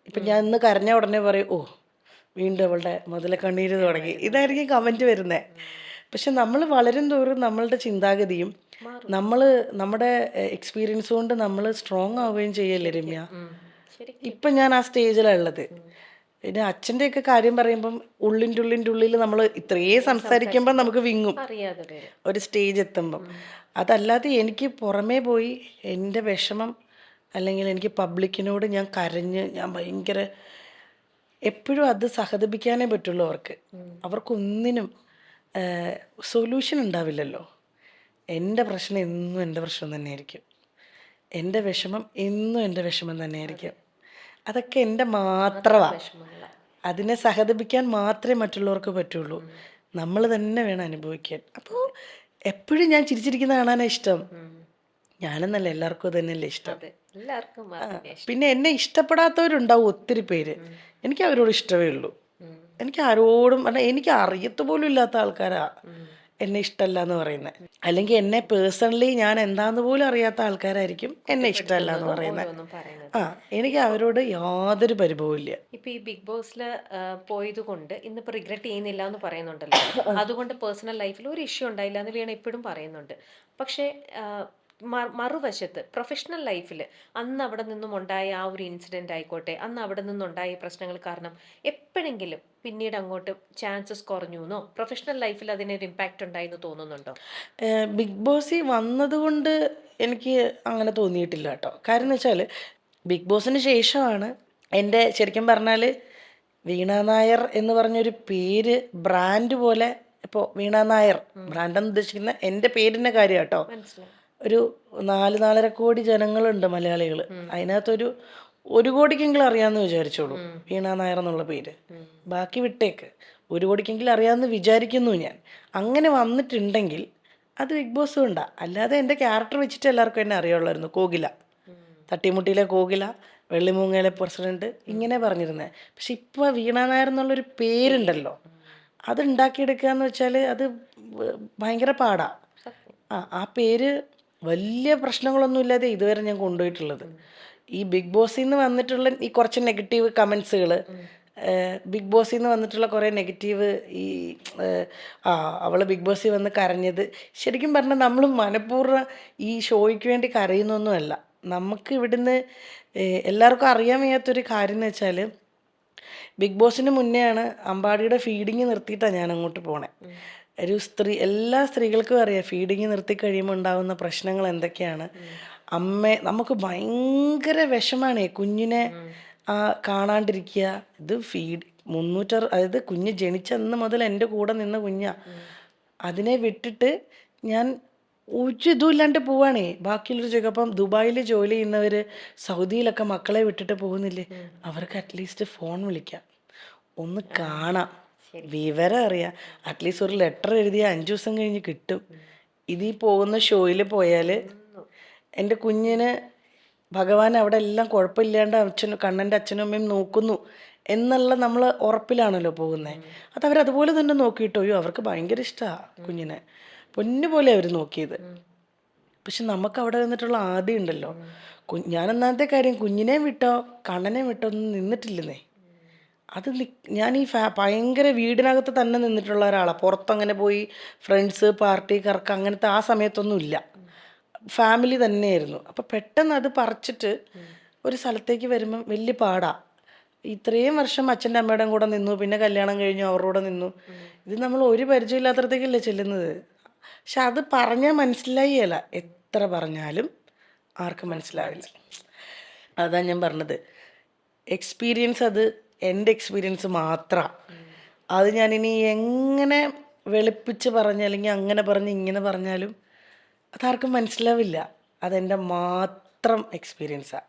ഇപ്പം ഞാൻ ഇന്ന് കരഞ്ഞ ഉടനെ പറയും, ഓ വീണ്ടും അവളുടെ മുതല കണ്ണീര് തുടങ്ങി, ഇതായിരിക്കും കമൻറ്റ് വരുന്നത്. പക്ഷെ നമ്മൾ വളരും തോറും നമ്മളുടെ ചിന്താഗതിയും നമ്മുടെ എക്സ്പീരിയൻസ് കൊണ്ട് നമ്മൾ സ്ട്രോങ് ആവുകയും ചെയ്യല്ലേ രമ്യ. ഇപ്പം ഞാൻ ആ സ്റ്റേജിലാണ് ഉള്ളത്. പിന്നെ അച്ഛൻ്റെയൊക്കെ കാര്യം പറയുമ്പം ഉള്ളിൻ്റെ ഉള്ളിൽ നമ്മൾ ഇത്രയും സംസാരിക്കുമ്പം നമുക്ക് വിങ്ങും ഒരു സ്റ്റേജ് എത്തുമ്പം. അതല്ലാതെ എനിക്ക് പുറമേ പോയി എൻ്റെ വിഷമം അല്ലെങ്കിൽ എനിക്ക് പബ്ലിക്കിനോട് ഞാൻ കരഞ്ഞ് ഞാൻ ഭയങ്കര എപ്പോഴും അത് സഹതപിക്കാനേ പറ്റുള്ളൂ. അവർക്കൊന്നിനും സൊല്യൂഷൻ ഉണ്ടാവില്ലല്ലോ. എൻ്റെ പ്രശ്നം എന്നും എൻ്റെ പ്രശ്നം തന്നെയായിരിക്കും. എൻ്റെ വിഷമം എന്നും എൻ്റെ വിഷമം തന്നെയായിരിക്കും. അതൊക്കെ എൻ്റെ മാത്രമാണ്. അതിനെ സഹതപിക്കാൻ മാത്രമേ മറ്റുള്ളവർക്ക് പറ്റുള്ളൂ. നമ്മൾ തന്നെ വേണം അനുഭവിക്കാൻ. അപ്പോൾ എപ്പോഴും ഞാൻ ചിരിച്ചിരിക്കുന്ന കാണാനാണ് ഇഷ്ടം. ഞാനെന്നല്ല, എല്ലാവർക്കും തന്നെയല്ലേ ഇഷ്ടം. പിന്നെ എന്നെ ഇഷ്ടപ്പെടാത്തവരുണ്ടാവും ഒത്തിരി പേര്. എനിക്ക് അവരോട് ഇഷ്ടമേ ഉള്ളൂ. എനിക്ക് ആരോടും എനിക്ക് അറിയത്ത് പോലും ഇല്ലാത്ത ആൾക്കാരാ എന്നെ ഇഷ്ടമല്ല എന്ന് പറയുന്നത്. അല്ലെങ്കിൽ എന്നെ പേഴ്സണലി ഞാൻ എന്താന്ന് പോലും അറിയാത്ത ആൾക്കാരായിരിക്കും എന്നെ ഇഷ്ടമല്ല എന്ന് പറയുന്നത്. എനിക്ക് അവരോട് യാതൊരു പരിഭവവും ഇല്ല. ഇപ്പൊ ഈ ബിഗ് ബോസിൽ പോയത് കൊണ്ട് ഇന്നിപ്പോ റിഗ്രറ്റ് ചെയ്യുന്നില്ല എന്ന് പറയുന്നുണ്ടല്ലോ. അതുകൊണ്ട് പേഴ്സണൽ ലൈഫിൽ ഒരു ഇഷ്യൂ ഉണ്ടായില്ല എന്ന് വീണ ഇപ്പോഴും പറയുന്നുണ്ട്. പക്ഷേ മറുവശത്ത് പ്രൊഫഷണൽ ലൈഫിൽ അന്ന് അവിടെ നിന്നും ഉണ്ടായ ആ ഒരു ഇൻസിഡന്റ് ആയിക്കോട്ടെ, അന്ന് അവിടെ നിന്നുണ്ടായ പ്രശ്നങ്ങൾ കാരണം എപ്പോഴെങ്കിലും പിന്നീട് അങ്ങോട്ട് ചാൻസസ് കുറഞ്ഞു എന്നോ പ്രൊഫഷണൽ ലൈഫിൽ അതിനൊരു ഇമ്പാക്റ്റ് ഉണ്ടായെന്ന് തോന്നുന്നുണ്ടോ? ബിഗ് ബോസിൽ വന്നതുകൊണ്ട് എനിക്ക് അങ്ങനെ തോന്നിയിട്ടില്ല കേട്ടോ. കാര്യം എന്ന് വെച്ചാൽ ബിഗ് ബോസിന് ശേഷമാണ് എൻ്റെ ശരിക്കും പറഞ്ഞാൽ വീണ നായർ എന്ന് പറഞ്ഞൊരു പേര് ബ്രാൻഡ് പോലെ. ഇപ്പോൾ വീണ നായർ ബ്രാൻഡെന്ന് ഉദ്ദേശിക്കുന്ന എൻ്റെ പേരിൻ്റെ കാര്യം കേട്ടോ. ഒരു 4-4.5 കോടി ജനങ്ങളുണ്ട് മലയാളികൾ. അതിനകത്തൊരു 1 കോടിക്കെങ്കിലും അറിയാമെന്ന് വിചാരിച്ചോളൂ വീണ നായർ എന്നുള്ള പേര്. ബാക്കി വിട്ടേക്ക്, 1 കോടിക്കെങ്കിലും അറിയാമെന്ന് വിചാരിക്കുന്നു ഞാൻ. അങ്ങനെ വന്നിട്ടുണ്ടെങ്കിൽ അത് ബിഗ് ബോസ് കൊണ്ടാ. അല്ലാതെ എൻ്റെ ക്യാരക്ടർ വെച്ചിട്ട് എല്ലാവർക്കും എന്നെ അറിയുള്ളായിരുന്നു. കോകില, തട്ടിമുട്ടിയിലെ കോകില, വെള്ളിമൂങ്ങയിലെ പ്രസിഡന്റ്, ഇങ്ങനെ പറഞ്ഞിരുന്നത്. പക്ഷെ ഇപ്പോൾ വീണ നായർ എന്നുള്ളൊരു പേരുണ്ടല്ലോ, അത് ഉണ്ടാക്കിയെടുക്കുക എന്ന് വെച്ചാൽ അത് ഭയങ്കര പാടാ. ആ പേര് വലിയ പ്രശ്നങ്ങളൊന്നുമില്ലാതെ ഇതുവരെ ഞാൻ കൊണ്ടുപോയിട്ടുള്ളത്. ഈ ബിഗ് ബോസിൽ നിന്ന് വന്നിട്ടുള്ള ഈ കുറച്ച് നെഗറ്റീവ് കമൻസുകൾ, ബിഗ് ബോസിൽ നിന്ന് വന്നിട്ടുള്ള കുറേ നെഗറ്റീവ് ഈ അവൾ ബിഗ് ബോസിൽ വന്ന് കരഞ്ഞത്, ശരിക്കും പറഞ്ഞാൽ നമ്മൾ മനഃപൂർവ്വം ഈ ഷോയ്ക്ക് വേണ്ടി കരയുന്നൊന്നുമല്ല. നമുക്ക് ഇവിടുന്ന് എല്ലാവർക്കും അറിയാൻ വയ്യാത്തൊരു കാര്യം എന്ന് വെച്ചാൽ ബിഗ് ബോസിന് മുന്നെയാണ് അമ്പാടിയുടെ ഫീഡിങ് നിർത്തിയിട്ടാണ് ഞാൻ അങ്ങോട്ട് പോണേ. എല്ലാ സ്ത്രീകൾക്കും അറിയാം ഫീഡിങ് നിർത്തി കഴിയുമ്പോൾ ഉണ്ടാകുന്ന പ്രശ്നങ്ങൾ എന്തൊക്കെയാണ്. നമുക്ക് ഭയങ്കര വിഷമാണ് കുഞ്ഞിനെ കാണാണ്ടിരിക്കുക. ഇത് 360, അതായത് കുഞ്ഞ് ജനിച്ചന്ന് മുതൽ എൻ്റെ കൂടെ നിന്ന കുഞ്ഞാ. അതിനെ വിട്ടിട്ട് ഞാൻ ഒരു ഇതും ഇല്ലാണ്ട് പോവാണേ. ബാക്കിയുള്ളൊരു ചോദിക്കും, അപ്പം ദുബായിൽ ജോലി ചെയ്യുന്നവർ സൗദിയിലൊക്കെ മക്കളെ വിട്ടിട്ട് പോകുന്നില്ലേ, അവർക്ക് അറ്റ്ലീസ്റ്റ് ഫോൺ വിളിക്കാം, ഒന്ന് കാണാം, വിവരം അറിയാം. അറ്റ്ലീസ്റ്റ് ഒരു ലെറ്റർ എഴുതിയ 5 ദിവസം കഴിഞ്ഞ് കിട്ടും. ഇതീ പോകുന്ന ഷോയിൽ പോയാൽ എൻ്റെ കുഞ്ഞിന് ഭഗവാൻ അവിടെ എല്ലാം കുഴപ്പമില്ലാണ്ട് കണ്ണൻ്റെ അച്ഛനും അമ്മയും നോക്കുന്നു എന്നുള്ള നമ്മൾ ഉറപ്പിലാണല്ലോ പോകുന്നത്. അതവരതുപോലെ തന്നെ നോക്കിയിട്ടോ. അവർക്ക് ഭയങ്കര ഇഷ്ടമാണ് കുഞ്ഞിനെ, പൊന്നുപോലെ അവർ നോക്കിയത്. പക്ഷെ നമുക്ക് അവിടെ നിന്നിട്ടുള്ള ആദ്യം ഉണ്ടല്ലോ, ഞാൻ ഒന്നാമത്തെ കാര്യം കുഞ്ഞിനെ വിട്ടോ കണ്ണനെ വിട്ടോ ഒന്നും നിന്നിട്ടില്ലെന്നേ. അത് ഞാൻ ഈ ഭയങ്കര വീടിനകത്ത് തന്നെ നിന്നിട്ടുള്ള ഒരാളാണ്. പുറത്തങ്ങനെ പോയി ഫ്രണ്ട്സ് പാർട്ടി കറക്കം അങ്ങനത്തെ ആ സമയത്തൊന്നും ഇല്ല. ഫാമിലി തന്നെയായിരുന്നു. അപ്പം പെട്ടെന്ന് അത് പറിച്ചിട്ട് ഒരു സ്ഥലത്തേക്ക് വരുമ്പം വലിയ പാടാ. ഇത്രയും വർഷം അച്ഛൻ്റെ അമ്മയുടെയും കൂടെ നിന്നു, പിന്നെ കല്യാണം കഴിഞ്ഞു അവരുടെ കൂടെ നിന്നു. ഇത് നമ്മൾ ഒരു പരിചയമില്ലാത്തടത്തേക്കല്ലേ ചെല്ലുന്നത്. പക്ഷെ അത് പറഞ്ഞാൽ മനസ്സിലായില്ല. എത്ര പറഞ്ഞാലും ആർക്കും മനസ്സിലാവില്ല. അതാ ഞാൻ പറഞ്ഞത്, എക്സ്പീരിയൻസ് അത് എൻ്റെ എക്സ്പീരിയൻസ് മാത്രമാണ്. അത് ഞാനിനി എങ്ങനെ വെളുപ്പിച്ച് പറഞ്ഞ് അല്ലെങ്കിൽ അങ്ങനെ പറഞ്ഞ് ഇങ്ങനെ പറഞ്ഞാലും അതാർക്കും മനസ്സിലാവില്ല. അതെൻ്റെ മാത്രം എക്സ്പീരിയൻസാണ്.